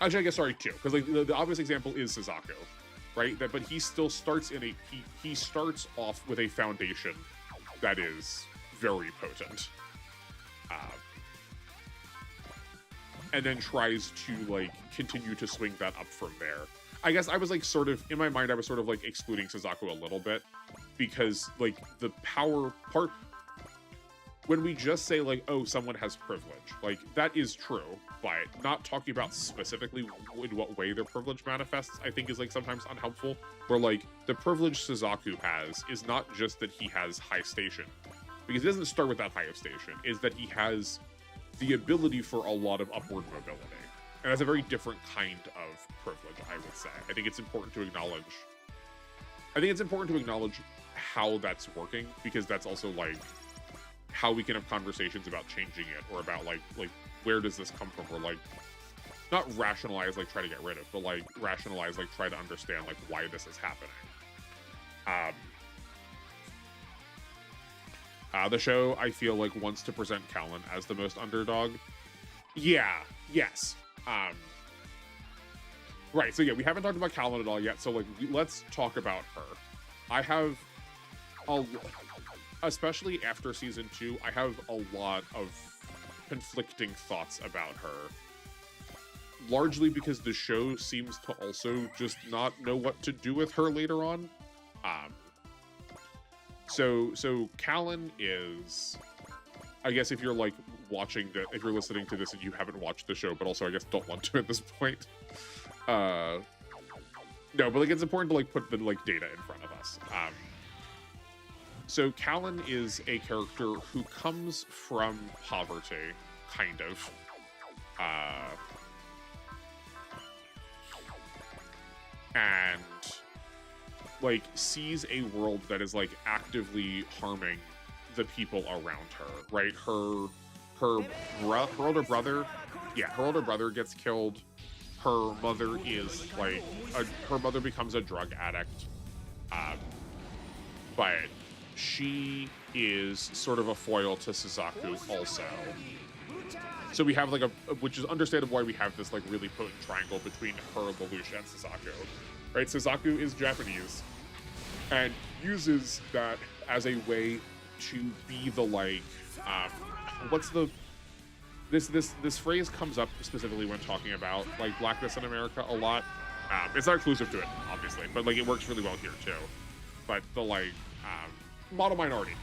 [SPEAKER 1] Actually, I guess sorry too, because like the obvious example is Suzaku, right? But he still starts in he starts off with a foundation that is very potent. And then tries to like continue to swing that up from there. I guess I was like sort of in my mind, I was sort of like excluding Suzaku a little bit, because like the power part, when we just say like, oh, someone has privilege, like that is true, but not talking about specifically in what way their privilege manifests, I think is like sometimes unhelpful. Where like the privilege Suzaku has is not just that he has high station, because it doesn't start with that high of station, is that he has the ability for a lot of upward mobility. And that's a very different kind of privilege, I would say. I think it's important to acknowledge how that's working, because that's also like how we can have conversations about changing it, or about like where does this come from, or like not rationalize, like try to get rid of, but like rationalize, like try to understand like why this is happening. The show, I feel like, wants to present Callan as the most underdog. Yeah, yes. Right, so yeah, we haven't talked about Callan at all yet, so like, let's talk about her. I have, especially after season 2, I have a lot of conflicting thoughts about her. Largely because the show seems to also just not know what to do with her later on. So Callan is, I guess if you're like if you're listening to this and you haven't watched the show, but also I guess don't want to at this point. No, but like it's important to like put the like data in front of us. So Callan is a character who comes from poverty, kind of. And like sees a world that is like actively harming the people around her, right? Her older brother gets killed. Her mother is like her mother becomes a drug addict, but she is sort of a foil to Suzaku also. So we have like which is understandable why we have this like really potent triangle between her, Lelouch, and Suzaku. Right, Suzaku is Japanese and uses that as a way to be the like this phrase comes up specifically when talking about like blackness in America a lot. It's not exclusive to it, obviously, but like it works really well here too. But the like model minority.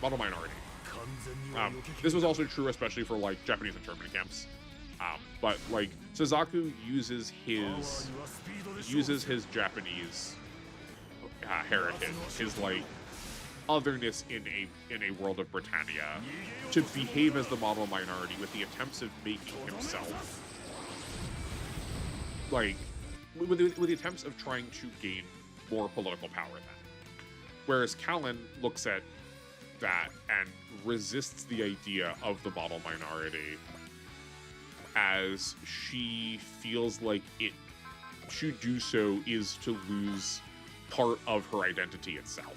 [SPEAKER 1] This was also true especially for like Japanese internment camps. But like Suzaku uses his Japanese heritage, his like otherness in a world of Britannia, to behave as the model minority with the attempts of making himself like with the attempts of trying to gain more political power than. Whereas Callan looks at that and resists the idea of the model minority, as she feels like to do so is to lose part of her identity itself.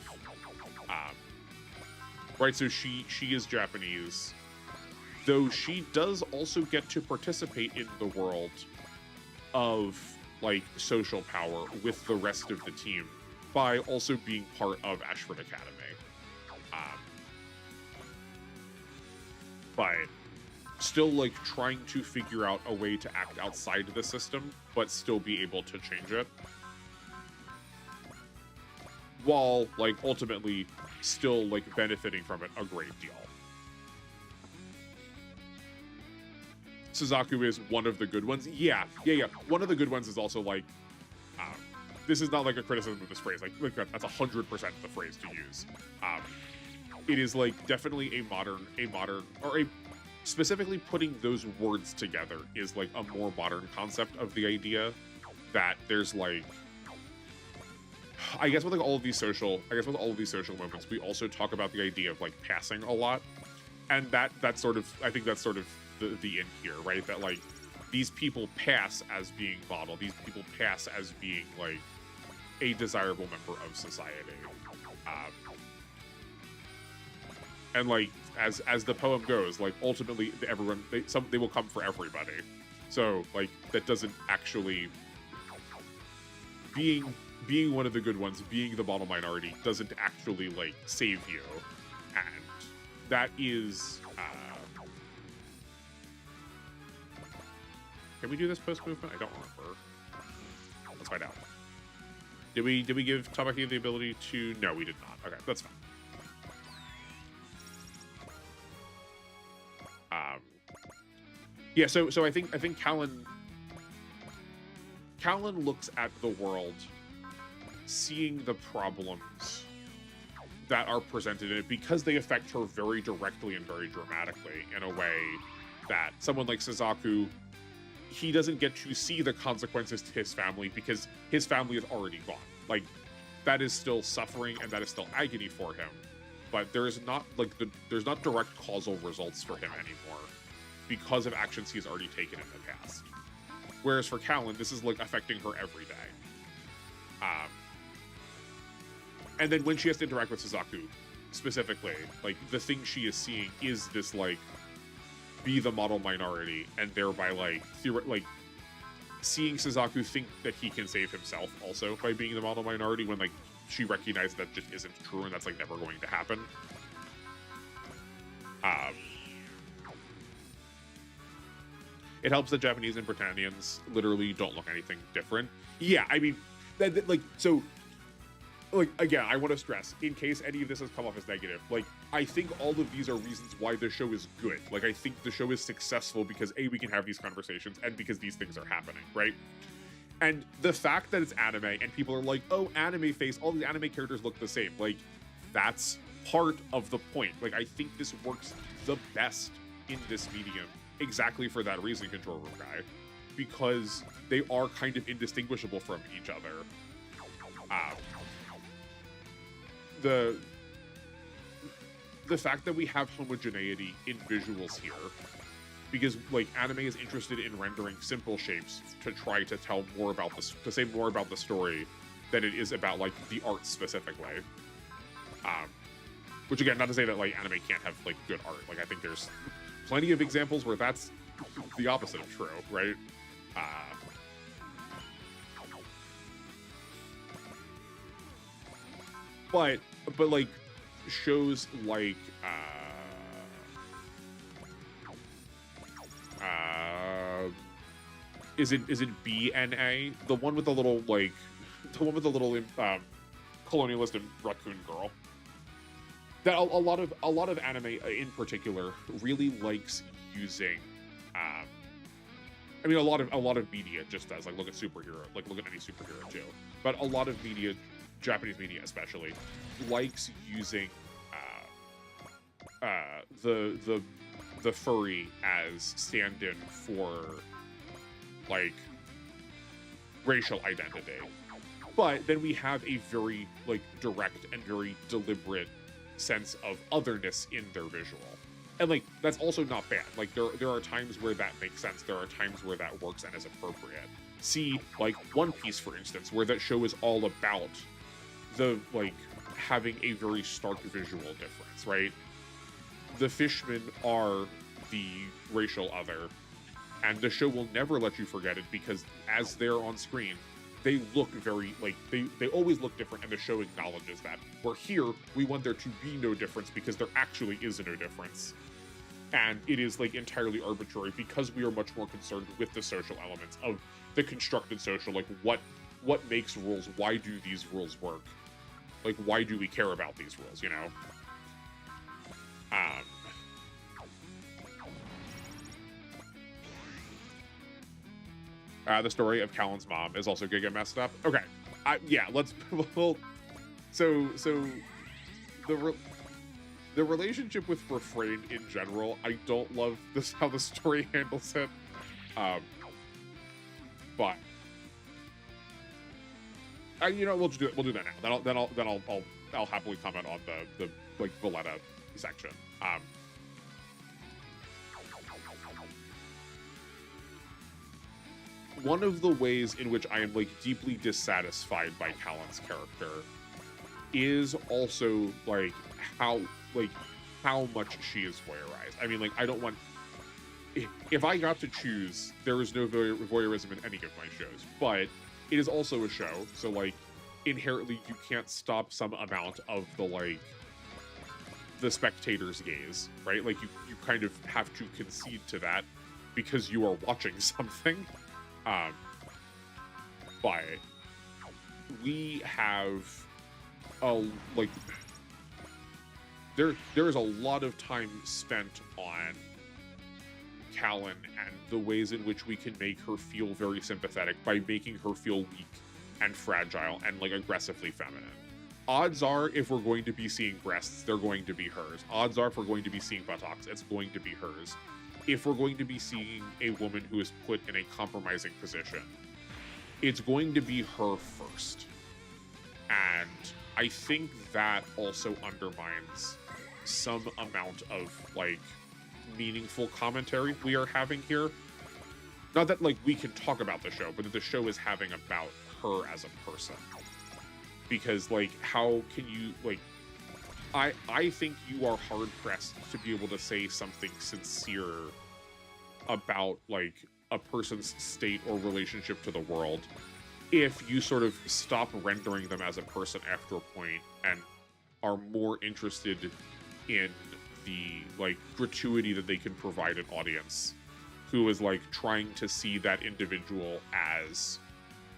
[SPEAKER 1] Right, so she is Japanese, though she does also get to participate in the world of like social power with the rest of the team by also being part of Ashford Academy. But still like trying to figure out a way to act outside the system, but still be able to change it. While like ultimately still like benefiting from it a great deal. Suzaku is one of the good ones. Yeah. One of the good ones is also like, this is not like a criticism of this phrase. Like that's 100% the phrase to use. It is like definitely a modern, or specifically putting those words together is like a more modern concept of the idea that there's like, I guess with all of these social moments, we also talk about the idea of like passing a lot, and that's sort of, I think that's sort of the in here, right? That like these people pass as being model, these people pass as being like a desirable member of society, and like as the poem goes, like ultimately everyone they will come for everybody. So like that doesn't actually being one of the good ones, being the model minority, doesn't actually like save you, and that is. Can we do this post movement? I don't remember. Let's find out. Did we give Tamaki the ability to? No, we did not. Okay, that's fine. Yeah. So I think Callan looks at the world, seeing the problems that are presented in it because they affect her very directly and very dramatically in a way that someone like Suzaku, he doesn't get to see the consequences to his family because his family is already gone. Like, that is still suffering and that is still agony for him. But there is not like there's not direct causal results for him anymore because of actions he's already taken in the past. Whereas for Callan, this is like affecting her every day. And then when she has to interact with Suzaku, specifically, like the thing she is seeing is this like be the model minority, and thereby like seeing Suzaku think that he can save himself also by being the model minority when like she recognizes that just isn't true and that's like never going to happen. It helps that Japanese and Britannians literally don't look anything different. Yeah, I mean, like, again, I want to stress, in case any of this has come off as negative, like, I think all of these are reasons why the show is good. Like, I think the show is successful because, A, we can have these conversations, and because these things are happening, right? And the fact that it's anime, and people are like, oh, anime face, all these anime characters look the same. Like, that's part of the point. Like, I think this works the best in this medium, exactly for that reason, Control Room Guy. Because they are kind of indistinguishable from each other. The fact that we have homogeneity in visuals here, because like anime is interested in rendering simple shapes to try to tell more about this, to say more about the story than it is about like the art specifically. Which again, not to say that like anime can't have like good art. Like I think there's plenty of examples where that's the opposite of true, right? But like shows like is it BNA, the one with the little like colonialist and raccoon girl, that a lot of anime in particular really likes using I mean, a lot of media just does. Like, look at superhero. Like, look at any superhero too. But a lot of media, Japanese media especially, likes using the furry as stand-in for like racial identity. But then we have a very like direct and very deliberate sense of otherness in their visual. And like that's also not bad. Like there are times where that makes sense. There are times where that works and is appropriate. See like One Piece, for instance, where that show is all about the like having a very stark visual difference, right? The fishmen are the racial other, and the show will never let you forget it because as they're on screen, they look very like they always look different, and the show acknowledges that. Where here we want there to be no difference because there actually is no difference. And it is like entirely arbitrary because we are much more concerned with the social elements of the constructed social, like what makes rules, why do these rules work? Like why do we care about these rules, you know? The story of Callan's mom is also gonna get messed up. Okay, yeah, let's. Well, so the relationship with Refrain in general, I don't love this how the story handles it. But you know, we'll do that now. Then I'll happily comment on the like Valletta section. One of the ways in which I am like deeply dissatisfied by Callan's character is also like how much she is voyeurized. I mean, like I don't want. If I got to choose, there is no voyeurism in any of my shows, but it is also a show, so like inherently you can't stop some amount of the spectator's gaze, right? Like you kind of have to concede to that because you are watching something. But we have like there is a lot of time spent on Callan and the ways in which we can make her feel very sympathetic by making her feel weak and fragile and like aggressively feminine. Odds are, if we're going to be seeing breasts, they're going to be hers. Odds are, if we're going to be seeing buttocks, it's going to be hers. If we're going to be seeing a woman who is put in a compromising position, it's going to be her first. And I think that also undermines some amount of like meaningful commentary we are having here. Not that like we can talk about the show, but that the show is having about her as a person. Because like how can you like I think you are hard pressed to be able to say something sincere about like a person's state or relationship to the world if you sort of stop rendering them as a person after a point and are more interested in the like gratuity that they can provide an audience who is like trying to see that individual as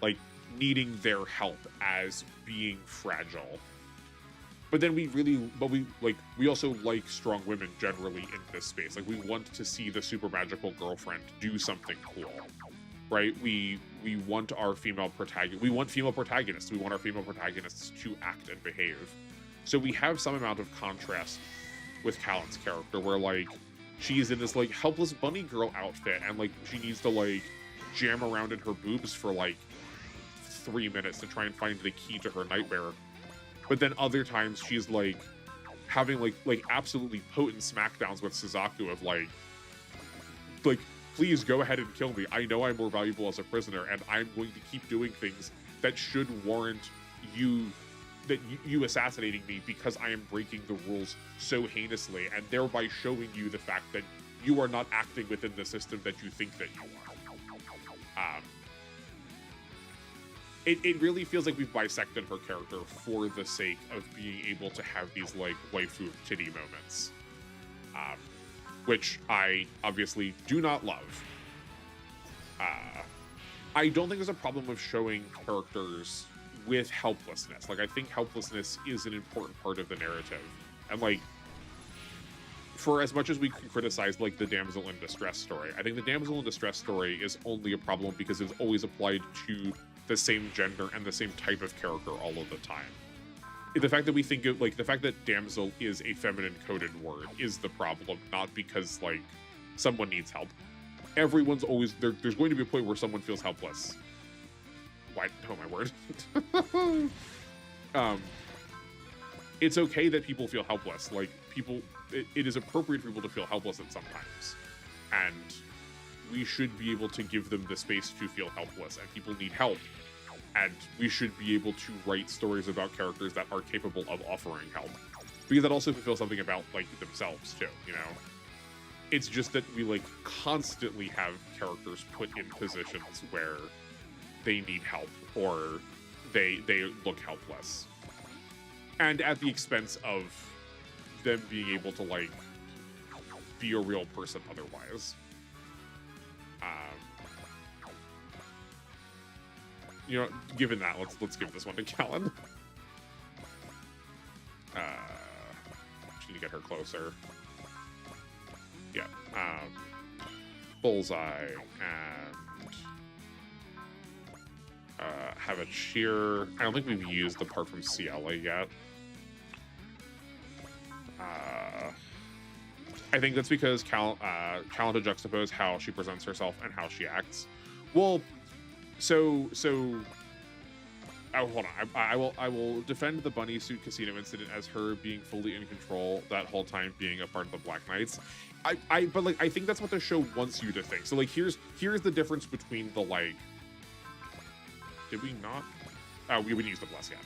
[SPEAKER 1] like needing their help, as being fragile. But then we also like strong women generally in this space. Like we want to see the super magical girlfriend do something cool, right? We want our female protagonist. We want female protagonists. We want our female protagonists to act and behave. So we have some amount of contrast with Callan's character, where like she's in this like helpless bunny girl outfit, and like she needs to like jam around in her boobs for like 3 minutes to try and find the key to her nightmare. But then other times she's like having like absolutely potent smackdowns with Suzaku of like please go ahead and kill me. I know I'm more valuable as a prisoner, and I'm going to keep doing things that should warrant you assassinating me because I am breaking the rules so heinously, and thereby showing you the fact that you are not acting within the system that you think that you are. It really feels like we've bisected her character for the sake of being able to have these like waifu titty moments, which I obviously do not love. I don't think there's a problem with showing characters with helplessness. Like I think helplessness is an important part of the narrative, and like for as much as we can criticize like the damsel in distress story, I think the damsel in distress story is only a problem because it's always applied to the same gender and the same type of character all of the time. The fact that we think of like the fact that damsel is a feminine coded word is the problem, not because like someone needs help. Everyone's always there's going to be a point where someone feels helpless. Why? Oh my word. It's okay that people feel helpless. Like it is appropriate for people to feel helpless at some times, and we should be able to give them the space to feel helpless. And people need help, and we should be able to write stories about characters that are capable of offering help, because that also fulfills something about like themselves too. You know, it's just that we like constantly have characters put in positions where they need help or they look helpless, and at the expense of them being able to like be a real person otherwise. You know, given that, let's give this one to Callan. Just need to get her closer. Yeah. Bullseye and have a cheer. I don't think we've used the part from Ciela yet. I think that's because Callan to juxtapose how she presents herself and how she acts. Well, so oh, hold on. I will defend the bunny suit casino incident as her being fully in control that whole time, being a part of the Black Knights. But like I think that's what the show wants you to think. So like here's the difference between the like. Did we not? We would use the bless, yeah.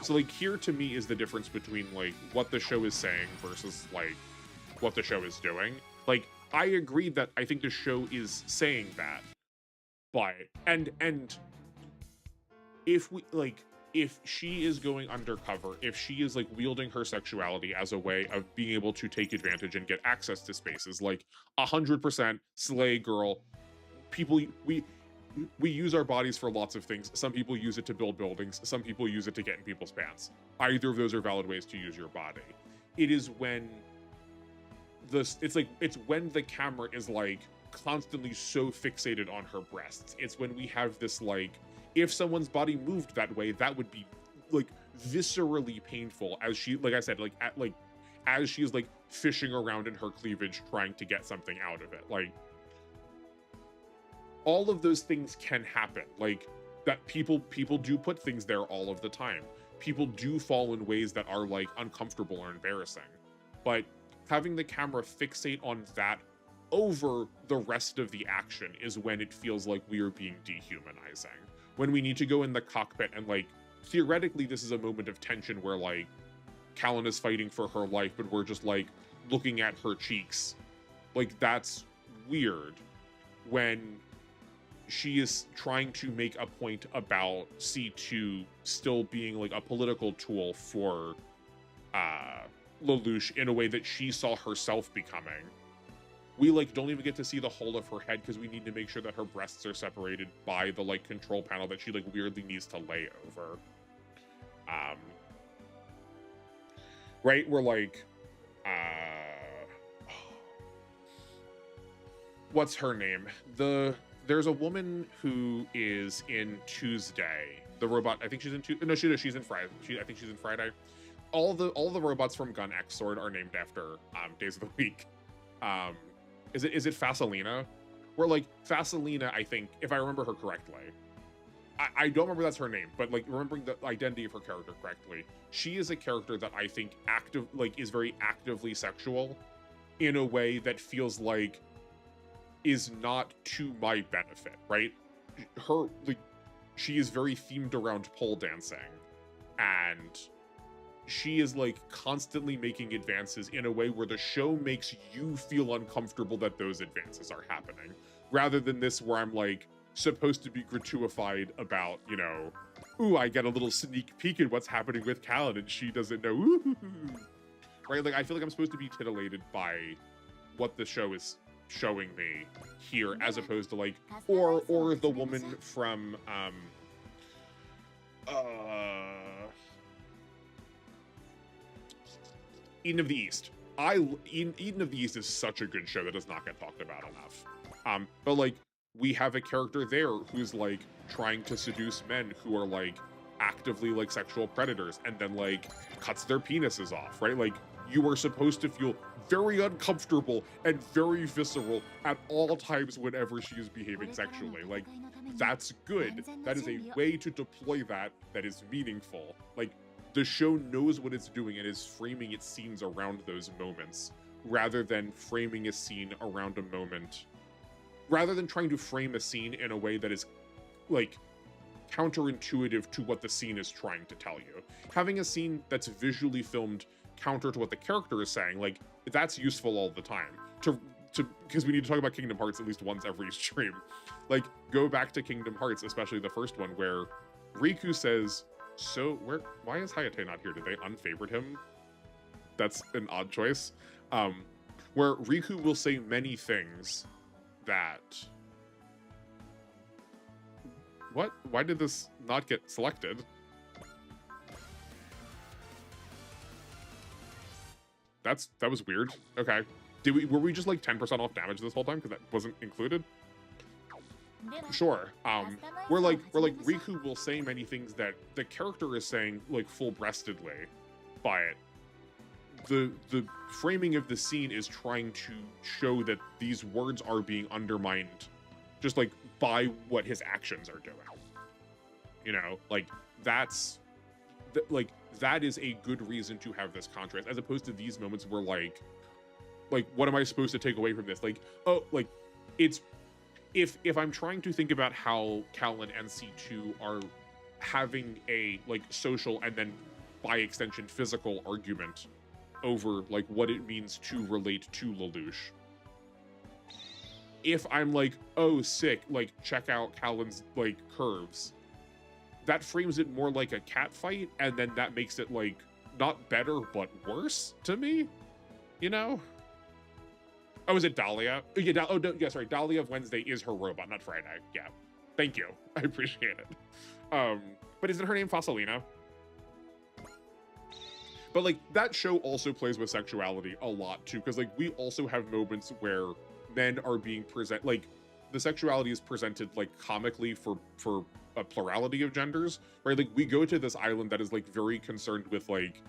[SPEAKER 1] So like here to me is the difference between like what the show is saying versus like what the show is doing. Like I agree that I think the show is saying that, but and if we like if she is going undercover, if she is like wielding her sexuality as a way of being able to take advantage and get access to spaces, like 100% slay girl. People we use our bodies for lots of things. Some people use it to build buildings. Some people use it to get in people's pants. Either of those are valid ways to use your body. It is when it's when the camera is like constantly so fixated on her breasts. It's when we have this like, if someone's body moved that way, that would be like viscerally painful, as she, like I said, like as she's like fishing around in her cleavage trying to get something out of it. Like all of those things can happen. Like that people do put things there all of the time. People do fall in ways that are like uncomfortable or embarrassing. But having the camera fixate on that over the rest of the action is when it feels like we are being dehumanizing. When we need to go in the cockpit and like, theoretically this is a moment of tension where like Callan is fighting for her life, but we're just like looking at her cheeks. Like that's weird when she is trying to make a point about C2 still being like a political tool for Lelouch in a way that she saw herself becoming. We like don't even get to see the whole of her head because we need to make sure that her breasts are separated by the like control panel that she like weirdly needs to lay over. Right? We're like what's her name? There's a woman who is in Tuesday. The robot, I think she's in she's in Friday. I think she's in Friday. All the robots from Gun X Sword are named after days of the week. Is it Fasalina? Where like Fasalina, I think, if I remember her correctly. I don't remember that's her name, but like remembering the identity of her character correctly, she is a character that I think is very actively sexual in a way that feels like is not to my benefit, right? Her like she is very themed around pole dancing, and she is like constantly making advances in a way where the show makes you feel uncomfortable that those advances are happening, rather than this where I'm like supposed to be gratuified about, you know, ooh, I get a little sneak peek at what's happening with Callan and she doesn't know. Ooh. Right? Like I feel like I'm supposed to be titillated by what the show is showing me here, as opposed to like or the woman from Eden of the East, Eden of the East is such a good show that does not get talked about enough. But like we have a character there who's like trying to seduce men who are like actively like sexual predators and then like cuts their penises off, right? Like you are supposed to feel very uncomfortable and very visceral at all times whenever she is behaving sexually. Like that's good. That is a way to deploy that is meaningful. Like the show knows what it's doing and is framing its scenes around those moments rather than framing a scene around a moment, rather than trying to frame a scene in a way that is like counterintuitive to what the scene is trying to tell you. Having a scene that's visually filmed counter to what the character is saying, like that's useful all the time to because we need to talk about Kingdom Hearts at least once every stream. Like go back to Kingdom Hearts, especially the first one where Riku says, so why is Hayate not here? Did they unfavored him? That's an odd choice. Where Riku will say many things that why did this not get selected? That was weird. Okay. Were we just like 10% off damage this whole time because that wasn't included? Sure. Where like Riku will say many things that the character is saying like full-breastedly, but the framing of the scene is trying to show that these words are being undermined just like by what his actions are doing. You know, like that is a good reason to have this contrast, as opposed to these moments where like what am I supposed to take away from this? Like, oh, like it's if I'm trying to think about how Cal and NC2 are having a like social and then by extension physical argument over like what it means to relate to Lelouch. If I'm like, oh sick, like check out Callan's like curves, that frames it more like a cat fight, and then that makes it like not better but worse to me, you know? Oh, is it Dahlia? Yeah, yeah, sorry, Dahlia of Wednesday is her robot, not Friday. Yeah, thank you, I appreciate it. But isn't her name Fasolina? But like that show also plays with sexuality a lot too, because like we also have moments where men are being like the sexuality is presented like comically for a plurality of genders, right? Like we go to this island that is like very concerned with like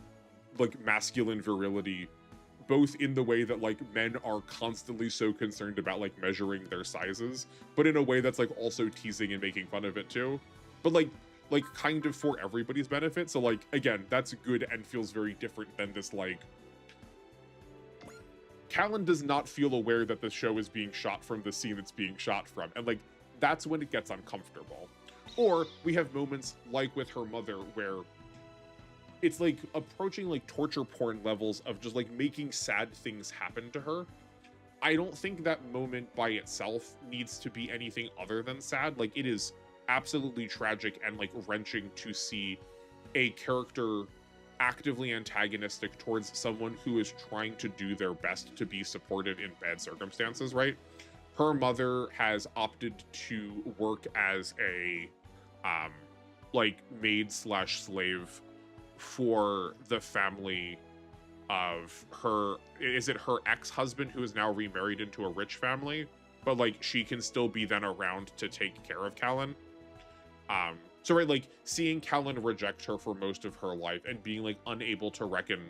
[SPEAKER 1] masculine virility, both in the way that like men are constantly so concerned about like measuring their sizes, but in a way that's like also teasing and making fun of it too. But like kind of for everybody's benefit. So like again, that's good and feels very different than this like Callan does not feel aware that the show is being shot from the scene it's being shot from, and like that's when it gets uncomfortable. Or we have moments like with her mother where it's like approaching like torture porn levels of just like making sad things happen to her. I don't think that moment by itself needs to be anything other than sad. Like it is absolutely tragic and like wrenching to see a character actively antagonistic towards someone who is trying to do their best to be supported in bad circumstances, right? Her mother has opted to work as a like maid slash slave for the family of her, is it her ex-husband who is now remarried into a rich family, but like she can still be then around to take care of Callan. So right, like seeing Callan reject her for most of her life and being like unable to reckon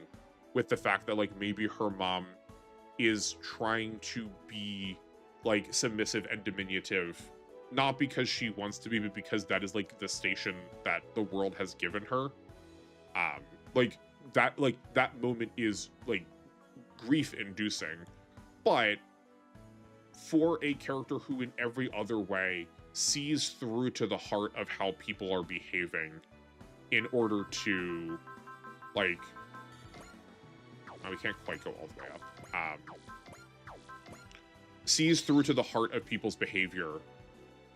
[SPEAKER 1] with the fact that like maybe her mom is trying to be like submissive and diminutive, not because she wants to be, but because that is like the station that the world has given her. Like that moment is like grief inducing, but for a character who in every other way sees through to the heart of how people are behaving in order to like, oh, we can't quite go all the way up, sees through to the heart of people's behavior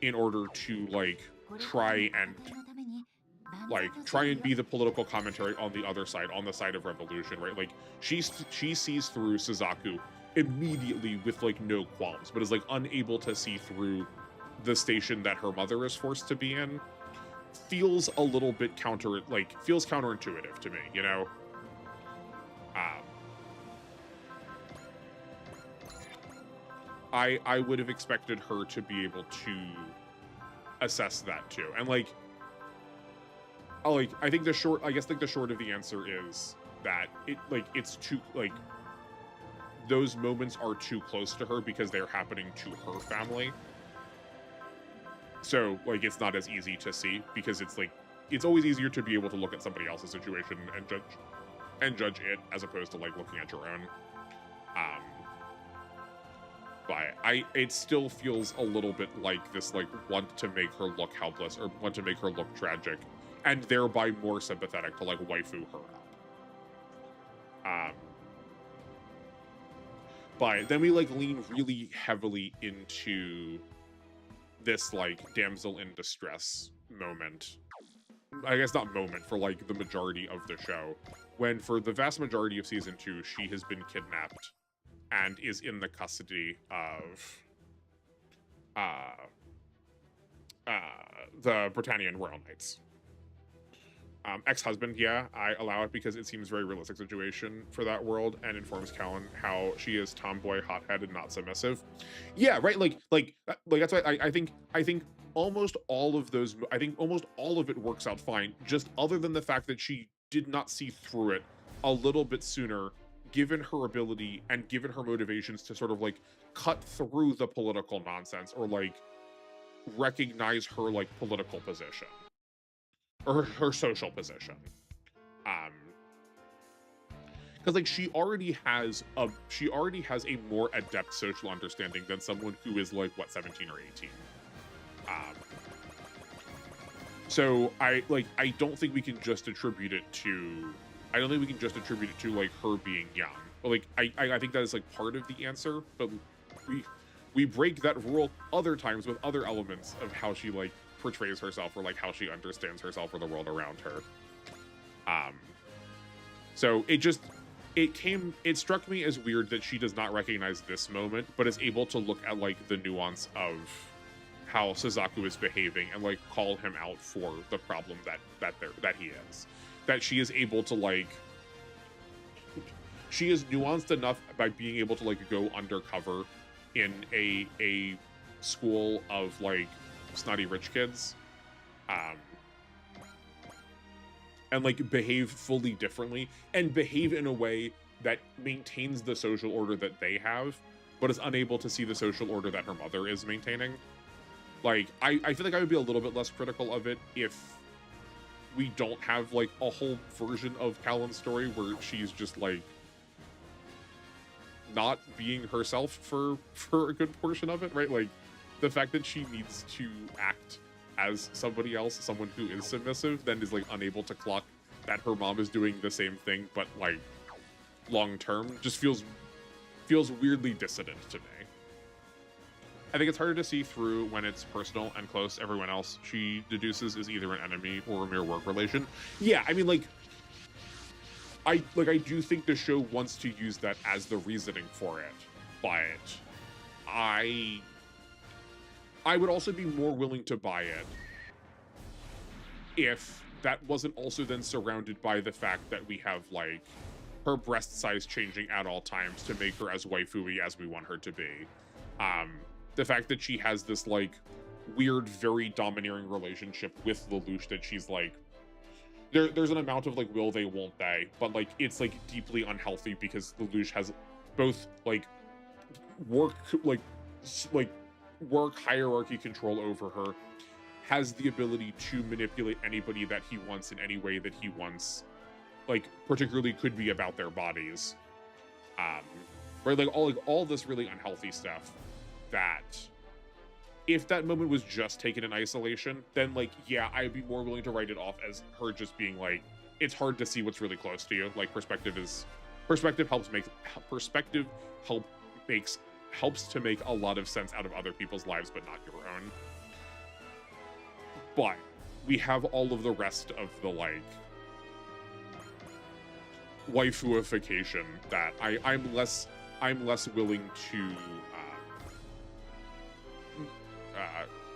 [SPEAKER 1] in order to like try and be the political commentary on the other side, on the side of revolution, right? Like she sees through Suzaku immediately with like no qualms, but is like unable to see through the station that her mother is forced to be in. Feels a little bit feels counterintuitive to me, you know? I would have expected her to be able to assess that too. And like I think the short of the answer is that it's too like those moments are too close to her because they're happening to her family. So like it's not as easy to see, because it's always easier to be able to look at somebody else's situation and judge it as opposed to like looking at your own. But it still feels a little bit like this like want to make her look helpless or want to make her look tragic, and thereby more sympathetic to like waifu her up. But then we like lean really heavily into this like damsel in distress moment. I guess not moment for like the majority of the show, when for the vast majority of season 2 she has been kidnapped and is in the custody of the Britannian Royal Knights. Ex-husband, yeah, I allow it because it seems a very realistic situation for that world, and informs Callan how she is tomboy, hot-headed, not submissive. Yeah, right. Like that's why I think almost all of those. I think almost all of it works out fine. Just other than the fact that she did not see through it a little bit sooner, given her ability and given her motivations to sort of like cut through the political nonsense or like recognize her like political position. Or her social position, because like she already has a more adept social understanding than someone who is like what 17 or 18. So I don't think we can just attribute it to like her being young. But like I think that is like part of the answer. But we break that rule other times with other elements of how she like portrays herself or like how she understands herself or the world around her. So it struck me as weird that she does not recognize this moment, but is able to look at like the nuance of how Suzaku is behaving and like call him out for the problem that he is. That she is able to like, she is nuanced enough by being able to like go undercover in a school of like snotty rich kids, and like behave fully differently and behave in a way that maintains the social order that they have, but is unable to see the social order that her mother is maintaining. Like I feel like I would be a little bit less critical of it if we don't have like a whole version of Callan's story where she's just like not being herself for a good portion of it, right? Like the fact that she needs to act as somebody else, someone who is submissive, then is like unable to clock that her mom is doing the same thing, but like long term, just feels weirdly dissident to me. I think it's harder to see through when it's personal and close. Everyone else she deduces is either an enemy or a mere work relation. Yeah, I mean, like I do think the show wants to use that as the reasoning for it, but I would also be more willing to buy it if that wasn't also then surrounded by the fact that we have like her breast size changing at all times to make her as waifu-y as we want her to be. The fact that she has this like weird, very domineering relationship with Lelouch that she's like, there's an amount of like will they, won't they, but like it's like deeply unhealthy because Lelouch has both like work hierarchy control over her, has the ability to manipulate anybody that he wants in any way that he wants, like particularly could be about their bodies, right? Like all this really unhealthy stuff that if that moment was just taken in isolation, then like, yeah, I'd be more willing to write it off as her just being like, it's hard to see what's really close to you. Like perspective helps to make a lot of sense out of other people's lives, but not your own. But we have all of the rest of the like waifuification that I'm less willing to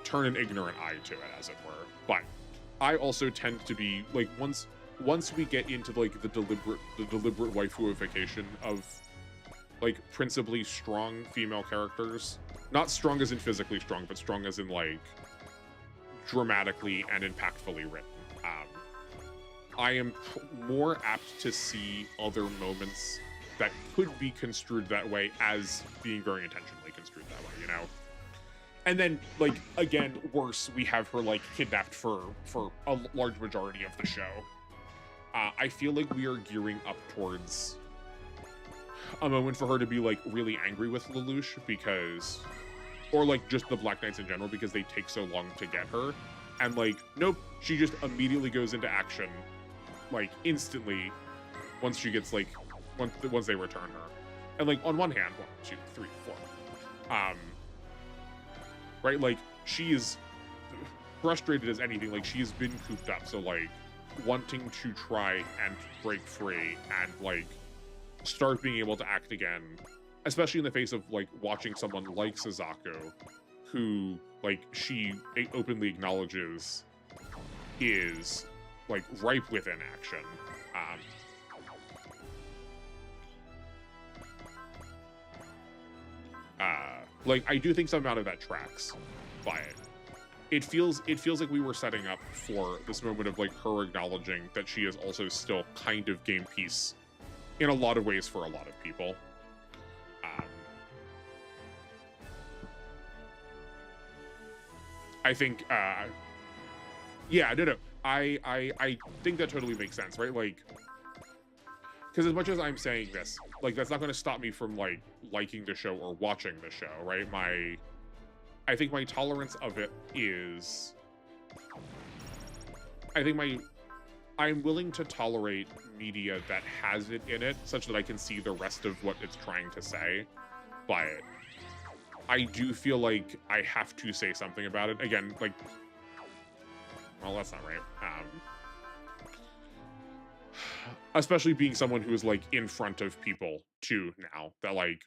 [SPEAKER 1] turn an ignorant eye to it, as it were. But I also tend to be like, once we get into like the deliberate waifuification of like principally strong female characters. Not strong as in physically strong, but strong as in like dramatically and impactfully written. I am more apt to see other moments that could be construed that way as being very intentionally construed that way, you know? And then, like, again, worse, we have her, like, kidnapped for a large majority of the show. I feel like we are gearing up towards a moment for her to be, like, really angry with Lelouch because... Or, like, just the Black Knights in general because they take so long to get her. And, like, nope, she just immediately goes into action, like, instantly once she gets, like, once they return her. And, like, on one hand, 1, 2, 3, 4. Right, like, she is frustrated as anything. Like, she's been cooped up, so, like, wanting to try and break free and, like, start being able to act again, especially in the face of, like, watching someone like Suzaku, who, like, she openly acknowledges is, like, ripe within action. Like, I do think some amount of that tracks by it. It feels like we were setting up for this moment of, like, her acknowledging that she is also still kind of game piece in a lot of ways for a lot of people. I think, yeah, no, I think that totally makes sense, right? Like, because as much as I'm saying this, like, that's not going to stop me from, like, liking the show or watching the show, right? I think my tolerance of it is... I'm willing to tolerate media that has it in it, such that I can see the rest of what it's trying to say, but I do feel like I have to say something about it. Again, like... Well, that's not right. Especially being someone who is, like, in front of people, too, now. That, like,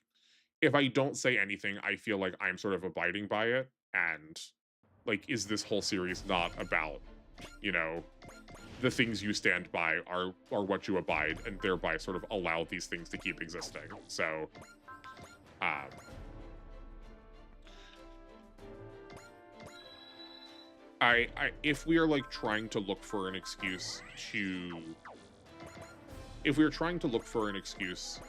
[SPEAKER 1] if I don't say anything, I feel like I'm sort of abiding by it. And, like, is this whole series not about, you know, the things you stand by are what you abide, and thereby sort of allow these things to keep existing. So, if we are, like, trying to look for an excuse to... If we're trying to look for an excuse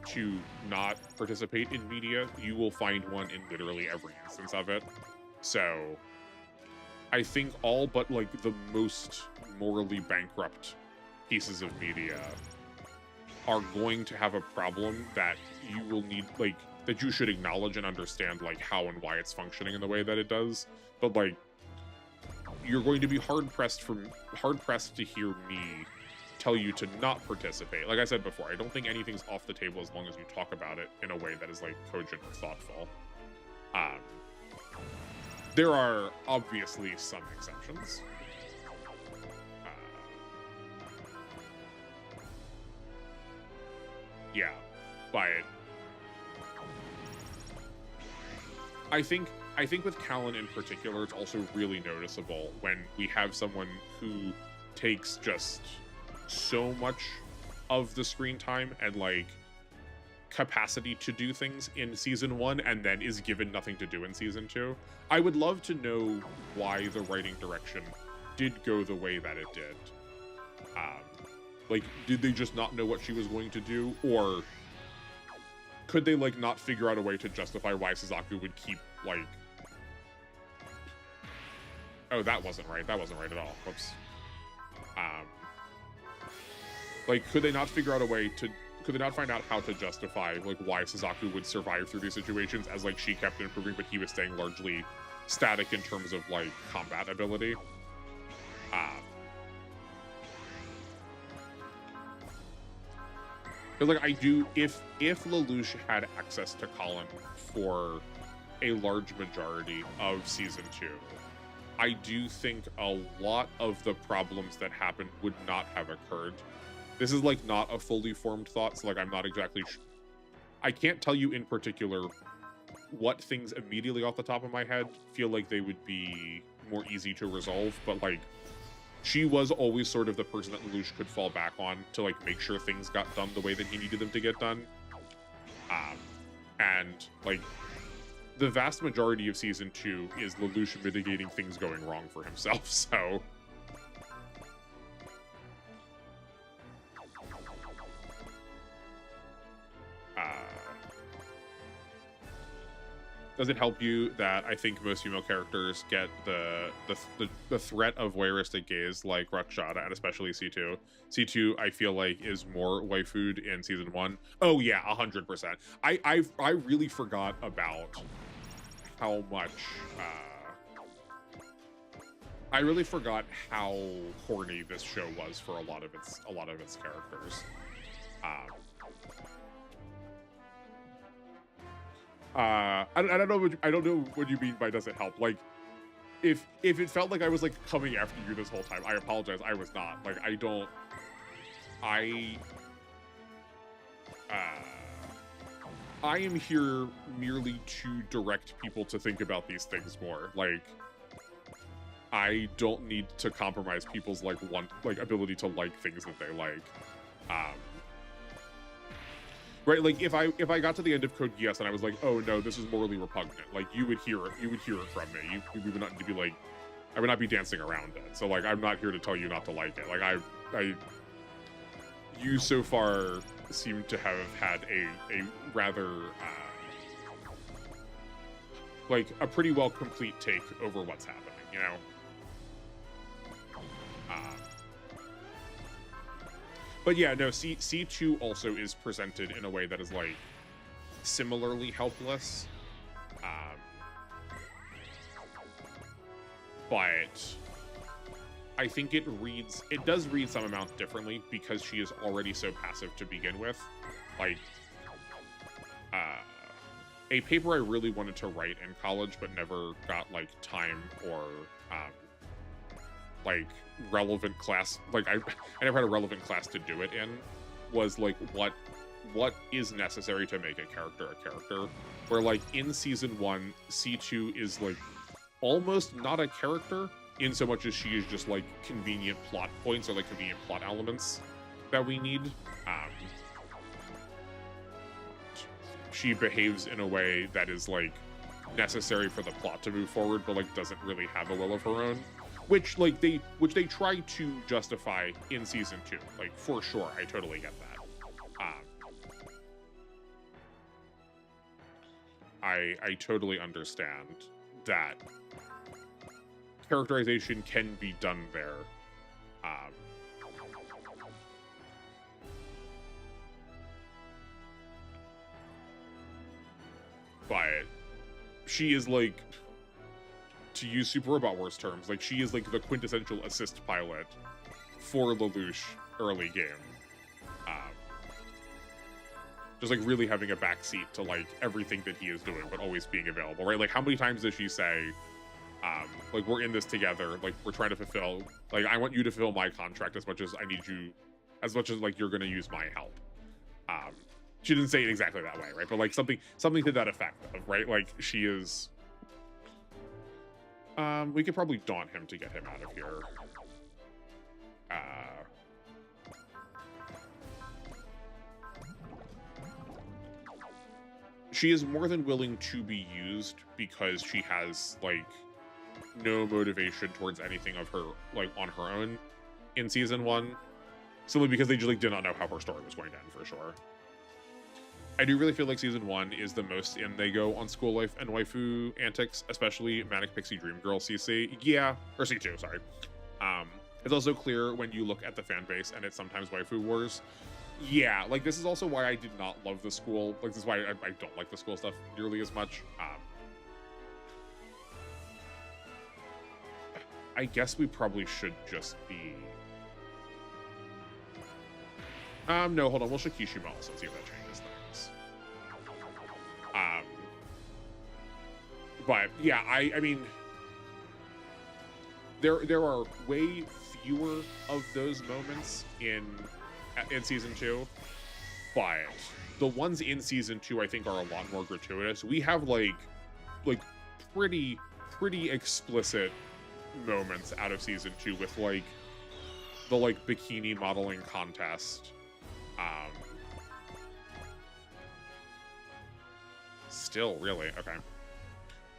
[SPEAKER 1] to not participate in media, you will find one in literally every instance of it. So, I think all but, like, the most morally bankrupt pieces of media are going to have a problem that you will need, like, that you should acknowledge and understand, like, how and why it's functioning in the way that it does. But, like, you're going to be hard-pressed to hear me tell you to not participate. Like I said before, I don't think anything's off the table as long as you talk about it in a way that is, like, cogent or thoughtful. There are obviously some exceptions. Yeah, but I think with Callan in particular, it's also really noticeable when we have someone who takes just so much of the screen time and, like, capacity to do things in season 1 and then is given nothing to do in season 2. I would love to know why the writing direction did go the way that it did. Like, did they just not know what she was going to do, or could they, like, not figure out a way to justify why Suzaku would keep, like... Oh, that wasn't right. That wasn't right at all. Whoops. Like, could they not figure out a way to... Could they not find out how to justify, like, why Suzaku would survive through these situations, as, like, she kept improving, but he was staying largely static in terms of, like, combat ability? But, like, I do... If Lelouch had access to Colin for a large majority of Season 2, I do think a lot of the problems that happened would not have occurred. This is, like, not a fully formed thought, so, like, I'm not exactly I can't tell you in particular what things immediately off the top of my head feel like they would be more easy to resolve, but, like, she was always sort of the person that Lelouch could fall back on to, like, make sure things got done the way that he needed them to get done. And like the vast majority of season 2 is Lelouch mitigating things going wrong for himself. So does it help you that I think most female characters get the threat of voyeuristic gaze like Rakshata and especially C2? C2 I feel like is more waifued in season 1. Oh yeah, 100%. I really forgot about how much I really forgot how horny this show was for a lot of its characters. I don't know what you mean by does it help. Like, if it felt like I was like coming after you this whole time, I apologize. I was not. Like, I am here merely to direct people to think about these things more. Like, I don't need to compromise people's ability to like things that they like. Right, like if I got to the end of Code Geass and I was like, oh no, this is morally repugnant, like you would hear it from me. We would not be like, I would not be dancing around it. So like, I'm not here to tell you not to like it. Like you so far seem to have had a rather like a pretty well complete take over what's happening, you know. But yeah, no, C2 also is presented in a way that is, like, similarly helpless. But I think it does read some amount differently because she is already so passive to begin with. Like, a paper I really wanted to write in college but never got, like, time or, like, relevant class, like I never had a relevant class to do it in, was like what is necessary to make a character, where like in season 1 C2 is like almost not a character in so much as she is just like convenient plot points or like convenient plot elements that we need. She behaves in a way that is like necessary for the plot to move forward but like doesn't really have a will of her own. Which they try to justify in season 2, like for sure. I totally get that. I totally understand that characterization can be done there. But she is like, to use Super Robot Wars terms, like she is like the quintessential assist pilot for Lelouch early game. Just like really having a backseat to like everything that he is doing, but always being available, right? Like how many times does she say, like we're in this together, like we're trying to fulfill, like I want you to fulfill my contract as much as I need you, as much as like you're gonna use my help. She didn't say it exactly that way, right? But like something to that effect of, right? Like she is. We could probably daunt him to get him out of here. She is more than willing to be used because she has, like, no motivation towards anything of her, like, on her own in season 1. Simply because they just, like, did not know how her story was going to end, for sure. I do really feel like season 1 is the most in they go on school life and waifu antics, especially Manic Pixie Dream Girl CC. Yeah, or C2, sorry. It's also clear when you look at the fan base and it's sometimes waifu wars. Yeah, like this is also why I did not love the school. Like this is why I don't like the school stuff nearly as much. I guess we probably should just be... no, hold on. We'll Shikishima also, see if that changes things. But yeah, I mean, there are way fewer of those moments in season 2, but the ones in season 2 I think are a lot more gratuitous. We have like pretty explicit moments out of season 2 with like the like bikini modeling contest. Still, really? Okay.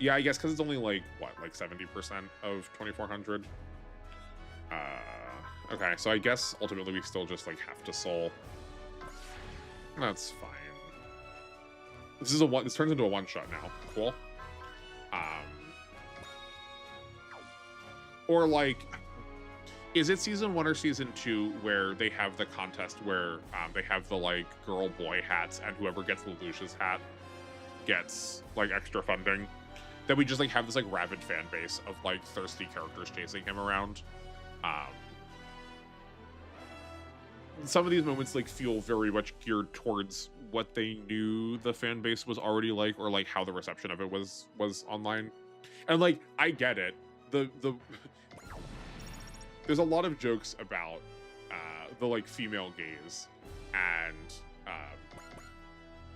[SPEAKER 1] Yeah, I guess because it's only like, what, like 70% of 2400? Okay, so I guess ultimately we still just like have to soul. That's fine. This turns into a one-shot now. Cool. Or like, is it season 1 or season 2 where they have the contest where they have the like girl boy hats, and whoever gets Lelouch's hat gets like extra funding? That we just like have this like rabid fan base of like thirsty characters chasing him around. Some of these moments like feel very much geared towards what they knew the fan base was already like, or like how the reception of it was online. And like, I get it. There's a lot of jokes about the like female gaze, and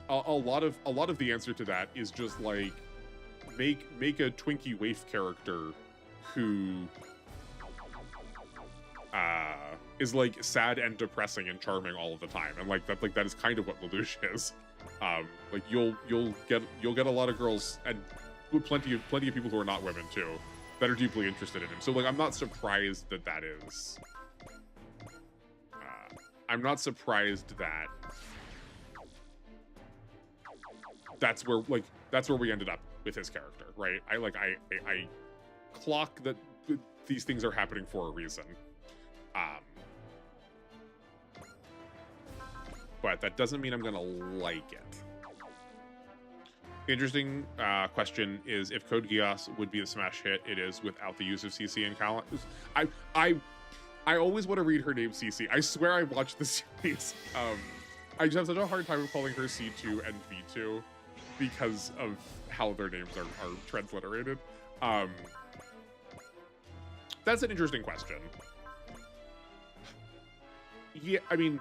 [SPEAKER 1] a lot of the answer to that is just like make a Twinkie waif character who is like sad and depressing and charming all of the time, and like that is kind of what Lelouch is. Like you'll get a lot of girls, and plenty of people who are not women too, that are deeply interested in him. So like I'm not surprised that is. I'm not surprised that that's where we ended up with his character, right? I clock that these things are happening for a reason. But that doesn't mean I'm gonna like it. Interesting question is if Code Geass would be the smash hit it is without the use of CC and Callan. I always want to read her name CC. I swear I watched the series. I just have such a hard time calling her C2 and V2 because of how their names are transliterated. That's an interesting question. Yeah, I mean,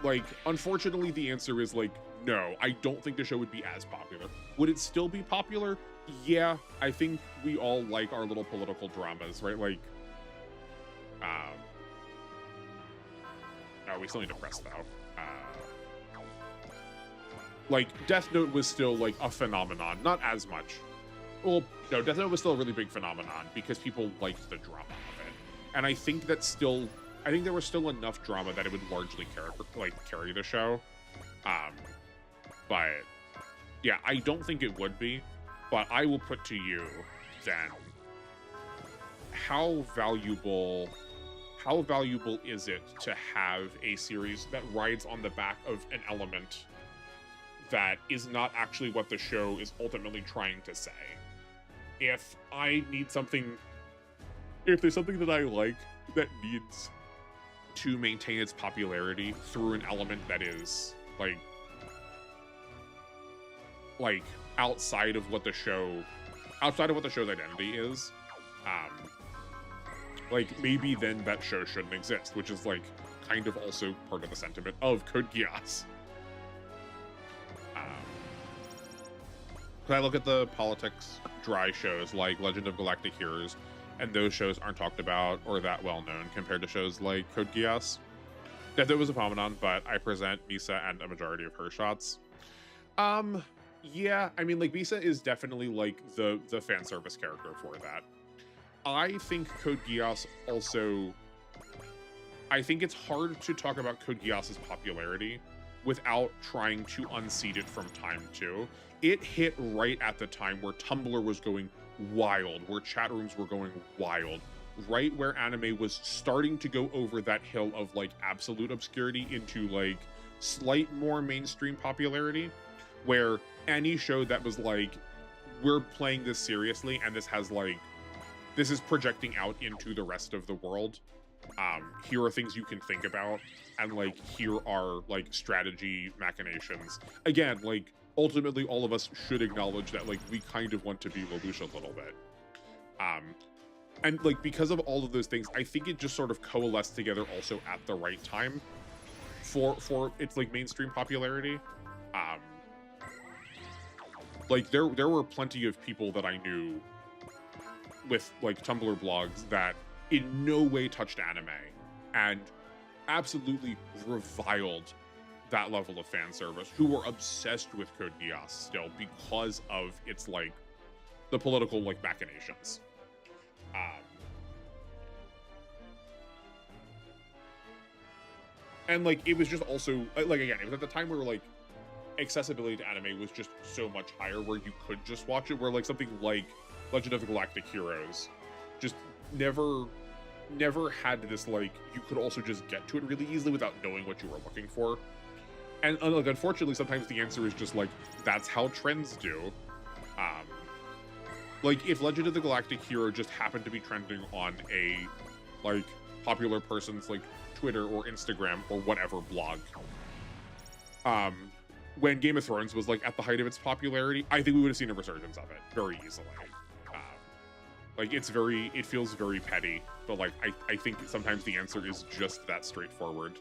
[SPEAKER 1] like, unfortunately, the answer is, like, no. I don't think the show would be as popular. Would it still be popular? Yeah, I think we all like our little political dramas, right? Like, oh, we still need to press, though. Like, Death Note was still, like, a phenomenon. Not as much. Well, no, Death Note was still a really big phenomenon because people liked the drama of it. And I think that still... I think there was still enough drama that it would largely carry the show. But yeah, I don't think it would be. But I will put to you then, how valuable is it to have a series that rides on the back of an element that is not actually what the show is ultimately trying to say? If there's something that I like that needs to maintain its popularity through an element that is like outside of what the show's identity is, like maybe then that show shouldn't exist, which is like kind of also part of the sentiment of Code Geass. When I look at the politics dry shows like Legend of Galactic Heroes, and those shows aren't talked about or that well known compared to shows like Code Geass. Death Note was a phenomenon, but I present Misa and a majority of her shots. Yeah, I mean, like, Misa is definitely like the fan service character for that. I think Code Geass also... I think it's hard to talk about Code Geass's popularity without trying to unseat it from time 2. It hit right at the time where Tumblr was going wild, where chat rooms were going wild, right where anime was starting to go over that hill of like absolute obscurity into like slight more mainstream popularity, where any show that was like, we're playing this seriously and this is projecting out into the rest of the world, here are things you can think about, and like here are like strategy machinations. Again, like ultimately all of us should acknowledge that like we kind of want to be Lelouch a little bit. And like because of all of those things, I think it just sort of coalesced together also at the right time for its like mainstream popularity. Like there were plenty of people that I knew with like Tumblr blogs that in no way touched anime and absolutely reviled that level of fan service, who were obsessed with Code Geass still because of its like the political like machinations. And like it was just also like again, it was at the time where like accessibility to anime was just so much higher, where you could just watch it. Where like something like Legend of the Galactic Heroes just never had this like you could also just get to it really easily without knowing what you were looking for. And like unfortunately, sometimes the answer is just like that's how trends do. Like if Legend of the Galactic Hero just happened to be trending on a like popular person's like Twitter or Instagram or whatever blog, when Game of Thrones was like at the height of its popularity, I think we would have seen a resurgence of it very easily. Like it feels very petty, but like I think sometimes the answer is just that straightforward.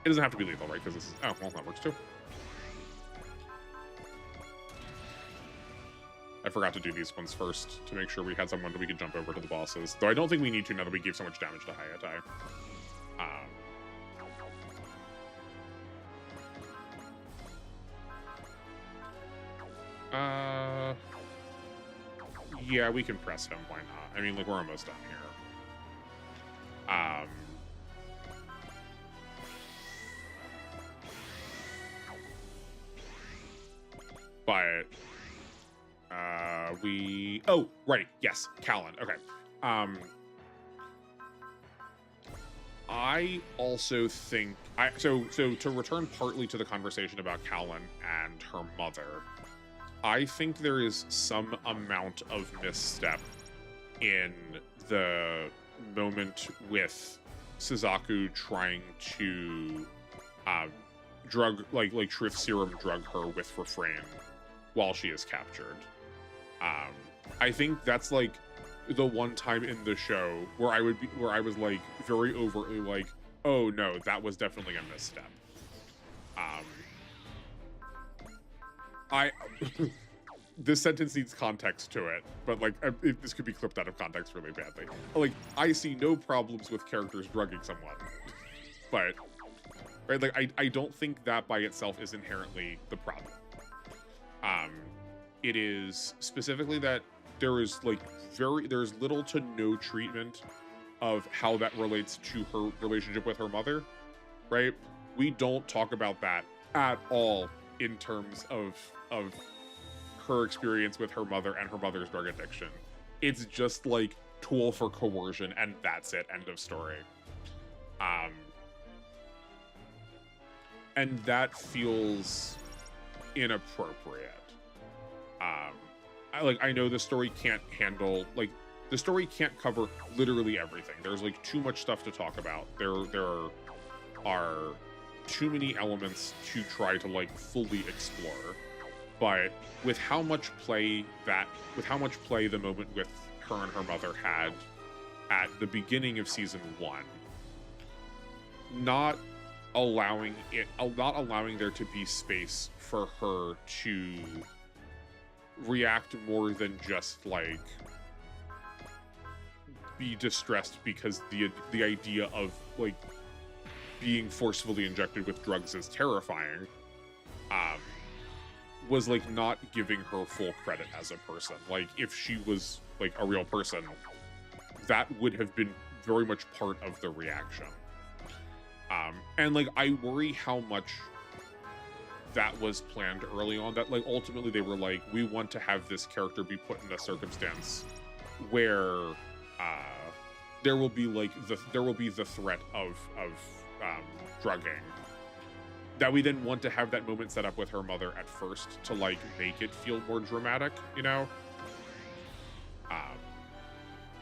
[SPEAKER 1] It doesn't have to be lethal, right? Because this is... Oh, well, that works too. I forgot to do these ones first to make sure we had someone that we could jump over to the bosses. Though I don't think we need to now that we gave so much damage to Hayatai. Yeah, we can press him. Why not? I mean, like, we're almost done here. But oh, right, yes, Callan. Okay. I also think so to return partly to the conversation about Callan and her mother, I think there is some amount of misstep in the moment with Suzaku trying to drug like truth serum drug her with refrain while she is captured. I think that's like the one time in the show where I was like very overtly like, oh no, that was definitely a misstep. This sentence needs context to it, but like this could be clipped out of context really badly. Like, I see no problems with characters drugging someone, but right, like I don't think that by itself is inherently the problem. It is specifically that there's little to no treatment of how that relates to her relationship with her mother, right? We don't talk about that at all in terms of her experience with her mother and her mother's drug addiction. It's just like tool for coercion, and that's it. End of story. And that feels inappropriate. I know the story can't handle, like, the story can't cover literally everything. There's like too much stuff to talk about. There are too many elements to try to like fully explore. But with how much play the moment with her and her mother had at the beginning of season 1, not allowing there to be space for her to react more than just like be distressed because the idea of like being forcefully injected with drugs is terrifying, was like not giving her full credit as a person. Like, if she was like a real person, that would have been very much part of the reaction. And like, I worry how much that was planned early on, that like ultimately they were like, we want to have this character be put in a circumstance where there will be the threat of drugging, that we then want to have that moment set up with her mother at first to like make it feel more dramatic, you know?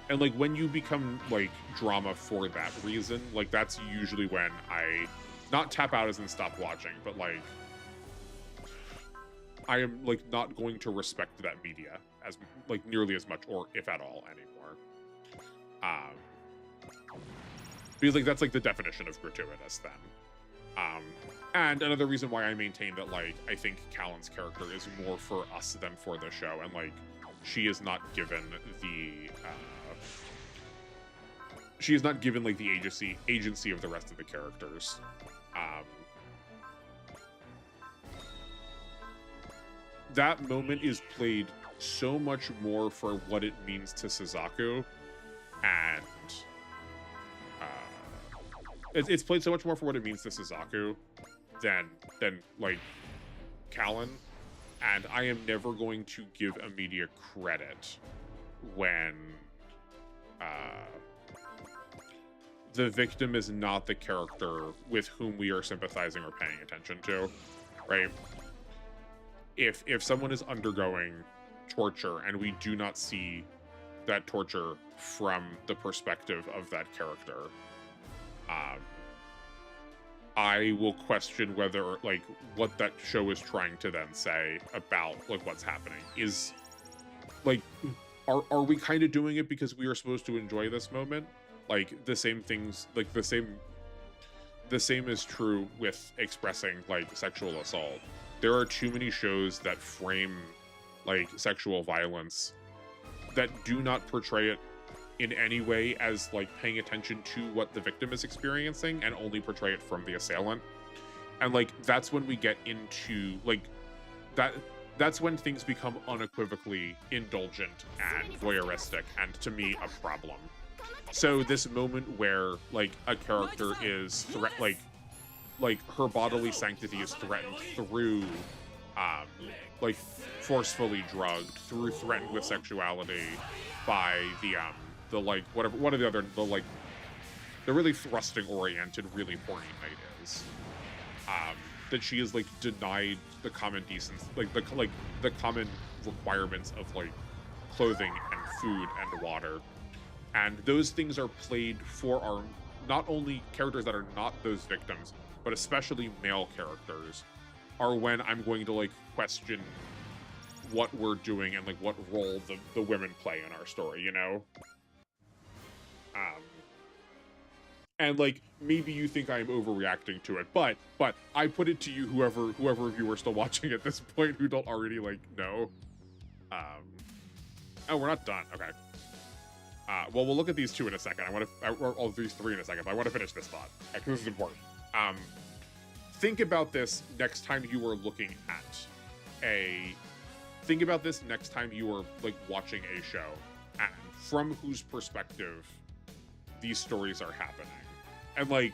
[SPEAKER 1] And like, when you become like drama for that reason, like that's usually when I not tap out as in stop watching, but like I am like not going to respect that media as like nearly as much, or if at all anymore. Because like that's like the definition of gratuitous then. Um, and another reason why I maintain that, like, I think Callan's character is more for us than for the show, and like, she is not given the she is not given like the agency of the rest of the characters. That moment is played so much more for what it means to Suzaku, and it's played so much more for what it means to Suzaku than like Callan, and I am never going to give Emilia credit when the victim is not the character with whom we are sympathizing or paying attention to, right? If someone is undergoing torture and we do not see that torture from the perspective of that character, I will question whether, like, what that show is trying to then say about, like, what's happening. Is, like, are we kind of doing it because we are supposed to enjoy this moment? Like, the same things, like, the same is true with expressing, like, sexual assault. There are too many shows that frame, like, sexual violence that do not portray it in any way as, like, paying attention to what the victim is experiencing and only portray it from the assailant. And, like, that's when we get into, like, that's when things become unequivocally indulgent and voyeuristic, and to me, a problem. So this moment where, like, a character is like her bodily sanctity is threatened through like forcefully drugged, through threatened with sexuality by the like whatever one of the other the like the really thrusting oriented really horny knight is, that she is like denied the common decency, like the common requirements of like clothing and food and water. And those things are played for our not only characters that are not those victims, but especially male characters, are when I'm going to like question what we're doing and like what role the women play in our story, you know? And like maybe you think I'm overreacting to it, but I put it to you, whoever of you are still watching at this point who don't already like know. Oh, we're not done. Okay. Well, we'll look at these two in a second. Or these three in a second, but I want to finish this thought because this is important. Think about this next time you are looking at think about this next time you are like watching a show, and from whose perspective these stories are happening. And like,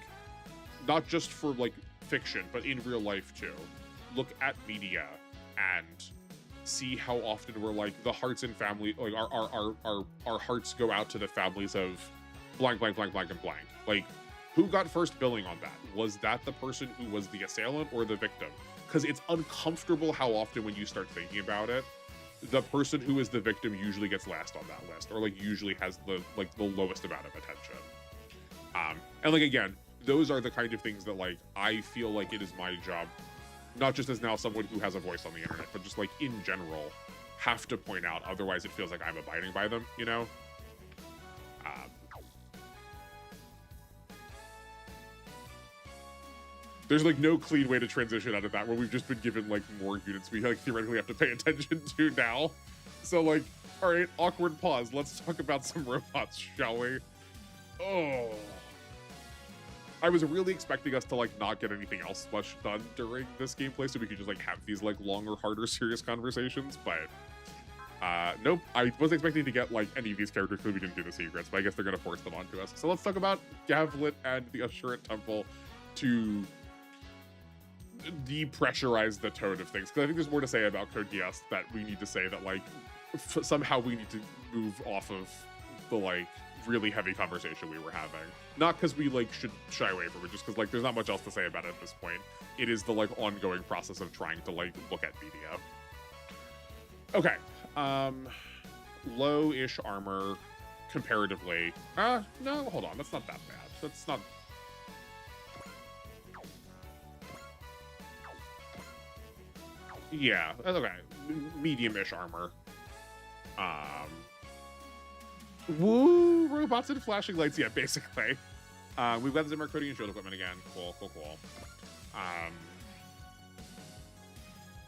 [SPEAKER 1] not just for like fiction, but in real life too. Look at media and see how often we're like, the hearts and family, like our hearts go out to the families of blank, blank, blank, blank, and blank. Like, who got first billing on that? Was that the person who was the assailant or the victim? Because it's uncomfortable how often when you start thinking about it, the person who is the victim usually gets last on that list, or like usually has the lowest amount of attention. And like, again, those are the kind of things that like I feel like it is my job, not just as now someone who has a voice on the internet, but just like in general, have to point out. Otherwise it feels like I'm abiding by them, you know? There's like no clean way to transition out of that when we've just been given like more units we like theoretically have to pay attention to now. So like, all right, awkward pause. Let's talk about some robots, shall we? Oh. I was really expecting us to like not get anything else much done during this gameplay so we could just like have these like longer, harder, serious conversations, but nope. I wasn't expecting to get like any of these characters because we didn't do the secrets, but I guess they're gonna force them onto us. So let's talk about Gavlet and the Assurant Temple to depressurize the tone of things, because I think there's more to say about Code Geass that we need to say that like somehow we need to move off of the like really heavy conversation we were having. Not because we like should shy away from it, just because like there's not much else to say about it at this point. It is the like ongoing process of trying to like look at media. Okay, low-ish armor comparatively. No, hold on, that's not that bad. That's not. Yeah, that's okay. Medium-ish armor. Woo! Robots and flashing lights, yeah, basically. We've got the Zimmer coding and shield equipment again. Cool, cool, cool.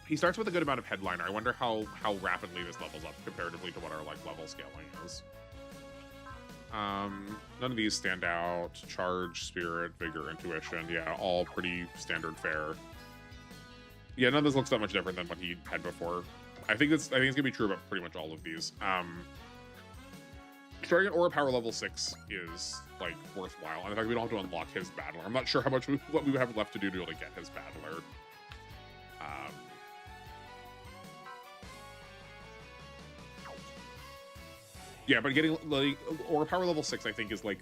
[SPEAKER 1] He starts with a good amount of headliner. I wonder how rapidly this levels up comparatively to what our like level scaling is. None of these stand out. Charge, spirit, vigor, intuition. Yeah, all pretty standard fare. Yeah, none of this looks that much different than what he had before. I think it's gonna be true about pretty much all of these. Starting at Aura Power level 6 is like worthwhile. And in fact, we don't have to unlock his battler. I'm not sure how much what we would have left to do to be able to get his battler. Yeah, but getting like Aura Power level 6, I think, is like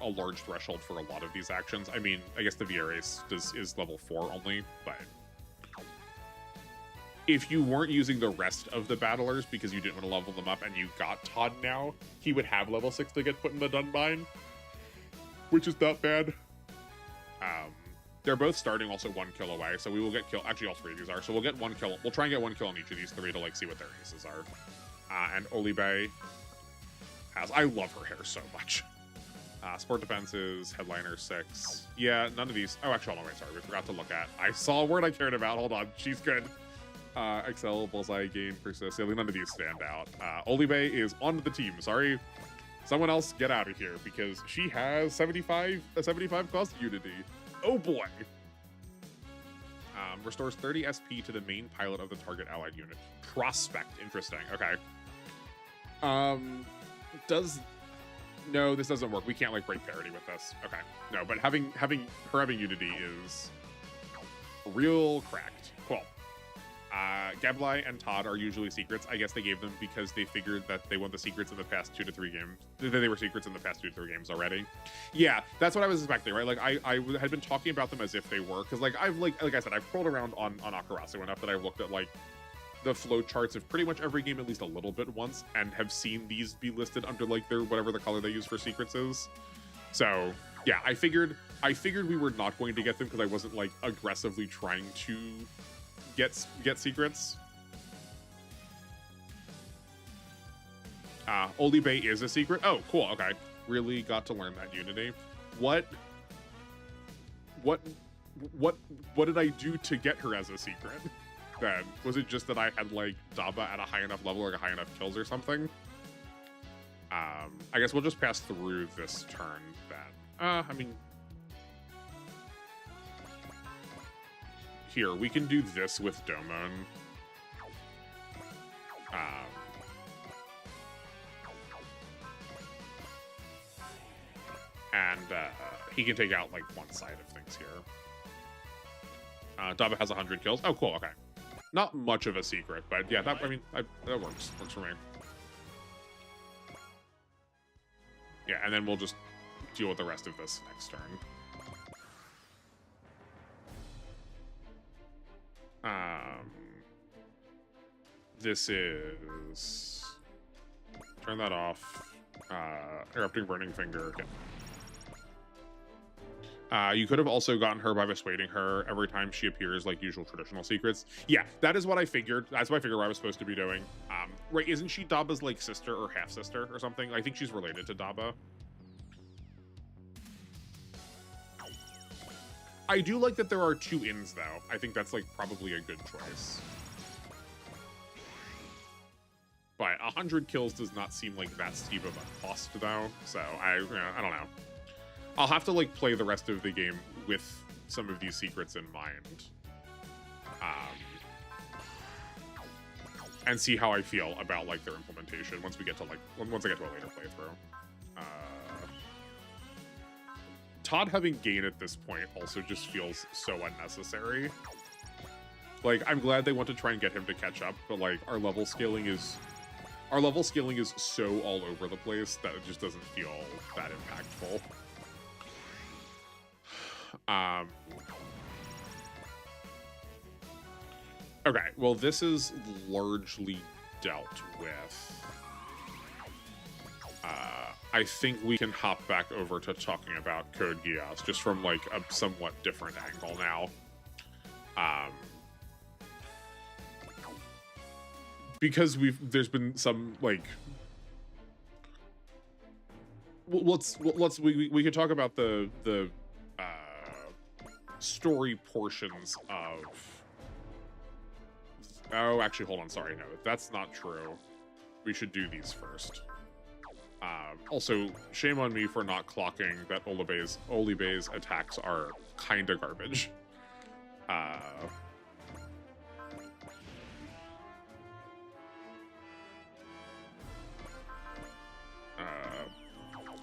[SPEAKER 1] a large threshold for a lot of these actions. I mean, I guess the VRAce is level 4 only, but if you weren't using the rest of the battlers because you didn't want to level them up and you got Todd now, he would have level 6 to get put in the Dunbind, which is not bad. They're both starting also 1 kill away, so we will get kill. Actually, all 3 of these are. So we'll get 1 kill. We'll try and get 1 kill on each of these 3 to like see what their aces are. And Olibe has. I love her hair so much. Sport defenses, headliner 6. Yeah, none of these. Oh, actually, hold on, wait, sorry, we forgot to look at. I saw a word I cared about. Hold on, she's good. Excel, bullseye, gain, persist. None of these stand out. Olibe is on the team. Sorry, someone else get out of here because she has 75 cost unity. Oh boy. Restores 30 SP to the main pilot of the target allied unit. Prospect. Interesting. Okay. No, this doesn't work. We can't like break parity with this. Okay. No, but having unity is real cracked. Cool. Gablai and Todd are usually secrets. I guess they gave them because they figured that they want the secrets in the past 2 to 3 games. They were secrets in the past 2 to 3 games already. Yeah, that's what I was expecting, right? Like I had been talking about them as if they were, because like I've like I said, I've crawled around on Akarasu enough that I've looked at like the flow charts of pretty much every game at least a little bit once, and have seen these be listed under like their whatever the color they use for secrets is. So yeah, I figured we were not going to get them because I wasn't like aggressively trying to get secrets. Olibe is a secret. Oh, cool. Okay, really got to learn that unity. What did I do to get her as a secret? Then was it just that I had like Daba at a high enough level or like high enough kills or something? I guess we'll just pass through this turn then. I mean, here we can do this with Domon. And he can take out like one side of things here. Daba has 100 kills. Oh, cool. Okay. Not much of a secret, but yeah, that works. Works for me. Yeah, and then we'll just deal with the rest of this next turn. This is... Turn that off. Erupting Burning Finger. Yeah. You could have also gotten her by persuading her every time she appears, like usual traditional secrets. Yeah, that is what I figured. That's what I figured I was supposed to be doing. Right, isn't she Daba's like sister or half sister or something? I think she's related to Daba. I do like that there are 2 ins though. I think that's like probably a good choice. But 100 kills does not seem like that steep of a cost though. So I don't know. I'll have to like play the rest of the game with some of these secrets in mind, and see how I feel about like their implementation once I get to a later playthrough. Todd having gain at this point also just feels so unnecessary. Like, I'm glad they want to try and get him to catch up, but like our level scaling is so all over the place that it just doesn't feel that impactful. Okay, well, this is largely dealt with. I think we can hop back over to talking about Code Geass, just from like a somewhat different angle now. Because there's been some like we could talk about the story portions of. Oh, actually, hold on. Sorry, no, that's not true. We should do these first. Also, shame on me for not clocking that Olibei's attacks are kinda garbage.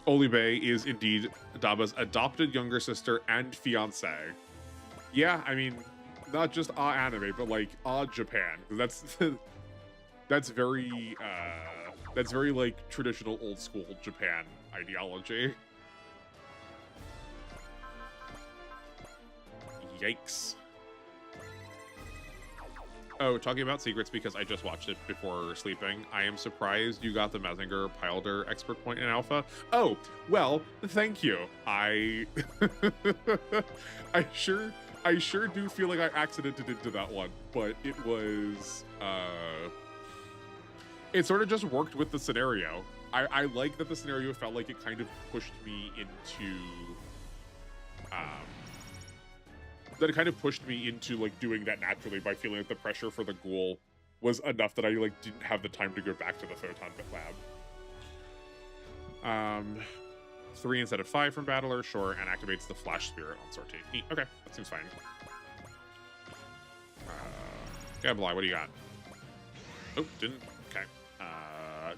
[SPEAKER 1] Olibei is indeed Daba's adopted younger sister and fiance. Yeah, I mean, not just anime, but like Japan. That's that's very like traditional old school Japan ideology. Yikes. Oh, talking about secrets because I just watched it before sleeping. I am surprised you got the Mazinger Pilder expert point in alpha. Oh, well, thank you. I sure do feel like I accidented into that one, but it was it sort of just worked with the scenario. I like that the scenario felt like it kind of pushed me into like doing that naturally by feeling like the pressure for the ghoul was enough that I like didn't have the time to go back to the photon bit lab. 3 instead of 5 from Battler, sure, and activates the Flash Spirit on Sortie. Neat. Okay, that seems fine. Gably, what do you got? Oh, didn't. Okay.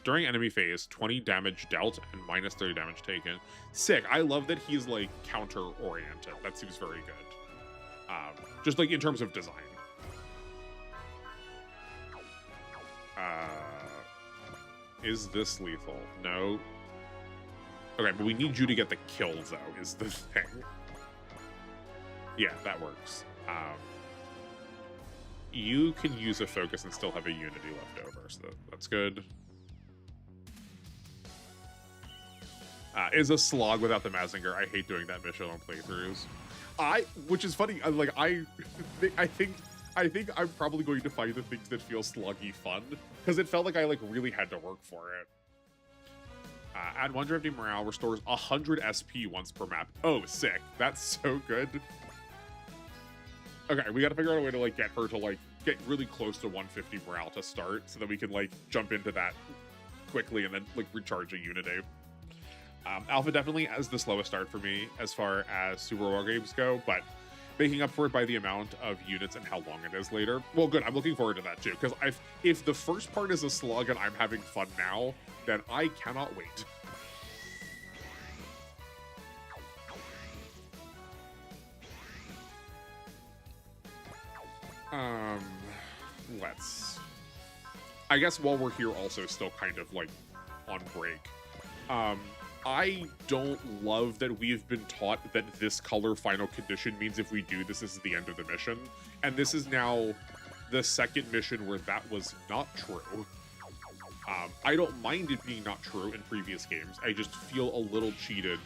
[SPEAKER 1] During enemy phase, 20 damage dealt and minus 30 damage taken. Sick. I love that he's like counter-oriented. That seems very good. Just like in terms of design. Is this lethal? No. Okay, but we need you to get the kill, though, is the thing. Yeah, that works. You can use a focus and still have a unity left over, so that's good. Is a slog without the Mazinger. I hate doing that mission on playthroughs. Which is funny. I think I'm probably going to find the things that feel sluggy fun because it felt like I like really had to work for it. Add 1 drifty morale, restores 100 SP once per map. Oh, sick! That's so good. Okay, we got to figure out a way to like get her to like get really close to 150 morale to start, so that we can like jump into that quickly and then like recharge a unity. Alpha definitely has the slowest start for me as far as Super War games go, but making up for it by the amount of units and how long it is later. Well, good. I'm looking forward to that too, because if the first part is a slug and I'm having fun now, then I cannot wait. Let's... I guess while we're here also still kind of like on break. I don't love that we've been taught that this color final condition means if we do this is the end of the mission. And this is now the second mission where that was not true. I don't mind it being not true in previous games. I just feel a little cheated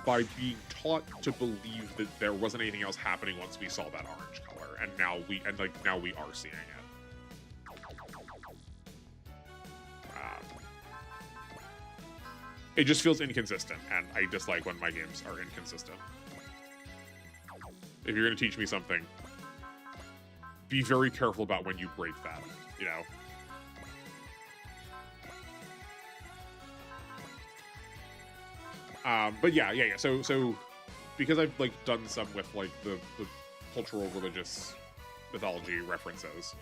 [SPEAKER 1] by being taught to believe that there wasn't anything else happening once we saw that orange color. And now we are seeing it. It just feels inconsistent, and I dislike when my games are inconsistent. If you're going to teach me something, be very careful about when you break that, you know? But yeah. So because I've like done some with like the cultural religious mythology references,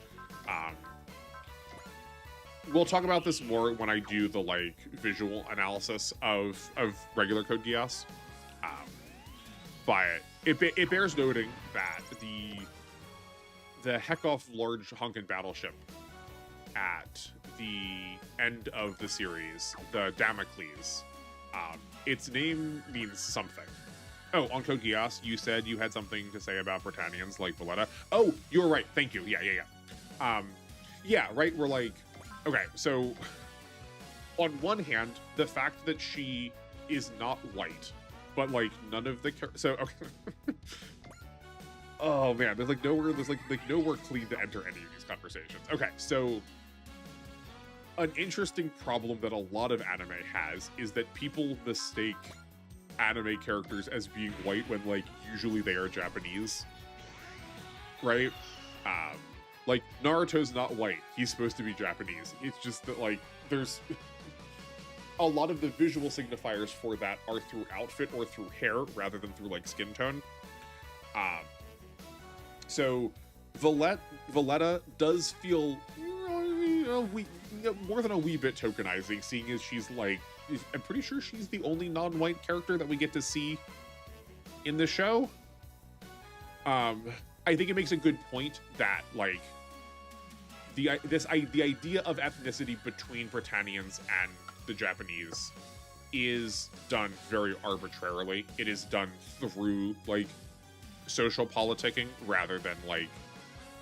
[SPEAKER 1] we'll talk about this more when I do the like visual analysis of regular Code Geass. But it bears noting that the Hekov large Hunkin battleship at the end of the series, the Damocles, its name means something. Oh, on Code Geass, you said you had something to say about Britannians like Valletta. Oh, you were right. Thank you. Yeah. Yeah, right. We're like, okay, so on one hand, the fact that she is not white, but like none of the so okay. Oh man, there's like nowhere clean to enter any of these conversations. Okay, so an interesting problem that a lot of anime has is that people mistake anime characters as being white when, like, usually they are Japanese, right? Like, Naruto's not white. He's supposed to be Japanese. It's just that, like, there's a lot of the visual signifiers for that are through outfit or through hair rather than through, like, skin tone. So Valletta does feel more than a wee bit tokenizing, seeing as she's, like, I'm pretty sure she's the only non-white character that we get to see in the show. I think it makes a good point that, like, the idea of ethnicity between Britannians and the Japanese is done very arbitrarily. It is done through, like, social politicking rather than, like,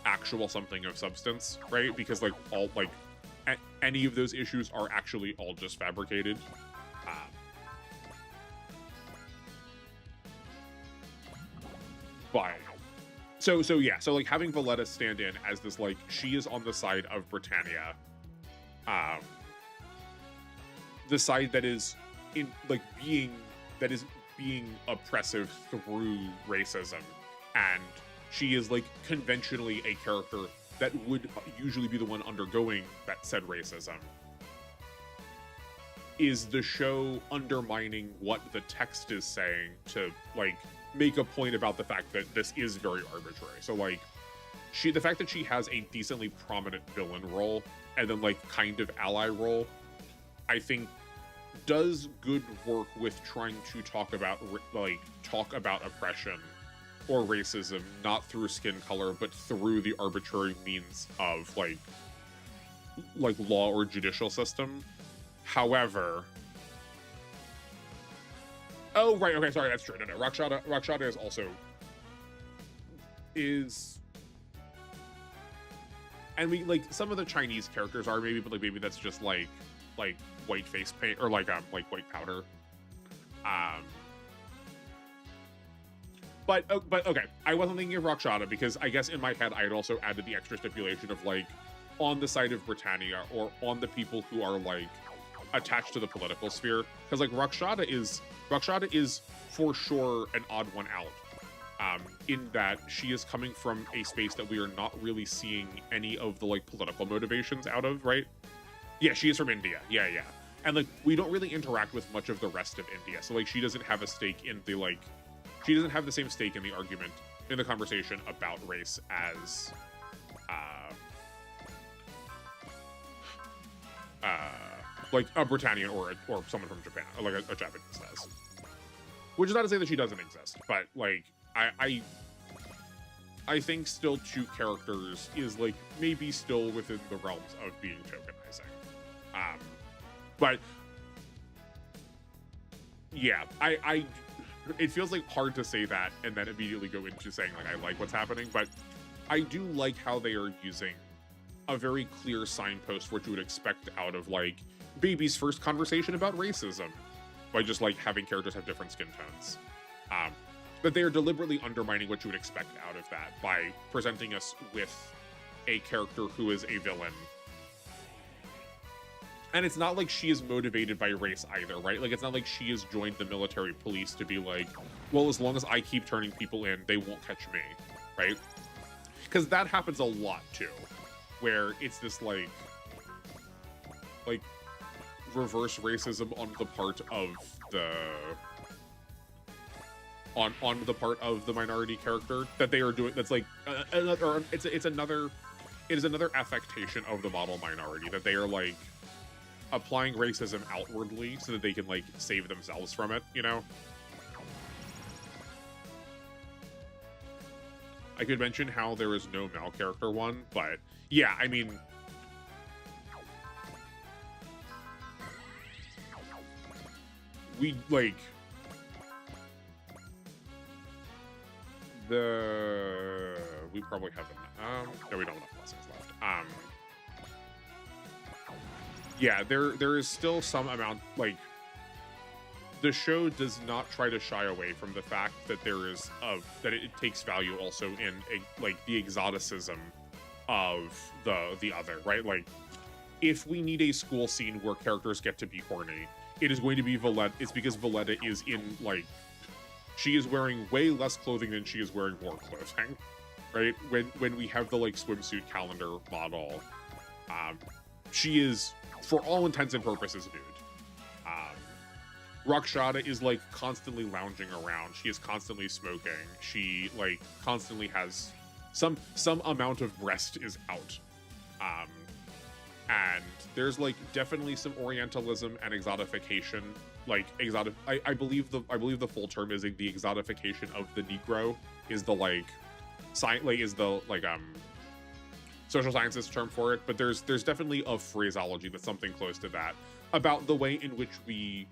[SPEAKER 1] actual something of substance, right? Because, like, all, like, any of those issues are actually all just fabricated. But so yeah, so, like, having Valletta stand in as this, like, she is on the side of Britannia, the side that is being oppressive through racism, and she is, like, conventionally a character that would usually be the one undergoing that said racism. Is the show undermining what the text is saying to, like, make a point about the fact that this is very arbitrary? So, like, the fact that she has a decently prominent villain role and then, like, kind of ally role, I think does good work with trying to talk about oppression or racism, not through skin color, but through the arbitrary means of, like law or judicial system. However, oh, right, okay, sorry, that's true. No, Rakshata is also and we, like, some of the Chinese characters are maybe, but, like, maybe that's just like white face paint or like white powder. But okay, I wasn't thinking of Rakshata because I guess in my head I had also added the extra stipulation of, like, on the side of Britannia or on the people who are, like, attached to the political sphere, because, like, Rakshata is for sure an odd one out, in that she is coming from a space that we are not really seeing any of the, like, political motivations out of, right? Yeah, she is from India. Yeah. And, like, we don't really interact with much of the rest of India. So, like, she doesn't have a stake in the, like, she doesn't have the same stake in the argument, in the conversation about race as, like, a Britannian or someone from Japan, like a Japanese does. Which is not to say that she doesn't exist, but, like, I think still two characters is, like, maybe still within the realms of being tokenizing. But yeah, it feels, like, hard to say that and then immediately go into saying, like, I like what's happening, but I do like how they are using a very clear signpost for what you would expect out of, like, Baby's first conversation about racism by just, like, having characters have different skin tones. But they are deliberately undermining what you would expect out of that by presenting us with a character who is a villain. And it's not like she is motivated by race either, right? Like, it's not like she has joined the military police to be like, well, as long as I keep turning people in, they won't catch me, right? Because that happens a lot, too. Where it's this, like reverse racism on the part of the... on the part of the minority character that they are doing. That's, like, it is another affectation of the model minority, that they are, like, applying racism outwardly so that they can, like, save themselves from it, you know? I could mention how there is no male character one, but yeah, I mean, we, like, we probably have no, we don't have enough blessings left. Yeah, there is still some amount, like, the show does not try to shy away from the fact that there is that it takes value also in like the exoticism of the other, right? Like, if we need a school scene where characters get to be horny, it is going to be Valletta. It's because Valletta is in, like, she is wearing way less clothing than she is wearing more clothing, right? When we have the, like, swimsuit calendar model, she is, for all intents and purposes, nude. Rakshata is, like, constantly lounging around. She is constantly smoking. She, like, constantly has some amount of breast is out. And there's, like, definitely some Orientalism and exotification. Like, I believe the full term is, like, the exotification of the Negro is the, like, social sciences term for it. But there's definitely a phraseology that's something close to that about the way in which we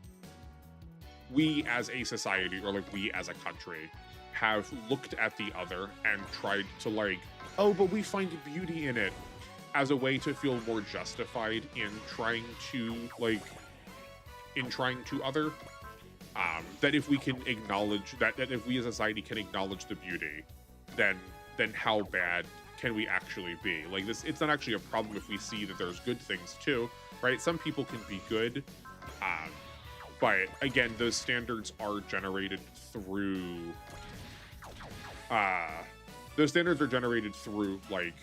[SPEAKER 1] as a society, or, like, we as a country, have looked at the other and tried to, like, oh, but we find beauty in it, as a way to feel more justified in trying to other. That if we can acknowledge that if we as a society can acknowledge the beauty, then how bad can we actually be? Like, this, it's not actually a problem if we see that there's good things too, right? Some people can be good, but again, those standards are generated through like,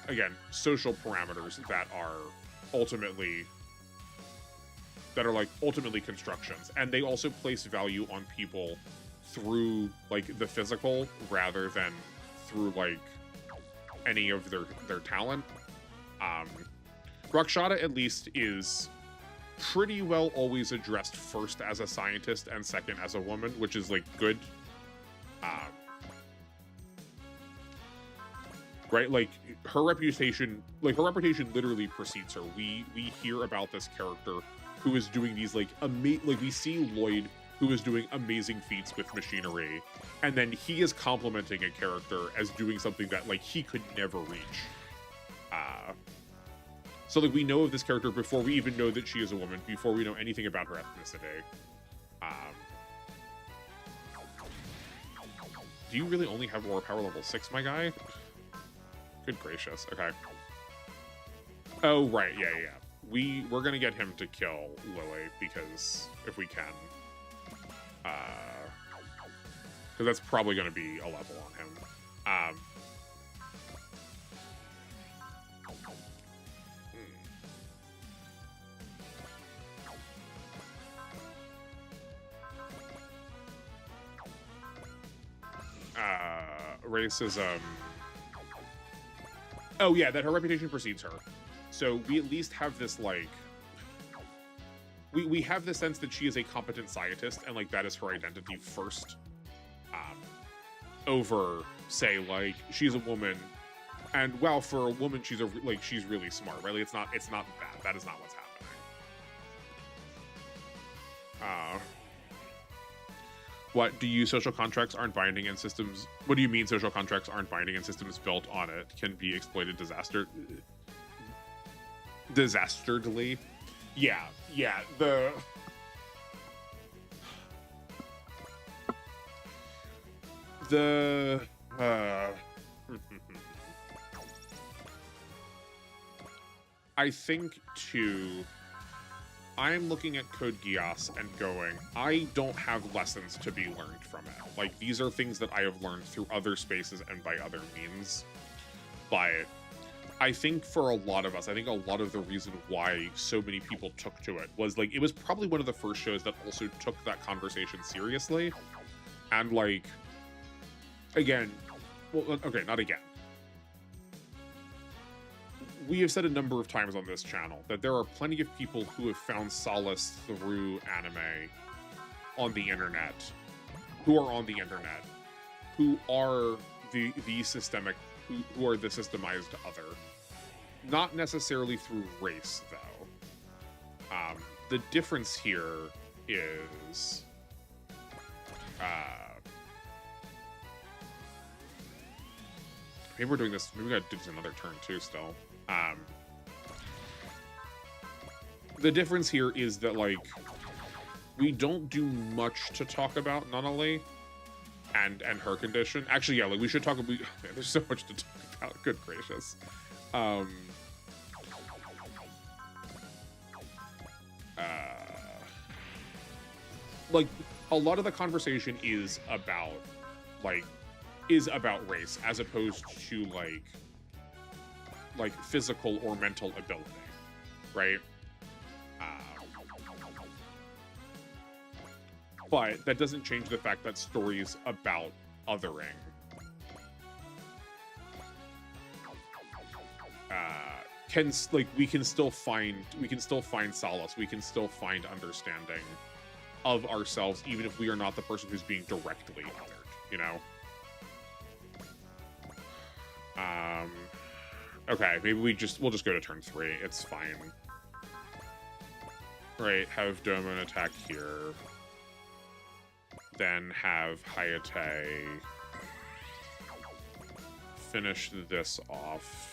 [SPEAKER 1] again, social parameters that are ultimately constructions, and they also place value on people through, like, the physical rather than through, like, any of their talent. Rakshata, at least, is pretty well always addressed first as a scientist and second as a woman, which is, like, good. Right, like, her reputation literally precedes her. We hear about this character who is doing these, like, we see Lloyd, who is doing amazing feats with machinery, and then he is complimenting a character as doing something that, like, he could never reach. So, like, we know of this character before we even know that she is a woman, before we know anything about her ethnicity. Do you really only have more power level 6, my guy? Good gracious. Okay. Oh, right. Yeah. We're gonna get him to kill Lily, because if we can. Because that's probably gonna be a level on him. Racism. Oh yeah, that her reputation precedes her. So we at least have this, like, we have the sense that she is a competent scientist, and, like, that is her identity first. Over, say, like, she's a woman, and, well, for a woman, she's really smart, right? Like, it's not that. That is not what's happening. What do you social contracts aren't binding and systems? What do you mean social contracts aren't binding and systems built on it can be exploited disasterdly? Yeah. I think too. I'm looking at Code Geass and going, I don't have lessons to be learned from it. Like, these are things that I have learned through other spaces and by other means. But I think for a lot of us, I think a lot of the reason why so many people took to it was, like, it was probably one of the first shows that also took that conversation seriously. And, like, again, well, okay, not again. We have said a number of times on this channel that there are plenty of people who have found solace through anime on the internet, who are on the internet, who are the systemic, who are the systemized other. Not necessarily through race, though. The difference here is... maybe we're doing this, maybe we gotta do this another turn too still. The difference here is that, like, we don't do much to talk about Nunnally and her condition. Actually, yeah, like, we should talk about... there's so much to talk about. Good gracious. like a lot of the conversation is about race as opposed to like physical or mental ability, right? But that doesn't change the fact that stories about othering we can still find solace, we can still find understanding of ourselves, even if we are not the person who's being directly othered, you know? Okay, maybe we'll just go to turn 3. It's fine. Right, have Doman attack here. Then have Hayate finish this off.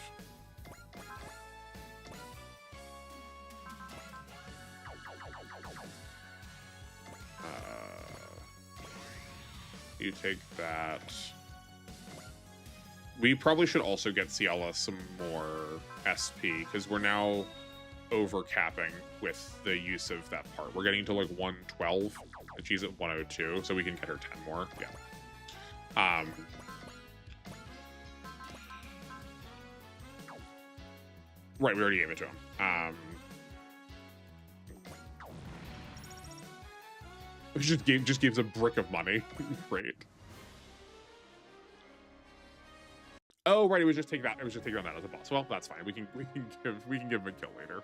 [SPEAKER 1] You take that. We probably should also get Ciela some more SP, because we're now over-capping with the use of that part. We're getting to like 112, and she's at 102, so we can get her 10 more. Yeah. Right, we already gave it to him. Just gives a brick of money. Great. Oh, right. It was just take that. It was just taking on that as a boss. Well, that's fine. We can give him a kill later.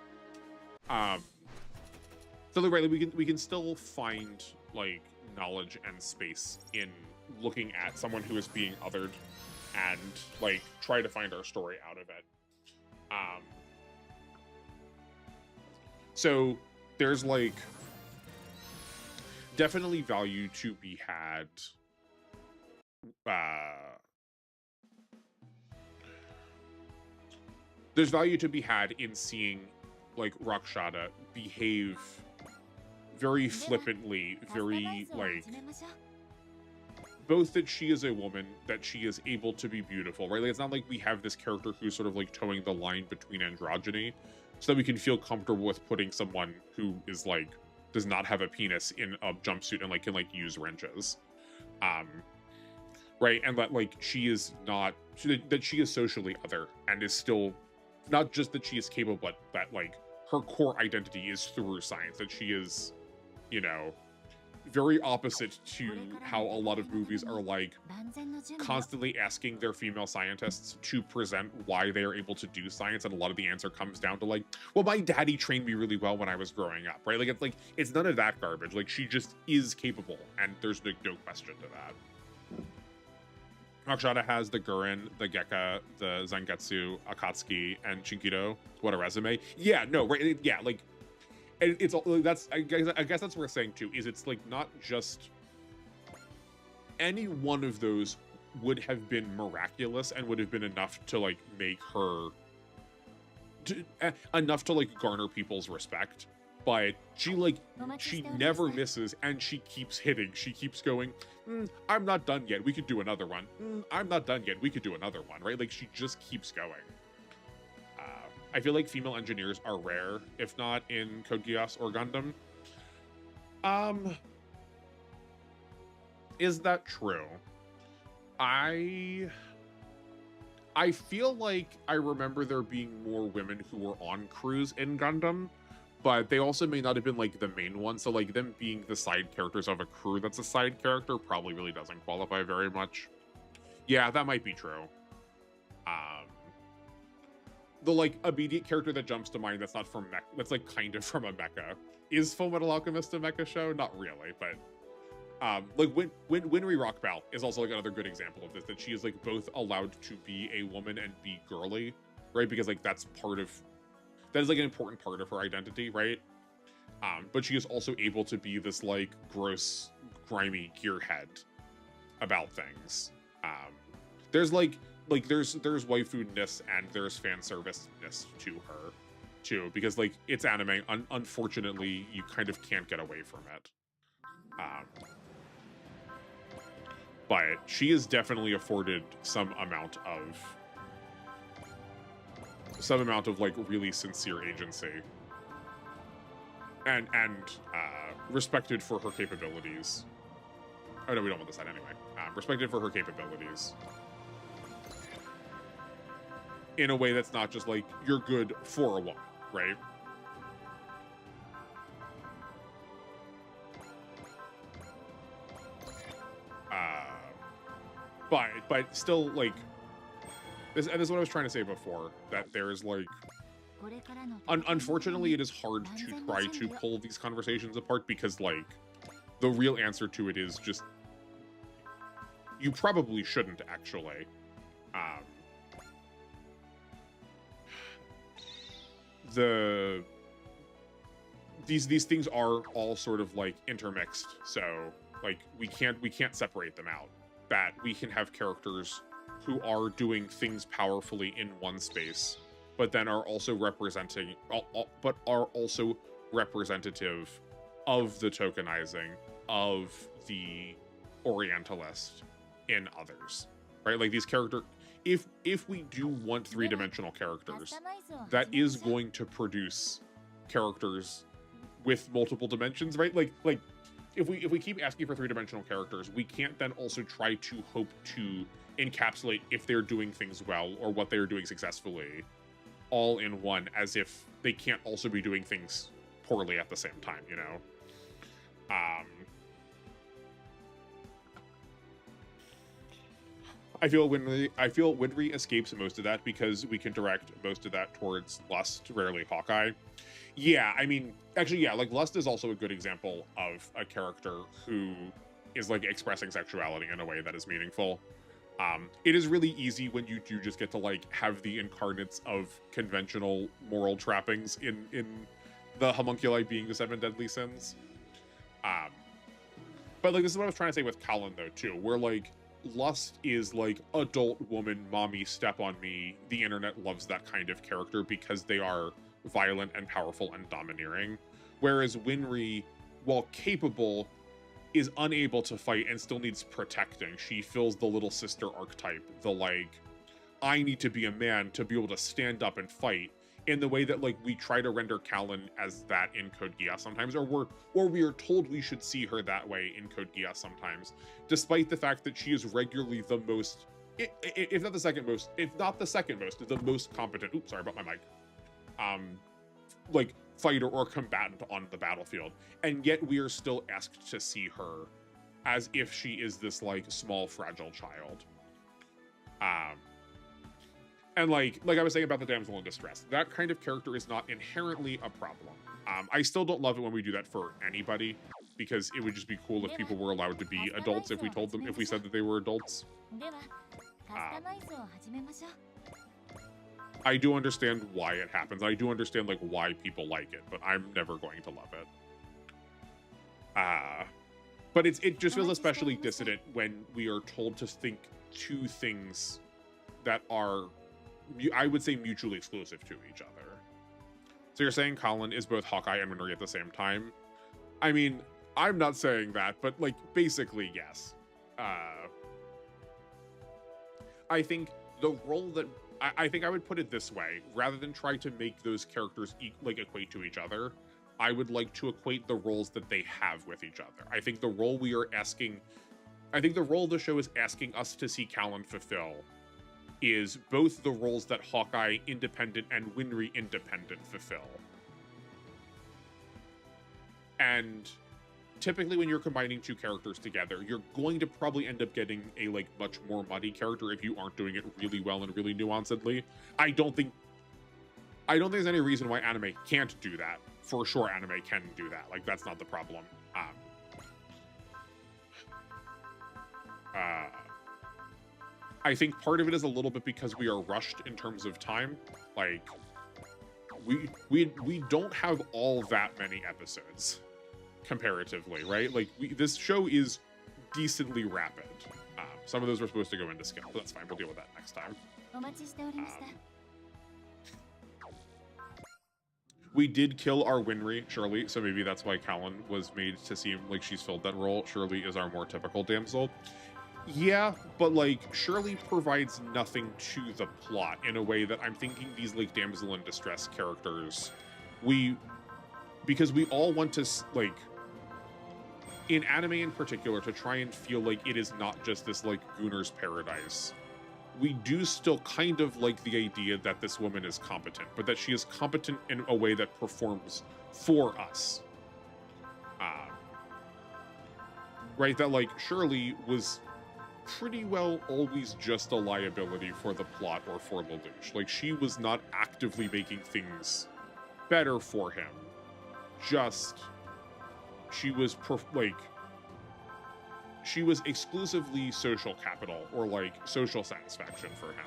[SPEAKER 1] So right, we can still find like knowledge and space in looking at someone who is being othered, and like try to find our story out of it. So there's like definitely value to be had. There's value to be had in seeing like Rakshata behave very flippantly, very like both that she is a woman, that she is able to be beautiful, right? Like it's not like we have this character who's sort of like towing the line between androgyny, so that we can feel comfortable with putting someone who is like does not have a penis in a jumpsuit and like can like use wrenches, right? And that like she is not that she is socially other and is still not just that she is capable, but that like her core identity is through science, that she is, you know, very opposite to how a lot of movies are like constantly asking their female scientists to present why they are able to do science, and a lot of the answer comes down to like, well, my daddy trained me really well when I was growing up, right? Like it's none of that garbage. Like she just is capable, and there's no question to that. Rakshata has the Gurren, the Gekka, the Zangetsu, Akatsuki, and Shinkido. What a resume! Yeah, no, right? Yeah, like. And it's that's I guess that's what we're saying too, is it's like not just any one of those would have been miraculous and would have been enough to like make her enough to like garner people's respect, but she never misses, and she keeps hitting, she keeps going, I'm not done yet, we could do another one, I'm not done yet, we could do another one, right? Like she just keeps going. I feel like female engineers are rare, if not in Code Geass or Gundam. Is that true? I feel like I remember there being more women who were on crews in Gundam, but they also may not have been like the main one. So like them being the side characters of a crew that's a side character probably really doesn't qualify very much. Yeah, that might be true. The like immediate character that jumps to mind that's not from Mecha, that's like kind of from a mecha, is Fullmetal Alchemist a mecha show? Not really, but like Winry Rockbell is also like another good example of this, that she is like both allowed to be a woman and be girly, right? Because like that is like an important part of her identity, right? But she is also able to be this like gross, grimy gearhead about things. There's there's waifu-ness and there's fan service-ness to her too, because like it's anime. Unfortunately, you kind of can't get away from it. But she is definitely afforded some amount of like really sincere agency. and respected for her capabilities. Oh no, we don't want this side anyway. Respected for her capabilities in a way that's not just like, you're good for a woman, right? But still, like, this is what I was trying to say before, that there's like, unfortunately, it is hard to try to pull these conversations apart, because like, the real answer to it is just, you probably shouldn't actually. These things are all sort of like intermixed, so like we can't separate them out. That we can have characters who are doing things powerfully in one space, but then are also representing, but are also representative of the tokenizing, of the Orientalist in others, right? Like these characters, if we do want three-dimensional characters, that is going to produce characters with multiple dimensions, right? Like if we keep asking for three-dimensional characters, we can't then also try to hope to encapsulate if they're doing things well or what they're doing successfully all in one, as if they can't also be doing things poorly at the same time, you know? I feel Winry escapes most of that because we can direct most of that towards Lust, rarely Hawkeye. Yeah, I mean, actually, yeah, like Lust is also a good example of a character who is like expressing sexuality in a way that is meaningful. It is really easy when you do just get to like have the incarnates of conventional moral trappings in the homunculi being the 7 deadly sins. But like this is what I was trying to say with Colin though too, where like Lust is like adult woman, mommy, step on me. The internet loves that kind of character because they are violent and powerful and domineering. Whereas Winry, while capable, is unable to fight and still needs protecting. She fills the little sister archetype, the like, I need to be a man to be able to stand up and fight, in the way that like we try to render Callan as that in Code Geass sometimes, or we are told we should see her that way in Code Geass sometimes, despite the fact that she is regularly the most, if not the second most, the most competent, oops, sorry about my mic, like fighter or combatant on the battlefield. And yet we are still asked to see her as if she is this like small, fragile child. And like I was saying about the damsel in distress, that kind of character is not inherently a problem. I still don't love it when we do that for anybody, because it would just be cool if people were allowed to be adults if we said that they were adults. I do understand why it happens. I do understand like why people like it, but I'm never going to love it. But it just feels especially dissident when we are told to think two things that are, I would say, mutually exclusive to each other. So you're saying Colin is both Hawkeye and Winry at the same time? I mean, I'm not saying that, but like basically yes. I think the role that I think I would put it this way, rather than try to make those characters equate to each other, I would like to equate the roles that they have with each other. I think the role the show is asking us to see Callan fulfill is both the roles that Hawkeye independent and Winry independent fulfill. And typically when you're combining two characters together, you're going to probably end up getting a like much more muddy character if you aren't doing it really well and really nuancedly. I don't think there's any reason why anime can't do that. For sure anime can do that. Like that's not the problem. I think part of it is a little bit because we are rushed in terms of time. Like we don't have all that many episodes comparatively, right? Like this show is decently rapid. Some of those were supposed to go into skip, but that's fine. We'll deal with that next time. We did kill our Winry, Shirley, so maybe that's why Callan was made to seem like she's filled that role. Shirley is our more typical damsel. Yeah, but like Shirley provides nothing to the plot in a way that I'm thinking these like damsel in distress characters, we because we all want to, like, in anime in particular, to try and feel like it is not just this, like, Gunner's paradise. We do still kind of like the idea that this woman is competent, but that she is competent in a way that performs for us. Right? That, like, Shirley was pretty well always just a liability for the plot or for Lelouch. Like, she was not actively making things better for him. Just, she was, she was exclusively social capital, or, like, social satisfaction for him.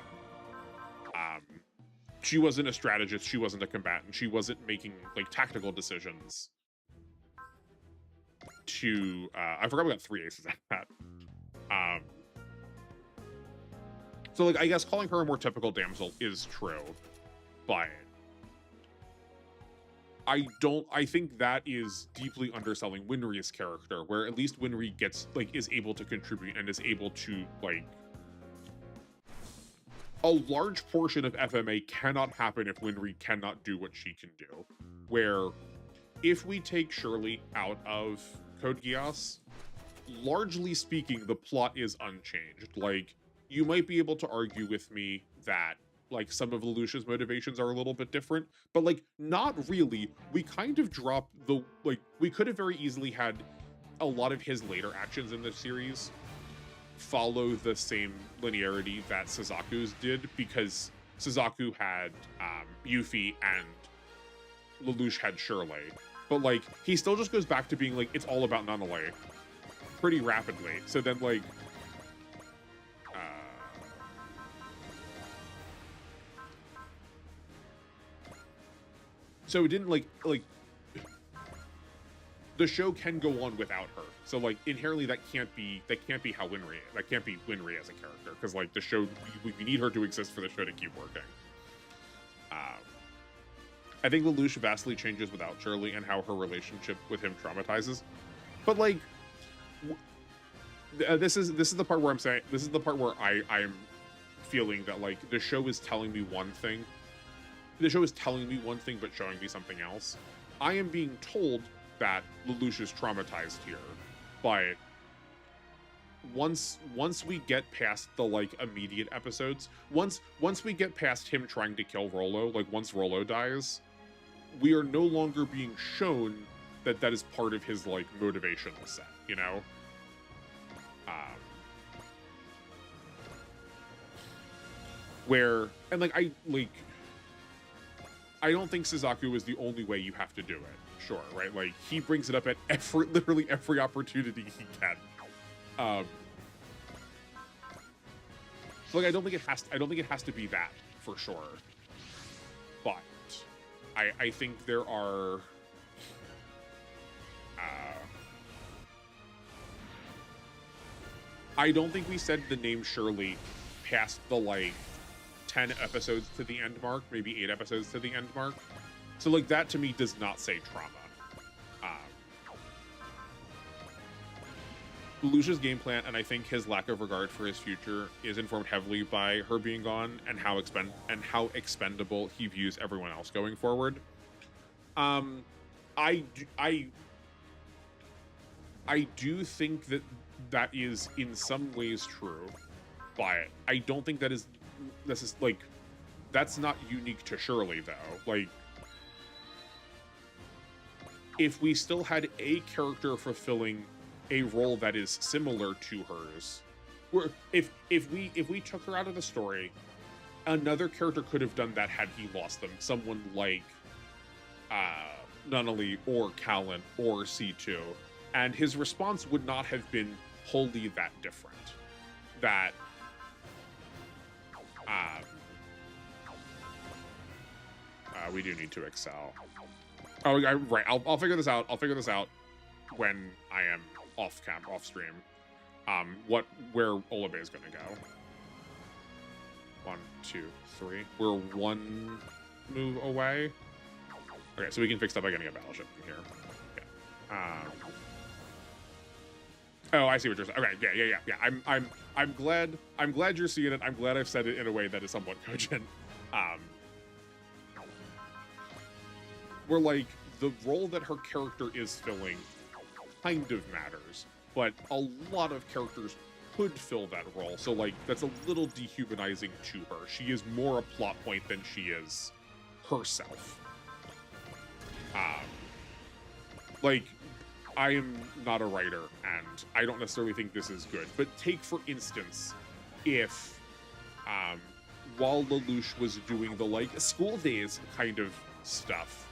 [SPEAKER 1] She wasn't a strategist, she wasn't a combatant, she wasn't making, like, tactical decisions to, I forgot we got 3 aces at that. So, like, I guess calling her a more typical damsel is true, but I think that is deeply underselling Winry's character, where at least Winry gets, like, is able to contribute and is able to, like, a large portion of FMA cannot happen if Winry cannot do what she can do. Where, if we take Shirley out of Code Geass, largely speaking, the plot is unchanged. Like, you might be able to argue with me that, like, some of Lelouch's motivations are a little bit different, but, like, not really. We kind of dropped the, like, we could have very easily had a lot of his later actions in the series follow the same linearity that Suzaku's did, because Suzaku had Yuffie and Lelouch had Shirley. But, like, he still just goes back to being, like, it's all about Nunnally pretty rapidly. So then, like, so it didn't, like, the show can go on without her. So, like, inherently that can't be how that can't be Winry as a character, because, like, the show, we need her to exist for the show to keep working. I think Lelouch vastly changes without Shirley and how her relationship with him traumatizes. But, like, this is the part where I'm saying, this is the part where I'm feeling that, like, the show is telling me one thing. The show is telling me one thing but showing me something else. I am being told that Lelouch is traumatized here, but once we get past the, like, immediate episodes, once we get past him trying to kill Rollo, like, once Rollo dies, we are no longer being shown that that is part of his, like, motivational set, you know? Where, and, like, I don't think Suzaku is the only way you have to do it. Sure, right? Like, he brings it up at literally every opportunity he can. So, like, I don't think it has to be that, for sure. But I think there are I don't think we said the name Shirley past the, like, 10 episodes to the end mark, maybe 8 episodes to the end mark. So, like, that to me does not say trauma. Lelouch's game plan, and I think his lack of regard for his future, is informed heavily by her being gone and how expendable he views everyone else going forward. I do think that is in some ways true, but I don't think this is like, that's not unique to Shirley, though. Like, if we still had a character fulfilling a role that is similar to hers, if we took her out of the story, another character could have done that had he lost them. Someone like Nunnally or Callan or C2, and his response would not have been wholly that different. That we do need to excel. Oh, right. I'll figure this out. I'll figure this out when I am off stream. Where Olabe is gonna go. 1, 2, 3. We're 1 move away. Okay, so we can fix that by getting a battleship from here. Okay. Oh, I see what you're saying. Okay, yeah. I'm glad you're seeing it. I'm glad I've said it in a way that is somewhat cogent. We're like, the role that her character is filling kind of matters, but a lot of characters could fill that role. So like that's a little dehumanizing to her. She is more a plot point than she is herself. Like, I am not a writer, and I don't necessarily think this is good. But take, for instance, if while Lelouch was doing the, like, school days kind of stuff,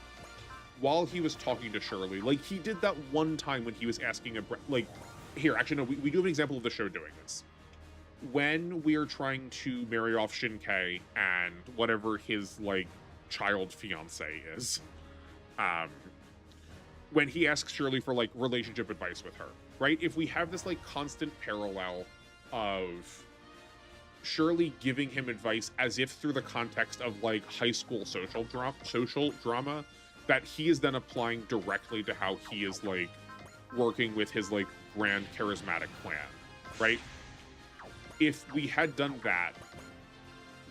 [SPEAKER 1] while he was talking to Shirley, like, he did that one time when he was asking like, here, actually, no, we do have an example of the show doing this. When we are trying to marry off Shinkai and whatever his, like, child fiance is, when he asks Shirley for, like, relationship advice with her, right? If we have this, like, constant parallel of Shirley giving him advice as if through the context of, like, high school social drama, that he is then applying directly to how he is, like, working with his, like, grand charismatic plan, right? If we had done that,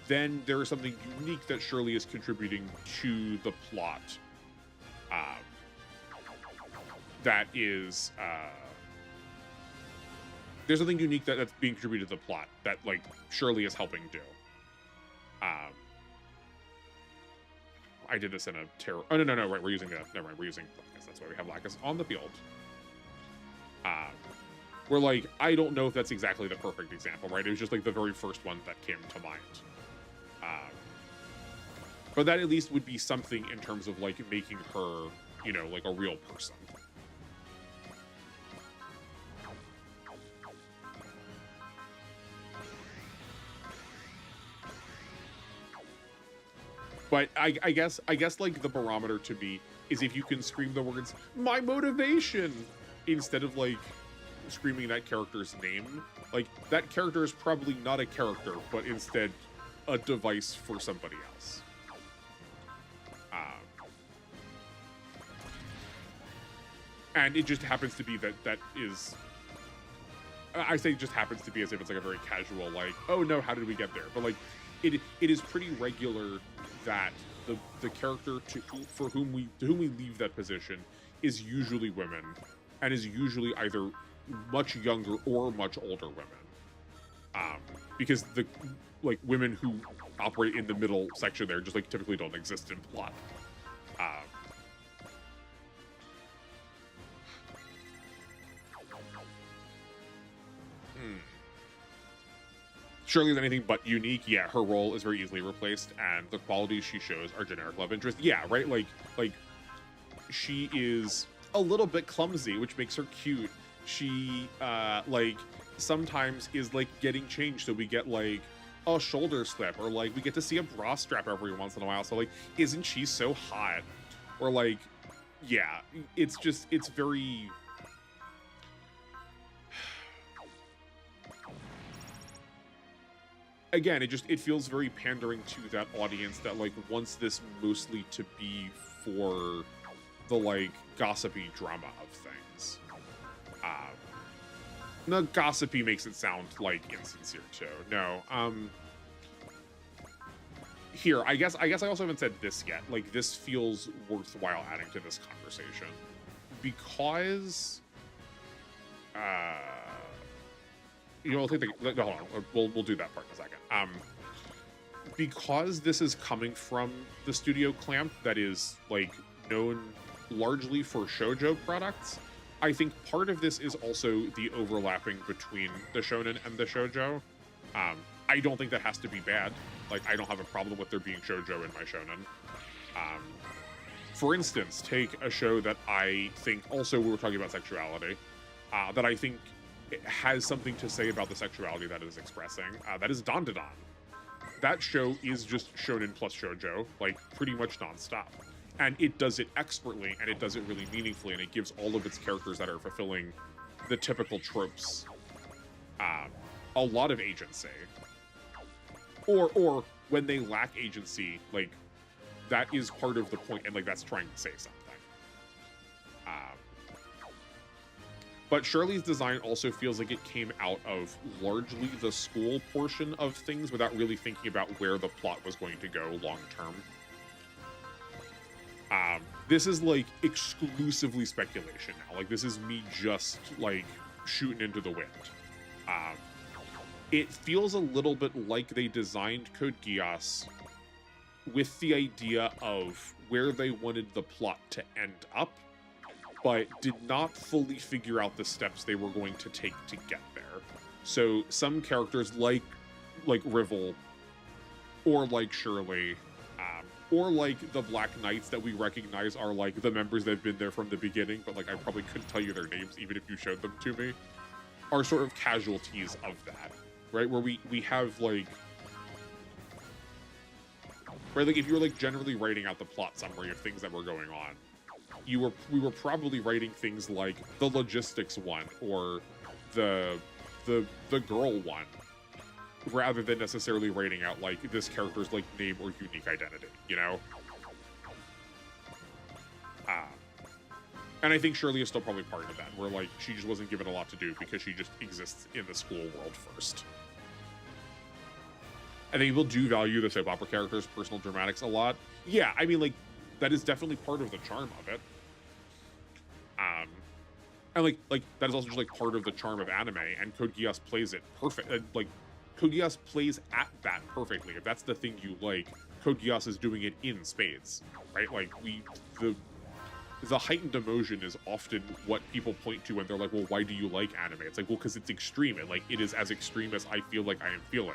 [SPEAKER 1] then there is something unique that Shirley is contributing to the plot. That is, there's something unique that's being contributed to the plot that, like, Shirley is helping do. I did this in a terror. Oh, no, right. We're using never mind. We're using Lacus. That's why we have Lacus on the field. We're like, I don't know if that's exactly the perfect example, right? It was just like the very first one that came to mind. But that at least would be something in terms of, like, making her, you know, like a real person. But I guess like the barometer to me is if you can scream the words "my motivation" instead of like screaming that character's name. Like, that character is probably not a character, but instead a device for somebody else. And it just happens to be that is. I say just happens to be as if it's like a very casual, like, oh no, how did we get there? But like, it is pretty regular that the character to whom we leave that position is usually women, and is usually either much younger or much older women, because the like women who operate in the middle section there just like typically don't exist in plot. Shirley is anything but unique. Yeah, her role is very easily replaced, and the qualities she shows are generic love interest. Yeah, right. Like she is a little bit clumsy, which makes her cute. She like sometimes is like getting changed, so we get like a shoulder slip, or like we get to see a bra strap every once in a while. So like, isn't she so hot? Or like, yeah, it's very. Again, it feels very pandering to that audience that like wants this mostly to be for the like gossipy drama of things. The gossipy makes it sound like insincere too. No. Here, I guess I also haven't said this yet. Like, this feels worthwhile adding to this conversation because you know, I'll take the hold on. We'll do that part in a second. Because this is coming from the studio Clamp that is like known largely for shoujo products, I think part of this is also the overlapping between the shonen and the shoujo. I don't think that has to be bad. Like, I don't have a problem with there being shoujo in my shonen. For instance, take a show that I think also we were talking about sexuality, that I think it has something to say about the sexuality that it is expressing. That is Dandadan. That show is just shonen plus shoujo, like pretty much nonstop. And it does it expertly, and it does it really meaningfully, and it gives all of its characters that are fulfilling the typical tropes a lot of agency. Or when they lack agency, like, that is part of the point, and like that's trying to say something. But Shirley's design also feels like it came out of largely the school portion of things without really thinking about where the plot was going to go long term. this is like exclusively speculation now. Like, this is me just like shooting into the wind. It feels a little bit like they designed Code Geass with the idea of where they wanted the plot to end up, but did not fully figure out the steps they were going to take to get there. So some characters like Rivel, or like Shirley, or like the Black Knights that we recognize are like the members that have been there from the beginning, but like I probably couldn't tell you their names even if you showed them to me, are sort of casualties of that, right? Where we have like, right, like if you were like generally writing out the plot summary of things that were going on, we were probably writing things like the logistics one or the girl one, rather than necessarily writing out like this character's like name or unique identity, you know? And I think Shirley is still probably part of that, where like she just wasn't given a lot to do because she just exists in the school world first. I think people do value the soap opera characters' personal dramatics a lot. Yeah, I mean, like, that is definitely part of the charm of it. And like that is also just like part of the charm of anime, and Code Geass plays it perfect. Like, Code Geass plays at that perfectly. If that's the thing you like, Code Geass is doing it in spades, right? Like, the heightened emotion is often what people point to when they're like, well, why do you like anime? It's like, well, because it's extreme, and like it is as extreme as I feel like I am feeling.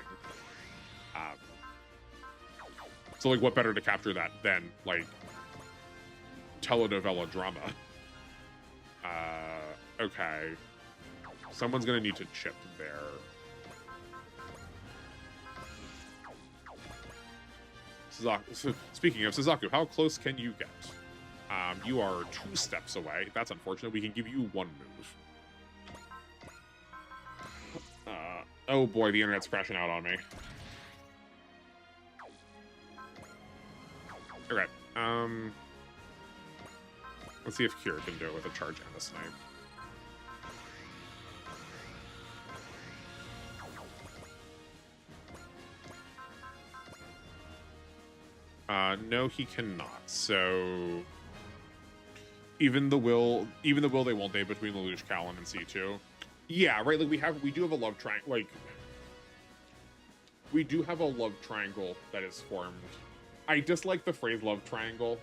[SPEAKER 1] So like, what better to capture that than like telenovela drama? Okay. Someone's gonna need to chip there. Speaking of Suzaku, how close can you get? You are 2 steps away. That's unfortunate. We can give you 1 move. Oh boy, the internet's crashing out on me. Okay. Let's see if Kira can do it with a charge and a snipe. No, he cannot. So even the will they won't they between Lelouch, Callan, and C2. Yeah, right. Like we do have a love triangle. Like we do have a love triangle that is formed. I dislike the phrase love triangle.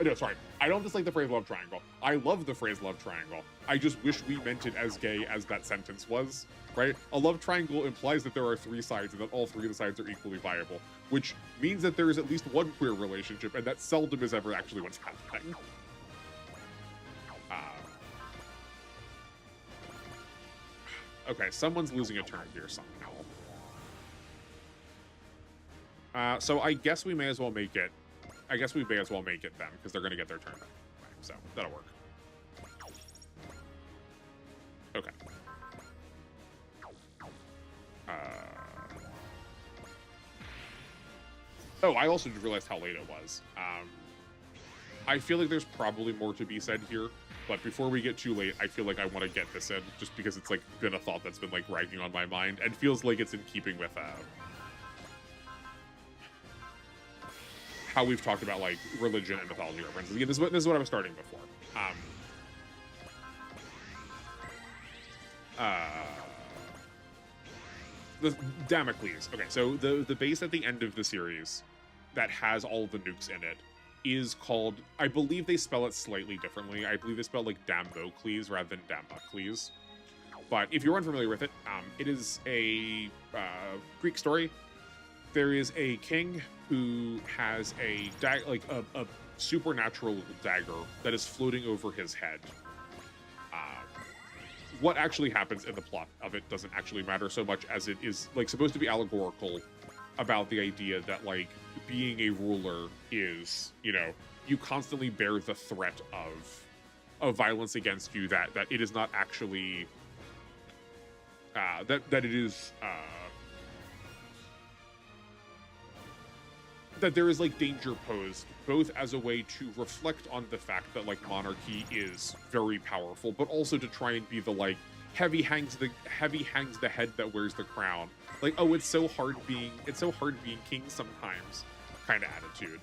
[SPEAKER 1] No, sorry. I don't dislike the phrase love triangle. I love the phrase love triangle. I just wish we meant it as gay as that sentence was, right? A love triangle implies that there are 3 sides and that all 3 of the sides are equally viable, which means that there is at least one queer relationship, and that seldom is ever actually what's happening. Okay, someone's losing a turn here somehow. So I guess we may as well make it. I guess we may as well make it then, because they're going to get their turn back. So that'll work. Okay. Oh, I also just realized how late it was. I feel like there's probably more to be said here, but before we get too late, I feel like I want to get this in, just because it's like been a thought that's been like ragging on my mind, and feels like it's in keeping with how we've talked about like religion and mythology references. Again, this is what I was starting before. The Damocles. Okay, so the base at the end of the series that has all the nukes in it is called, I believe they spell it slightly differently. I believe they spell like Damocles rather than Damocles. But if you're unfamiliar with it, it is a Greek story. There is a king who has a supernatural dagger that is floating over his head. What actually happens in the plot of it doesn't actually matter so much as it is like supposed to be allegorical about the idea that like being a ruler is, you know, you constantly bear the threat of violence against you, that it is not actually that it is that there is like danger posed, both as a way to reflect on the fact that like monarchy is very powerful, but also to try and be the like heavy hangs the head that wears the crown. Like, oh, it's so hard being king sometimes kind of attitude.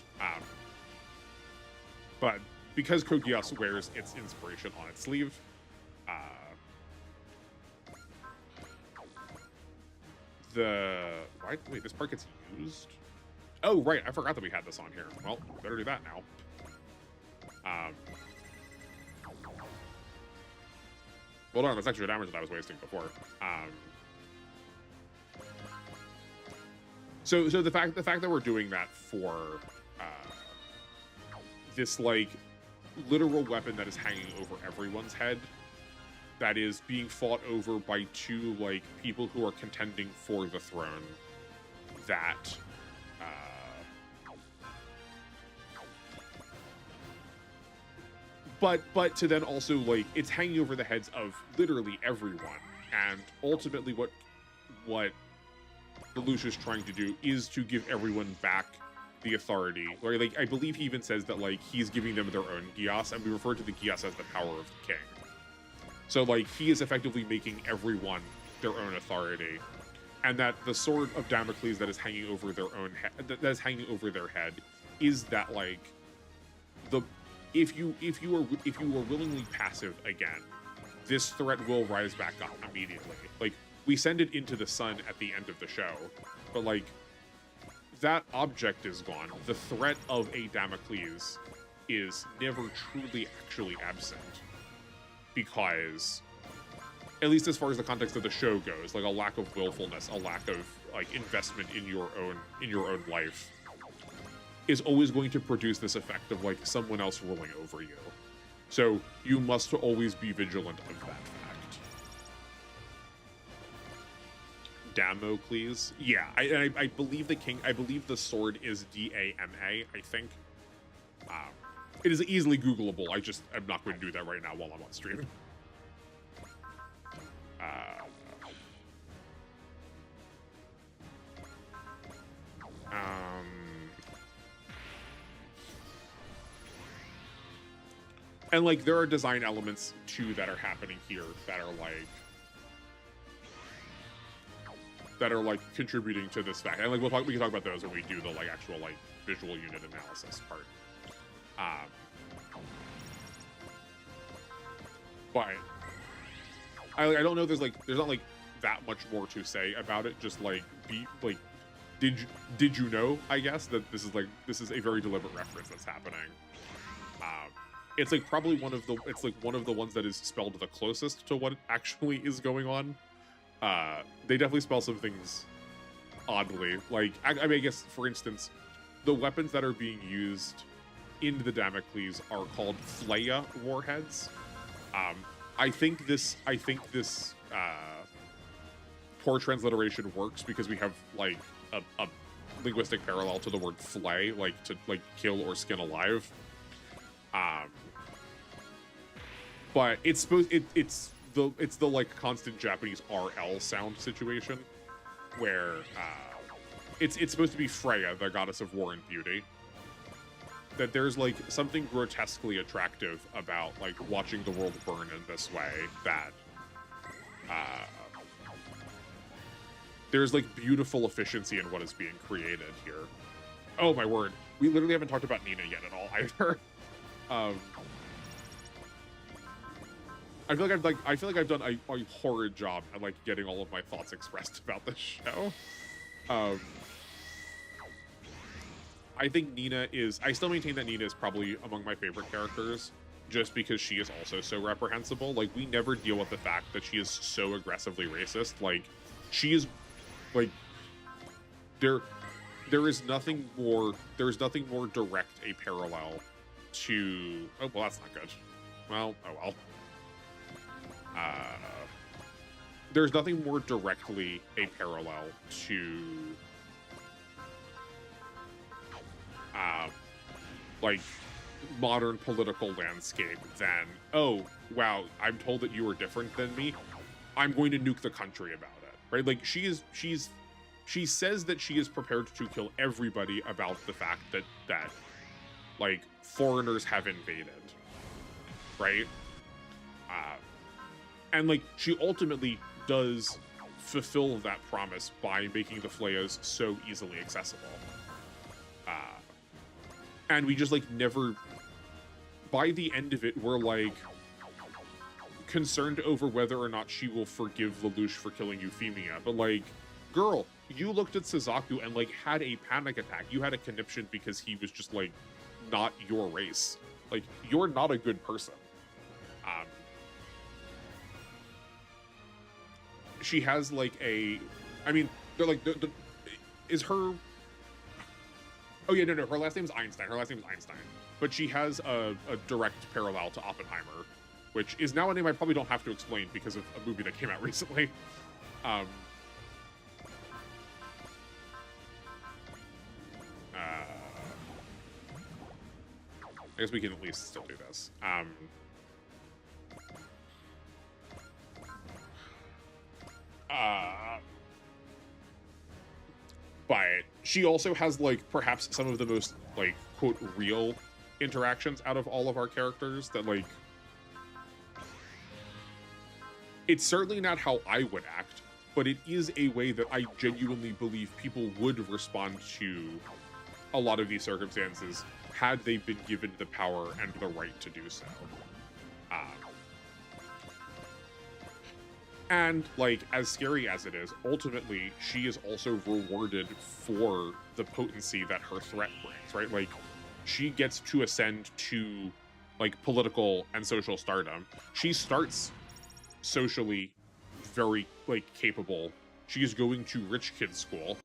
[SPEAKER 1] But because Code Geass wears its inspiration on its sleeve. Wait, this part gets used? Oh, right, I forgot that we had this on here. Well, better do that now. Hold on, that's extra damage that I was wasting before. So the fact that we're doing that for this like literal weapon that is hanging over everyone's head, that is being fought over by two like people who are contending for the throne, that but to then also like it's hanging over the heads of literally everyone, and ultimately what the Lucius trying to do is to give everyone back the authority. Like I believe he even says that like he's giving them their own Geass, and we refer to the Geass as the power of the king. So like he is effectively making everyone their own authority, and that the sword of Damocles that is hanging over their own head, that is hanging over their head, is that like if you are willingly passive again, this threat will rise back up immediately. Like we send it into the sun at the end of the show, but like that object is gone. The threat of a Damocles is never truly actually absent, because at least as far as the context of the show goes, like a lack of willfulness, a lack of like investment in your own life is always going to produce this effect of like someone else ruling over you. So you must always be vigilant of that fact. Damocles, yeah, I believe I believe the sword is D-A-M-A, I think. It is easily Googleable. I'm not going to do that right now while I'm on stream. And like there are design elements too that are happening here that are like contributing to this fact. And like we can talk about those when we do the like actual like visual unit analysis part. But I don't know. There's not like that much more to say about it. Just like did you know? I guess that this is a very deliberate reference that's happening. It's like probably one of the ones that is spelled the closest to what actually is going on. They definitely spell some things oddly. Like I mean, I guess for instance, the weapons that are being used in the Damocles are called Fleya warheads. I think this poor transliteration works because we have like a linguistic parallel to the word flay, like to like kill or skin alive. But it's the like constant Japanese RL sound situation where it's supposed to be Freya, the goddess of war and beauty. That there's like something grotesquely attractive about like watching the world burn in this way, that there's like beautiful efficiency in what is being created here. Oh my word, we literally haven't talked about Nina yet at all either. I feel like I've done a horrid job at like getting all of my thoughts expressed about this show. I think I still maintain that Nina is probably among my favorite characters, just because she is also so reprehensible. Like, we never deal with the fact that she is so aggressively racist. Like, she is, like, there is nothing more direct a parallel to, oh, well, that's not good. Well, oh well. There's nothing more directly a parallel to like modern political landscape than, oh wow, I'm told that you are different than me, I'm going to nuke the country about it, right? Like she says that she is prepared to kill everybody about the fact that like foreigners have invaded, right? And like she ultimately does fulfill that promise by making the Fleyas so easily accessible. And we just like never by the end of it, we're like concerned over whether or not she will forgive Lelouch for killing Euphemia. But like, girl, you looked at Suzaku and like had a panic attack. You had a conniption because he was just like not your race. Like, you're not a good person. She has like a, I mean, they're like, is her, oh yeah, no, her last name is Einstein. Her last name is Einstein. But she has a direct parallel to Oppenheimer, which is now a name I probably don't have to explain because of a movie that came out recently. I guess we can at least still do this. But she also has like perhaps some of the most like quote real interactions out of all of our characters that like, it's certainly not how I would act, but it is a way that I genuinely believe people would respond to a lot of these circumstances had they been given the power and the right to do so. And, like, as scary as it is, ultimately, she is also rewarded for the potency that her threat brings, right? Like, she gets to ascend to, like, political and social stardom. She starts socially very, like, capable. She is going to rich kid school.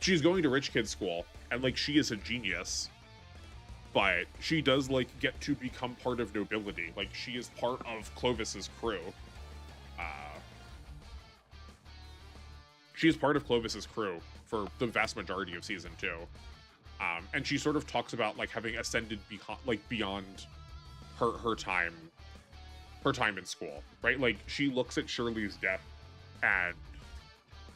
[SPEAKER 1] She's going to rich kid school, and, like, she is a genius. But she does, like, get to become part of nobility. Like, she is part of Clovis's crew. She is part of Clovis's crew for the vast majority of season 2. And she sort of talks about, like, having ascended beyond her time in school, right? Like, she looks at Shirley's death, and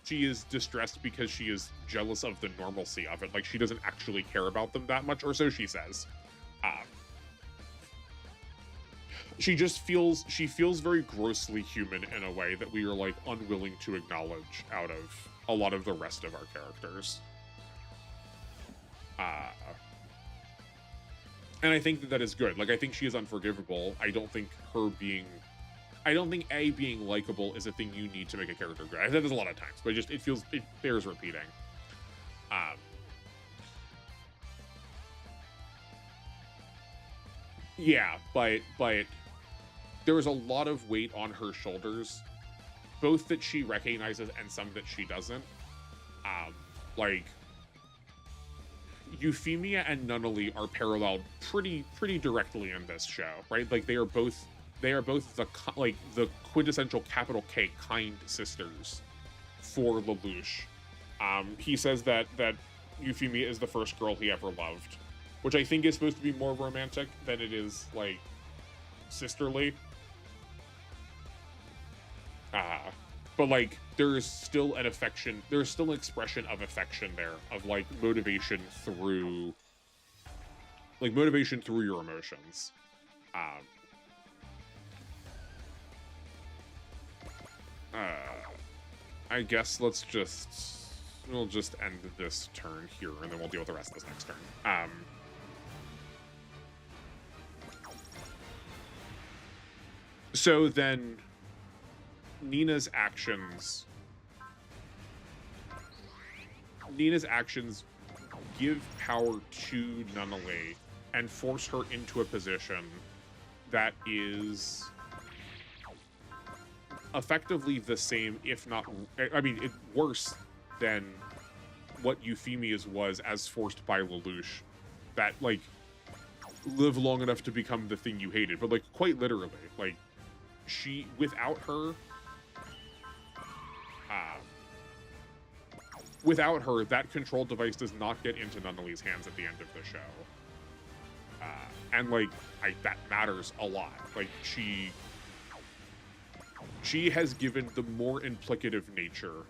[SPEAKER 1] she is distressed because she is jealous of the normalcy of it. Like, she doesn't actually care about them that much, or so she says. She feels very grossly human in a way that we are, like, unwilling to acknowledge out of a lot of the rest of our characters. And I think that is good. Like, I think she is unforgivable. I don't think being likable is a thing you need to make a character good. I said this a lot of times, but it bears repeating. Yeah, but there is a lot of weight on her shoulders, both that she recognizes and some that she doesn't. Like, Euphemia and Nunnally are paralleled pretty directly in this show, right? Like, they are both the quintessential capital K kind sisters for Lelouch. He says that Euphemia is the first girl he ever loved, which I think is supposed to be more romantic than it is, like, sisterly. But, like, there is still an expression of affection there, of, like, motivation through your emotions. I guess we'll just end this turn here, and then we'll deal with the rest of this next turn. So then Nina's actions give power to Nunnally and force her into a position that is effectively the same, if not, I mean, it's worse than what Euphemia's was as forced by Lelouch. That, like, live long enough to become the thing you hated. But, like, quite literally, like, without her, that control device does not get into Nunnally's hands at the end of the show. And, like, that matters a lot. Like, she has given the more implicative nature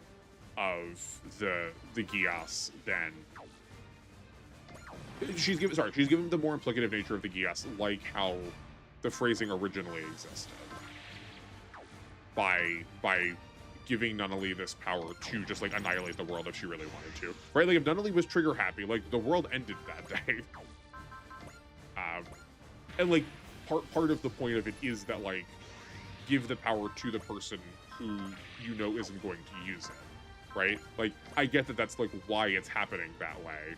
[SPEAKER 1] of the Geass than... She's given the more implicative nature of the Geass, like how the phrasing originally existed. By giving Nunnally this power to just like annihilate the world if she really wanted to, right? Like if Nunnally was trigger happy, like the world ended that day. And like part of the point of it is that like give the power to the person who you know isn't going to use it, right? Like I get that that's like why it's happening that way,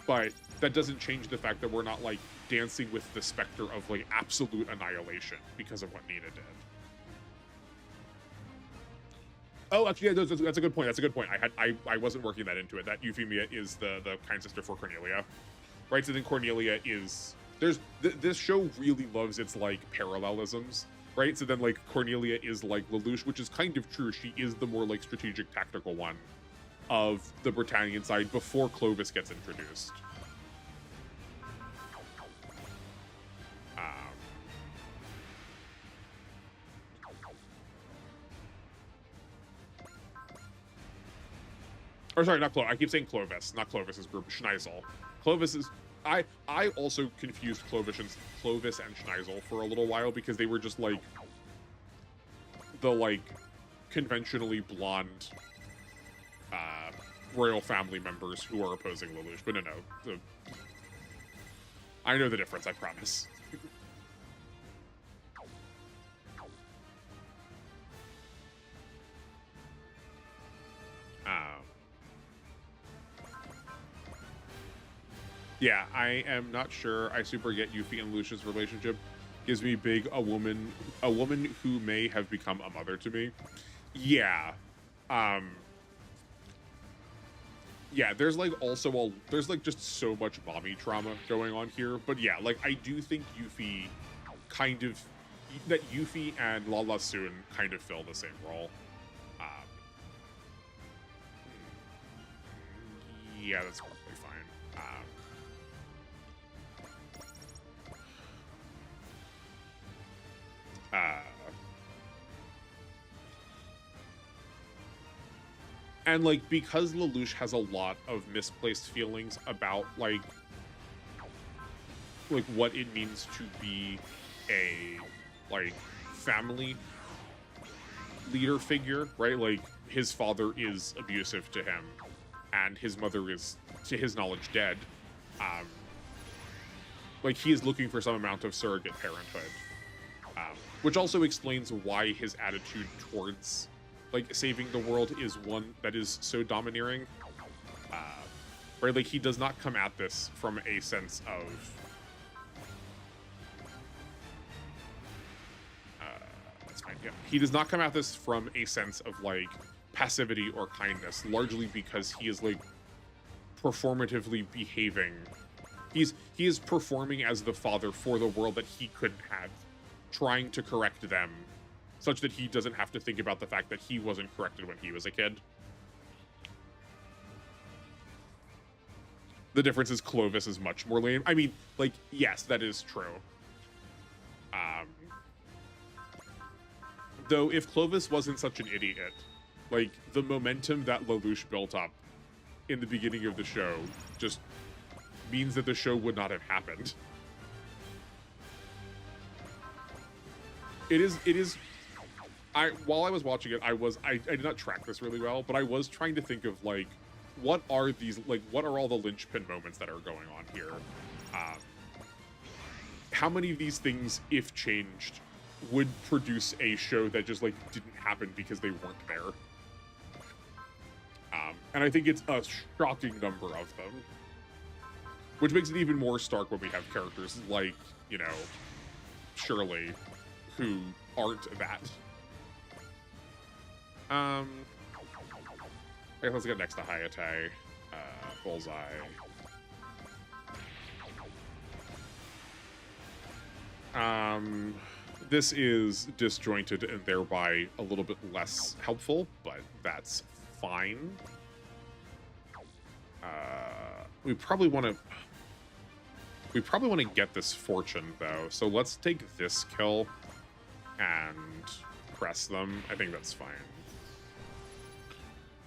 [SPEAKER 1] but that doesn't change the fact that we're not like dancing with the specter of like absolute annihilation because of what Nina did. Oh, actually, yeah, that's a good point. That's a good point. I wasn't working that into it. That Euphemia is the kind sister for Cornelia, right? So then Cornelia is this show really loves its like parallelisms, right? So then like Cornelia is like Lelouch, which is kind of true. She is the more like strategic, tactical one of the Britannian side before Clovis gets introduced. Or sorry, not Clovis. I keep saying Clovis, not Clovis's group. Schneisel. Clovis is. I also confused Clovis and Schneisel for a little while because they were just like the like conventionally blonde royal family members who are opposing Lelouch. But no. I know the difference. I promise. Yeah, I am not sure. I super get Yuffie and Lucia's relationship. Gives me big a woman who may have become a mother to me. Yeah. Yeah, there's like also there's like just so much mommy trauma going on here. But yeah, like I do think Yuffie Yuffie and Lala Soon kind of fill the same role. Yeah, that's probably fine. And like because Lelouch has a lot of misplaced feelings about like what it means to be a like family leader figure, right? Like his father is abusive to him and his mother is, to his knowledge, dead. Like he is looking for some amount of surrogate parenthood, which also explains why his attitude towards like saving the world is one that is so domineering. Right, like he does not come at this from a sense of that's fine. Yeah, he does not come at this from a sense of like passivity or kindness, largely because he is like performatively behaving. He is performing as the father for the world that he couldn't have, trying to correct them such that he doesn't have to think about the fact that he wasn't corrected when he was a kid. The difference is Clovis is much more lame. I mean, like, yes, that is true. Though if Clovis wasn't such an idiot, like, the momentum that Lelouch built up in the beginning of the show just means that the show would not have happened. It is while I was watching it, I did not track this really well, but I was trying to think of like what are all the linchpin moments that are going on here? How many of these things, if changed, would produce a show that just like didn't happen because they weren't there? And I think it's a shocking number of them, which makes it even more stark when we have characters like, you know, Shirley, who aren't that. Okay, let's get next to Hayate. Bullseye. This is disjointed and thereby a little bit less helpful, but that's fine. We probably want to get this fortune though, so let's take this kill and press them. I think that's fine.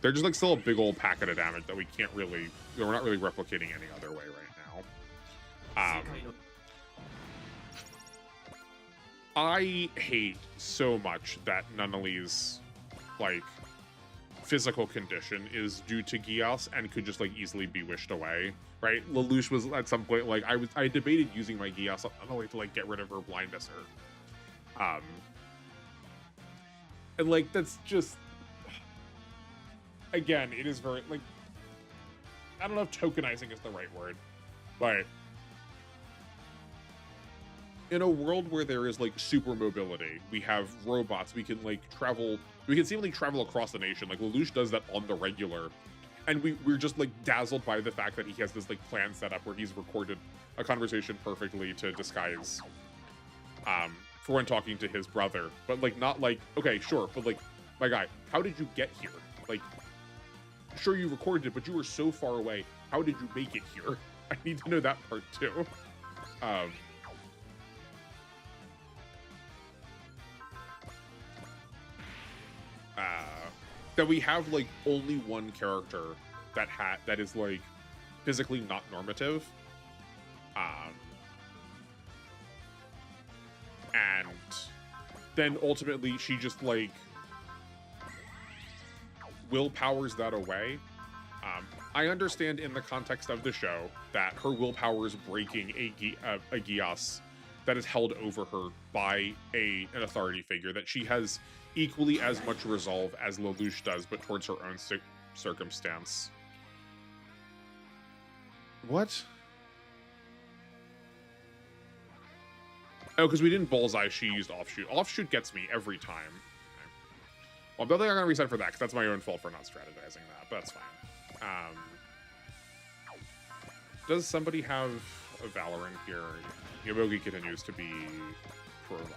[SPEAKER 1] They're just like still a big old packet of damage that we're not really replicating any other way right now. I hate so much that Nunnally's like physical condition is due to Geass and could just like easily be wished away, right? Lelouch was at some point like I debated using my Geass on the way to like get rid of her blindness or and like that's just, again, it is very like, I don't know if tokenizing is the right word, but in a world where there is like super mobility, we have robots, we can like travel, we can seemingly travel across the nation. Like Lelouch does that on the regular, and we're just like dazzled by the fact that he has this like plan set up where he's recorded a conversation perfectly to disguise for when talking to his brother, but like not like, okay, sure, but like, my guy, how did you get here? Like, sure, you recorded it, but you were so far away. How did you make it here? I need to know that part too. That we have like only one character that is like physically not normative, and then ultimately she just like willpowers that away. I understand in the context of the show that her willpower is breaking a Geass that is held over her by an authority figure, that she has equally as much resolve as Lelouch does, but towards her own circumstance. What? Oh, because we didn't bullseye, she used offshoot. Offshoot gets me every time. Okay. Well, I'm definitely not going to reset for that, because that's my own fault for not strategizing that, but that's fine. Does somebody have a Valorant here? Yobogi continues to be providing.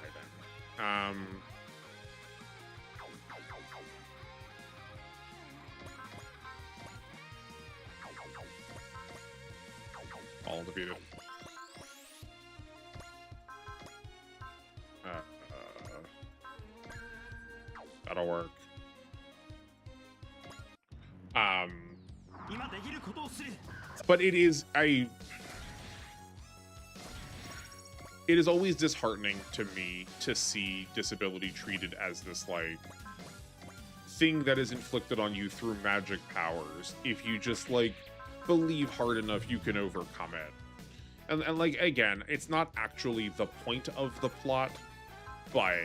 [SPEAKER 1] All defeated. That'll work. But it is it is always disheartening to me to see disability treated as this like thing that is inflicted on you through magic powers. If you just like believe hard enough, you can overcome it. And like, again, it's not actually the point of the plot, but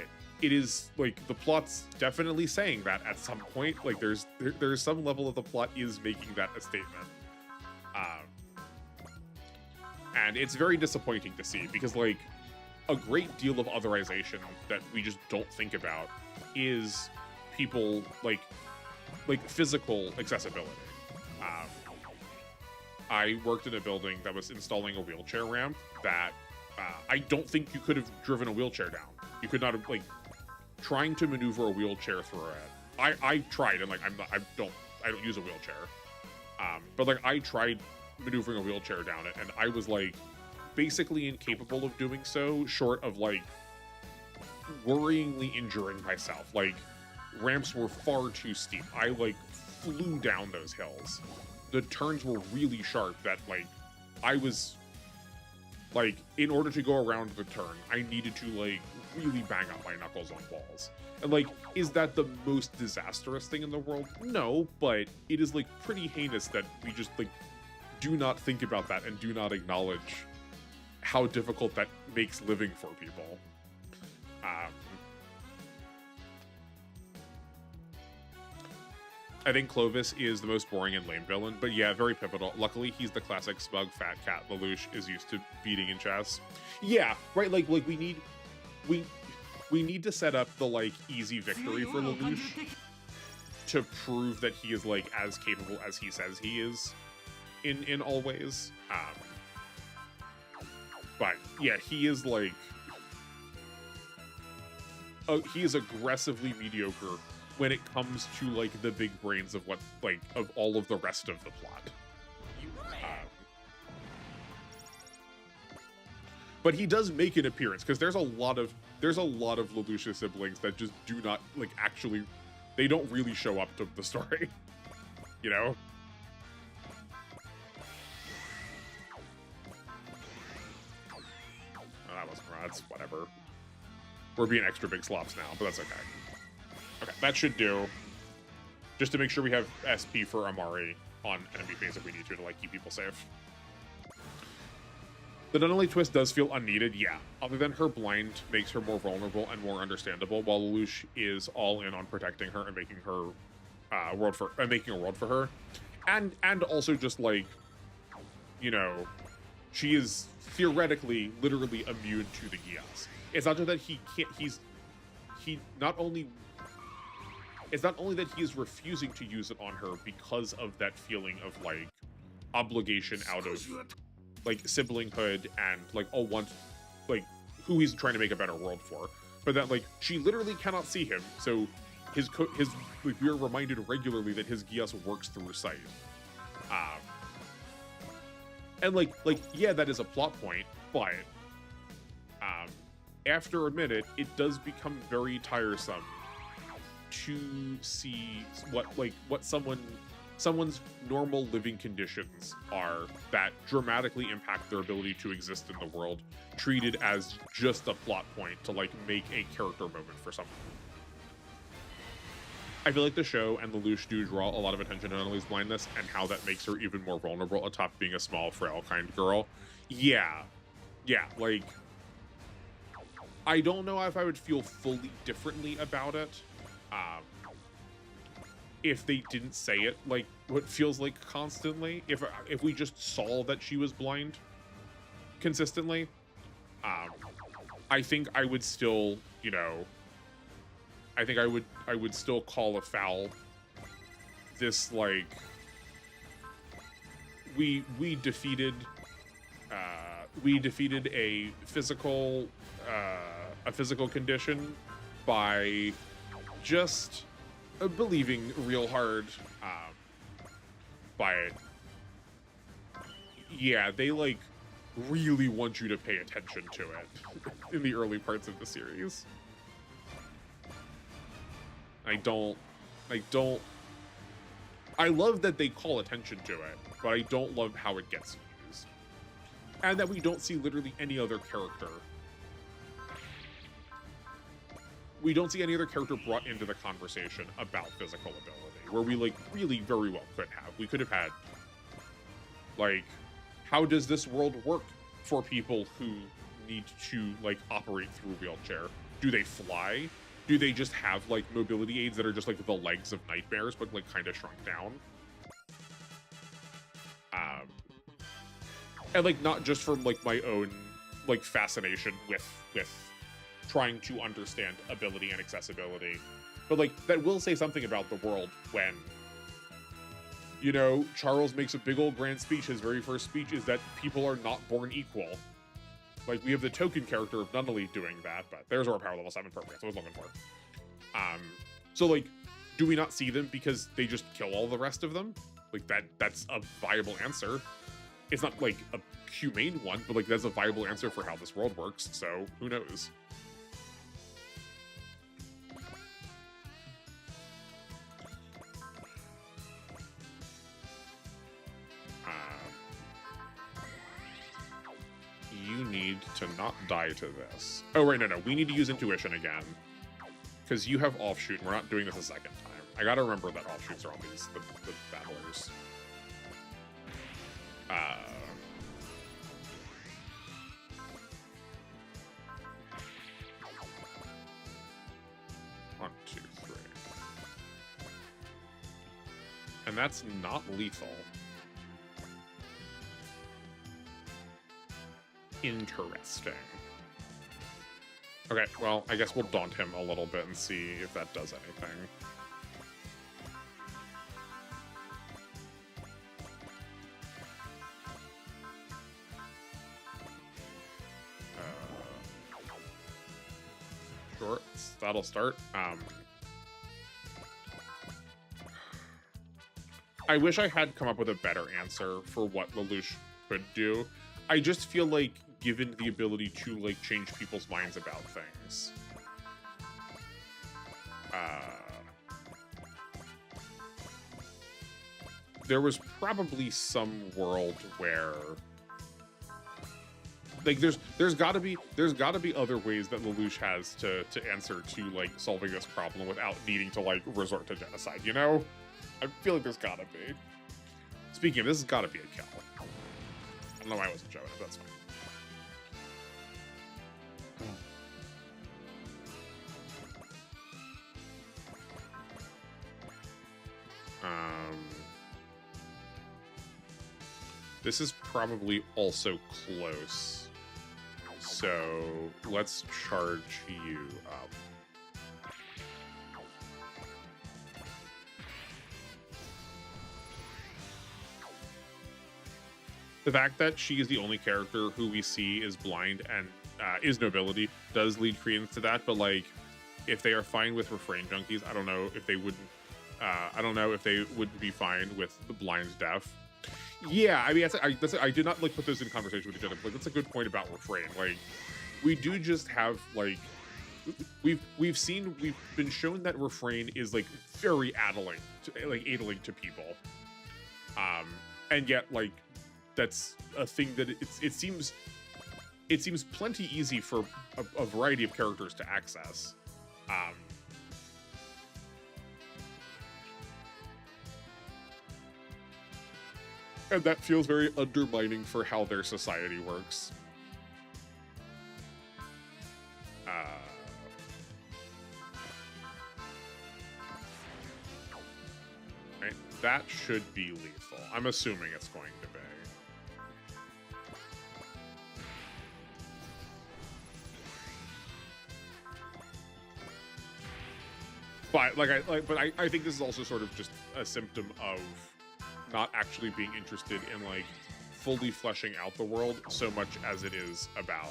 [SPEAKER 1] it is like the plot's definitely saying that at some point. Like there's some level of the plot is making that a statement. And it's very disappointing to see, because like a great deal of otherization that we just don't think about is people like physical accessibility. I worked in a building that was installing a wheelchair ramp that I don't think you could have driven a wheelchair down. You could not have, like, trying to maneuver a wheelchair through it. I tried, and like I don't use a wheelchair. But like I tried maneuvering a wheelchair down it, and I was like basically incapable of doing so, short of like worryingly injuring myself. Like ramps were far too steep. I like flew down those hills. The turns were really sharp that like I was like, in order to go around the turn, I needed to like really bang up my knuckles on walls. And like, is that the most disastrous thing in the world? No, but it is like pretty heinous that we just like do not think about that and do not acknowledge how difficult that makes living for people. I think Clovis is the most boring and lame villain, but yeah, very pivotal. Luckily, he's the classic smug fat cat Lelouch is used to beating in chess. Yeah, right. Like we need to set up the like easy victory for Lelouch to prove that he is like as capable as he says he is in all ways. But yeah, he is like he is aggressively mediocre when it comes to like the big brains of what like of all of the rest of the plot. But he does make an appearance, because there's a lot of Lelouch's siblings that just do not like actually, they don't really show up to the story. You know? That's whatever. We're being extra big slops now, but that's okay. Okay, that should do. just to make sure we have SP for Amari on enemy phase if we need to like keep people safe. The Nunnally twist does feel unneeded, yeah. Other than her blind makes her more vulnerable and more understandable, while Lelouch is all in on protecting her and making her making a world for her, and also just like, you know, she is theoretically literally immune to the Geass. It's not just that he can't. It's not only that he is refusing to use it on her because of that feeling of like obligation out of like siblinghood and like like who he's trying to make a better world for, but that like she literally cannot see him, so his like, we are reminded regularly that his Geass works through sight. And like yeah, that is a plot point, but after a minute, it does become very tiresome to see what someone's normal living conditions are that dramatically impact their ability to exist in the world, treated as just a plot point to like make a character moment for someone. I feel like the show and Lelouch do draw a lot of attention to Nunnally's blindness and how that makes her even more vulnerable atop being a small, frail, kind girl. Yeah, like, I don't know if I would feel fully differently about it if they didn't say it like what feels like constantly. If we just saw that she was blind consistently, I think I would still, you know, I think I would still call a foul this like we defeated a physical condition by just believing real hard by it. Yeah, they like really want you to pay attention to it in the early parts of the series. I love that they call attention to it, but I don't love how it gets used. And that we don't see literally any other character. We don't see any other character brought into the conversation about physical ability, where we like really very well could have. We could have had, like, how does this world work for people who need to like operate through a wheelchair? Do they fly? Do they just have like mobility aids that are just like the legs of nightmares, but like kind of shrunk down? And like not just from like my own like fascination with trying to understand ability and accessibility, but like that will say something about the world when, you know, Charles makes a big old grand speech. His very first speech is that people are not born equal. Like, we have the token character of Nunnally doing that, but there's our power level 7 programs I was looking for. So, like, do we not see them because they just kill all the rest of them? Like, that's a viable answer. It's not, like, a humane one, but, like, that's a viable answer for how this world works, so who knows? You need to not die to this. Oh, right, no. We need to use intuition again. Because you have offshoot, and we're not doing this a second time. I gotta remember that offshoots are on these, the battlers. 1, 2, 3. And that's not lethal. Interesting. Okay, well, I guess we'll daunt him a little bit and see if that does anything. Sure, that'll start. I wish I had come up with a better answer for what Lelouch could do. I just feel like, given the ability to like change people's minds about things, there was probably some world where like there's gotta be other ways that Lelouch has to answer to like solving this problem without needing to like resort to genocide, you know? I feel like there's gotta be. Speaking of, this has gotta be a kill. I don't know why I wasn't showing it, but that's fine. This is probably also close. So let's charge you up. The fact that she is the only character who we see is blind and is nobility does lead credence to that, but like, if they are fine with refrain junkies, I don't know if they wouldn't. I don't know if they wouldn't be fine with the blind deaf. Yeah, I mean, I did not like put those in conversation with each other. But like, that's a good point about refrain. Like, we do just have like, we've been shown that refrain is like very addling to people, and yet like that's a thing that it seems plenty easy for a variety of characters to access. And that feels very undermining for how their society works. Right, that should be lethal. I'm assuming it's going to be. But I think this is also sort of just a symptom of not actually being interested in like fully fleshing out the world so much as it is about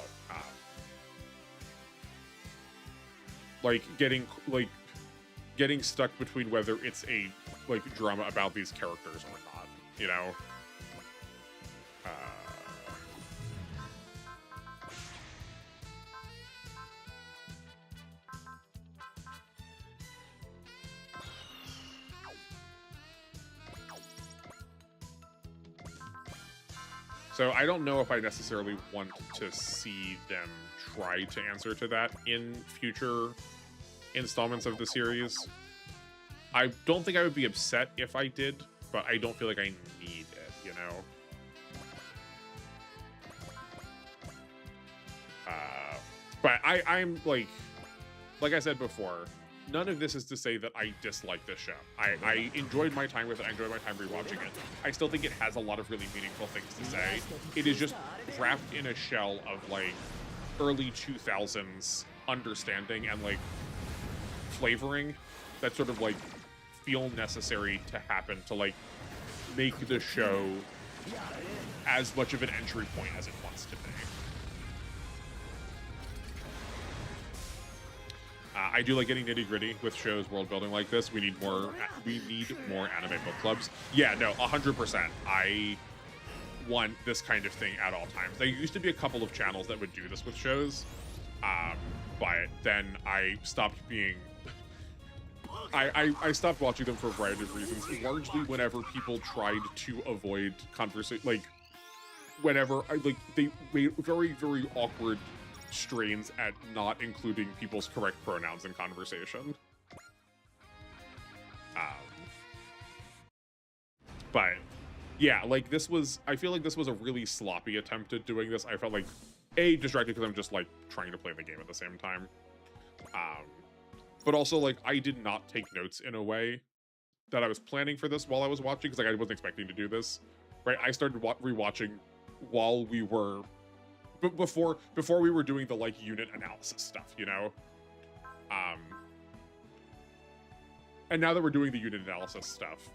[SPEAKER 1] like getting stuck between whether it's a like drama about these characters or not, you know. So I don't know if I necessarily want to see them try to answer to that in future installments of the series. I don't think I would be upset if I did, but I don't feel like I need it, you know? But I'm like I said before, none of this is to say that I dislike this show. I enjoyed my time with it. I enjoyed my time rewatching it. I still think it has a lot of really meaningful things to say. It is just wrapped in a shell of like early 2000s understanding and like flavoring that sort of like feel necessary to happen to like make the show as much of an entry point as it wants to be. I do like getting nitty gritty with shows world building like this. We need more anime book clubs. Yeah, no, 100%. I want this kind of thing at all times. There used to be a couple of channels that would do this with shows, but then I stopped being. I stopped watching them for a variety of reasons. Largely, whenever people tried to avoid conversation, like whenever they made very awkward strains at not including people's correct pronouns in conversation. But yeah, like this was, I feel like this was a really sloppy attempt at doing this. I felt like distracted because I'm just like trying to play the game at the same time. But also like I did not take notes in a way that I was planning for this while I was watching, because like I wasn't expecting to do this. Right, I started rewatching while we were before we were doing the like unit analysis stuff, you know. And now that we're doing the unit analysis stuff,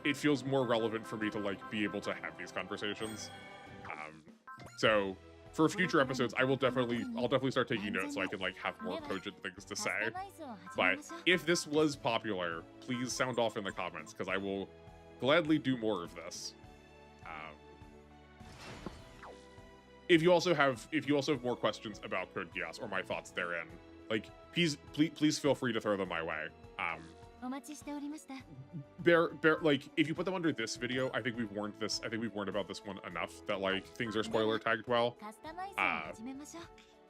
[SPEAKER 1] it feels more relevant for me to like be able to have these conversations. So for future episodes, I'll definitely start taking notes so I can like have more cogent things to say. But if this was popular, please sound off in the comments, because I will gladly do more of this. If you also have more questions about Code Geass or my thoughts therein, like please feel free to throw them my way. Like if you put them under this video, I think we've warned about this one enough that like things are spoiler tagged well.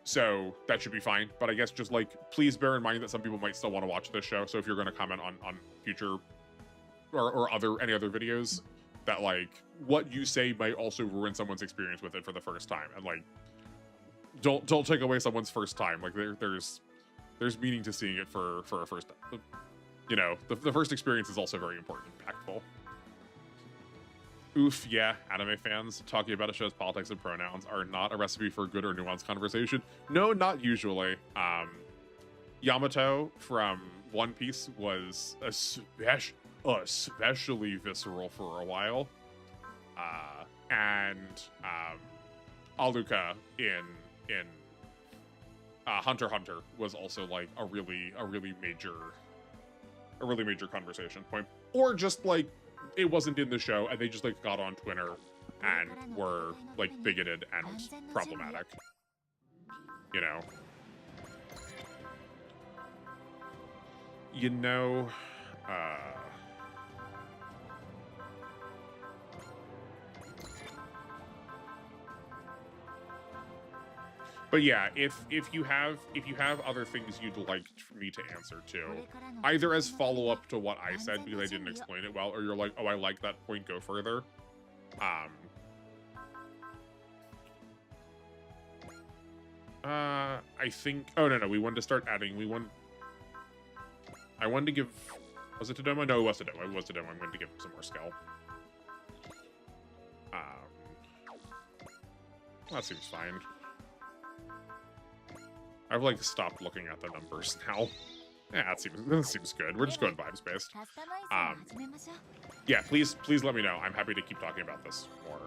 [SPEAKER 1] So that should be fine. But I guess just like, please bear in mind that some people might still want to watch this show. So if you're going to comment on future or any other videos, that like what you say might also ruin someone's experience with it for the first time. And like, don't take away someone's first time. Like there's meaning to seeing it for a first, you know, the first experience is also very important, impactful. Oof, yeah, anime fans talking about a show's politics and pronouns are not a recipe for a good or nuanced conversation. No, not usually. Yamato from One Piece was especially visceral for a while. And Aluka in Hunter x Hunter was also like a really major conversation point. Or just like it wasn't in the show and they just like got on Twitter and were like bigoted and problematic. You know. But yeah, if you have other things you'd like me to answer to, either as follow-up to what I said because I didn't explain it well, or you're like, oh, I like that point, go further. I think, oh no, we wanted to start adding, I wanted to give, was it to Doma? No, it was to Doma. I'm going to give him some more skill. That seems fine. I've like stopped looking at the numbers now. Yeah, that seems good. We're just going vibes based. Yeah, please let me know. I'm happy to keep talking about this more.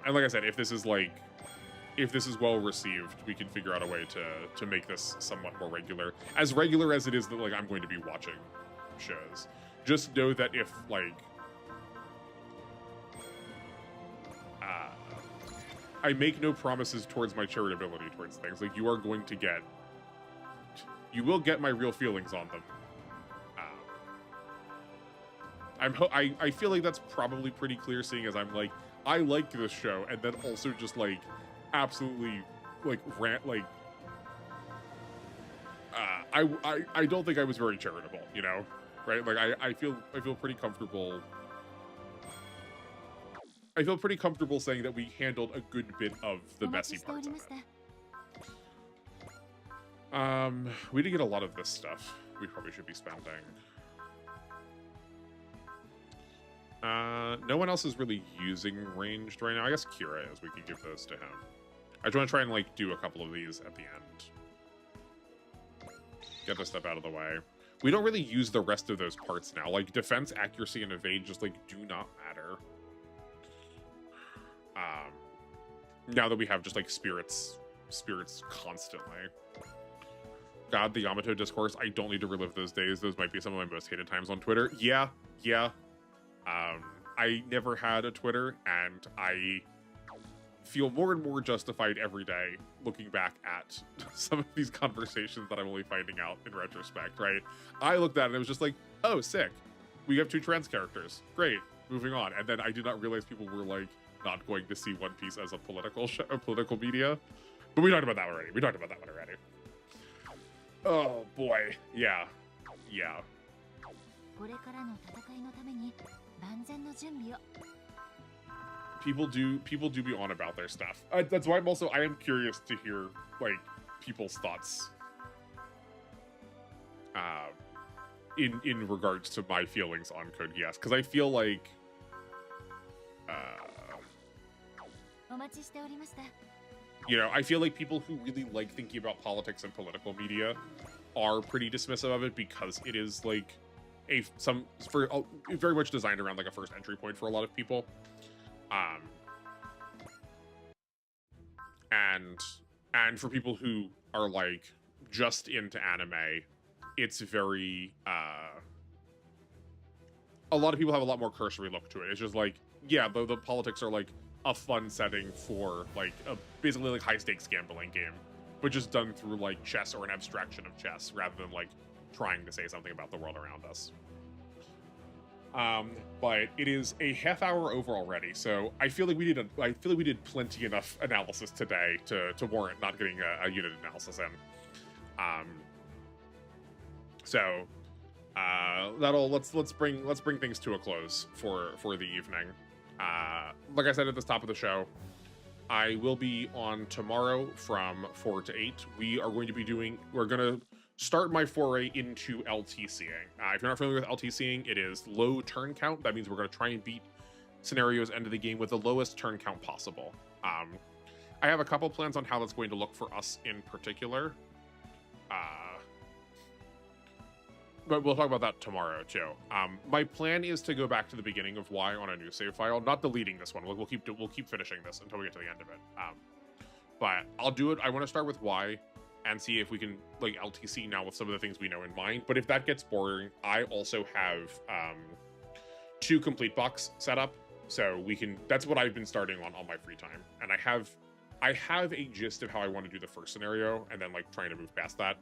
[SPEAKER 1] And like I said, if this is well received, we can figure out a way to make this somewhat more regular. As regular as it is that like I'm going to be watching shows. Just know that if like I make no promises towards my charitability towards things. Like, you are going to get... You will get my real feelings on them. I feel like that's probably pretty clear, seeing as I'm like, I like this show, and then also just, like, absolutely, like, rant, like... I don't think I was very charitable, you know? Right? Like, I feel pretty comfortable... I feel pretty comfortable saying that we handled a good bit of the messy parts of it. We did get a lot of this stuff we probably should be spending. No one else is really using ranged right now. I guess Kira is. We can give those to him. I just want to try and like do a couple of these at the end. Get this stuff out of the way. We don't really use the rest of those parts now. Like defense, accuracy, and evade just like do not matter. Now that we have just like spirits constantly. God, the Yamato discourse. I don't need to relive those days. Those might be some of my most hated times on Twitter. Yeah. I never had a Twitter, and I feel more and more justified every day looking back at some of these conversations that I'm only finding out in retrospect, right? I looked at it and it was just like, oh, sick. We have 2 trans characters. Great. Moving on. And then I did not realize people were like, not going to see One Piece as a political show, political media. But we talked about that already. Oh boy. Yeah. People do be on about their stuff. That's why I am curious to hear like people's thoughts in regards to my feelings on Code Geass, because I feel like you know, I feel like people who really like thinking about politics and political media are pretty dismissive of it because it is like very much designed around like a first entry point for a lot of people. And for people who are like just into anime, it's very a lot of people have a lot more cursory look to it. It's just like, yeah, the politics are like a fun setting for like a basically like high stakes gambling game, but just done through like chess or an abstraction of chess rather than like trying to say something about the world around us. But it is a half hour over already, so I feel like we did plenty enough analysis today to warrant not getting a unit analysis in. So let's bring things to a close for the evening. Like I said at the top of the show, I will be on tomorrow from 4 to 8. We're going to start my foray into LTCing. If you're not familiar with LTCing, it is low turn count. That means we're going to try and beat scenarios end of the game with the lowest turn count possible. I have a couple plans on how that's going to look for us in particular. But we'll talk about that tomorrow too. My plan is to go back to the beginning of Y on a new save file, not deleting this one. We'll keep finishing this until we get to the end of it. But I'll do it. I want to start with Y and see if we can like LTC now with some of the things we know in mind. But if that gets boring, I also have 2 complete box set up, so we can. That's what I've been starting on my free time, and I have a gist of how I want to do the first scenario, and then like trying to move past that.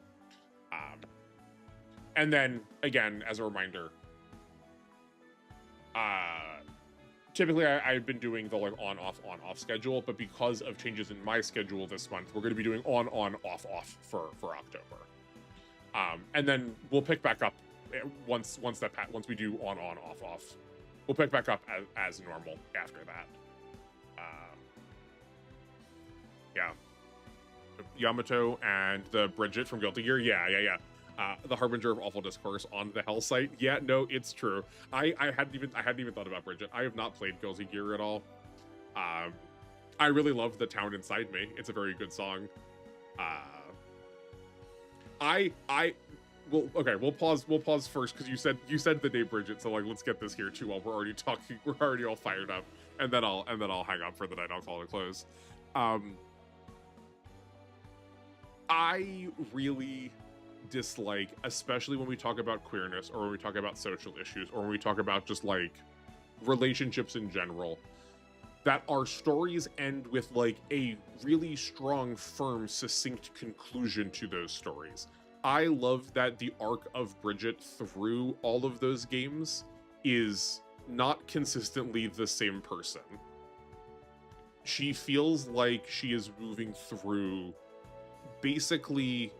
[SPEAKER 1] And then, again, as a reminder, typically I've been doing the like on-off schedule, but because of changes in my schedule this month, we're going to be doing on-on, off-off for October. And then we'll pick back up once we do on-on, off-off. We'll pick back up as normal after that. Yeah. Yamato and the Bridget from Guilty Gear. Yeah. The Harbinger of Awful Discourse on the Hell site. Yeah, no, it's true. I hadn't even thought about Bridget. I have not played Guilty Gear at all. I really love The Town Inside Me. It's a very good song. We'll pause first because you said the name Bridget, so like let's get this here too while we're already talking. We're already all fired up, and then I'll hang up for the night. I'll call it close. I really dislike, especially when we talk about queerness or when we talk about social issues or when we talk about just like relationships in general, that our stories end with like a really strong, firm, succinct conclusion to those stories. I love that the arc of Bridget through all of those games is not consistently the same person. She feels like she is moving through basically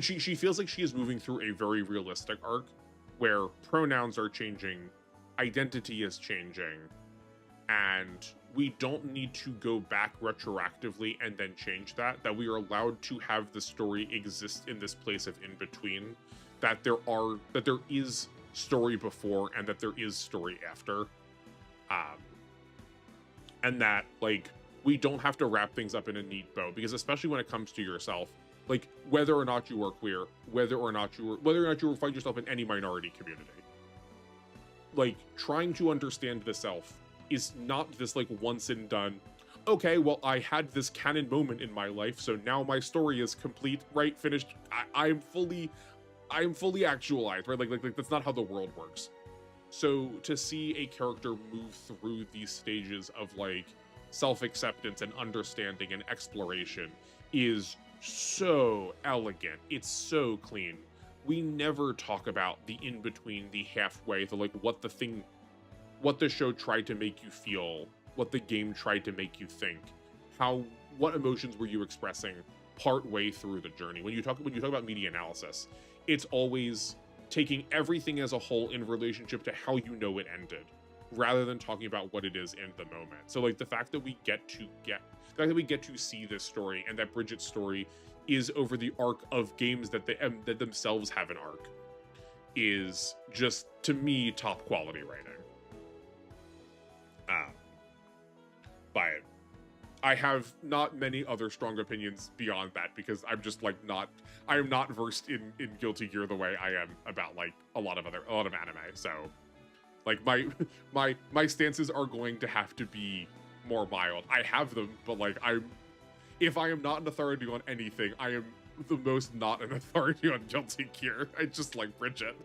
[SPEAKER 1] she feels like she is moving through a very realistic arc where pronouns are changing, identity is changing, and we don't need to go back retroactively and then change that we are allowed to have the story exist in this place of in between, that there is story before and that there is story after, and that like we don't have to wrap things up in a neat bow, because especially when it comes to yourself, like whether or not you are queer, whether or not you find yourself in any minority community, like trying to understand the self is not this like once and done, okay, well I had this canon moment in my life, so now my story is complete, right, finished, I'm fully actualized, right? Like that's not how the world works. So to see a character move through these stages of like self-acceptance and understanding and exploration is so elegant. It's so clean. We never talk about the in-between, the halfway, the like what the show tried to make you feel, what the game tried to make you think, what emotions were you expressing part way through the journey. When you talk about media analysis, it's always taking everything as a whole in relationship to how you know it ended, rather than talking about what it is in the moment. So like the fact that we get to see this story, and that Bridget's story is over the arc of games that that themselves have an arc, is just, to me, top quality writing. But I have not many other strong opinions beyond that, because I'm just like I am not versed in Guilty Gear the way I am about like a lot of anime. So like my stances are going to have to be more mild. I have them, but like if I am not an authority on anything, I am the most not an authority on Guilty Gear. I just like Bridget.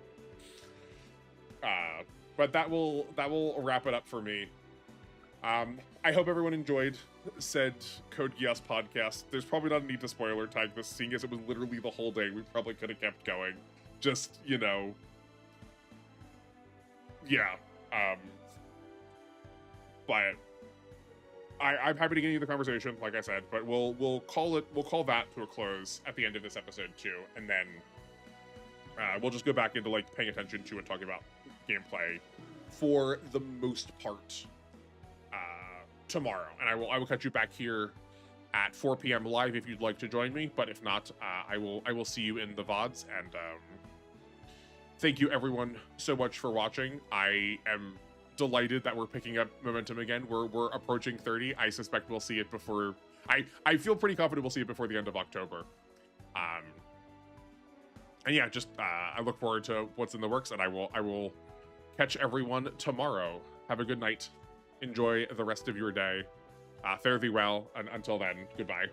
[SPEAKER 1] But that will wrap it up for me. I hope everyone enjoyed said Code Geass podcast. There's probably not a need to spoiler tag this, seeing as it was literally the whole day. We probably could have kept going. Just, yeah. But I'm happy to get into the conversation, like I said, but we'll call that to a close at the end of this episode too, and then we'll just go back into like paying attention to and talking about gameplay for the most part tomorrow. And I will catch you back here at 4 p.m. live if you'd like to join me, but if not, I will see you in the VODs. And thank you everyone so much for watching. I am delighted that we're picking up momentum again. We're approaching 30. I suspect we'll see it before. I feel pretty confident we'll see it before the end of October. And yeah, just I look forward to what's in the works, and I will catch everyone tomorrow. Have a good night. Enjoy the rest of your day. Fare thee well, and until then, goodbye.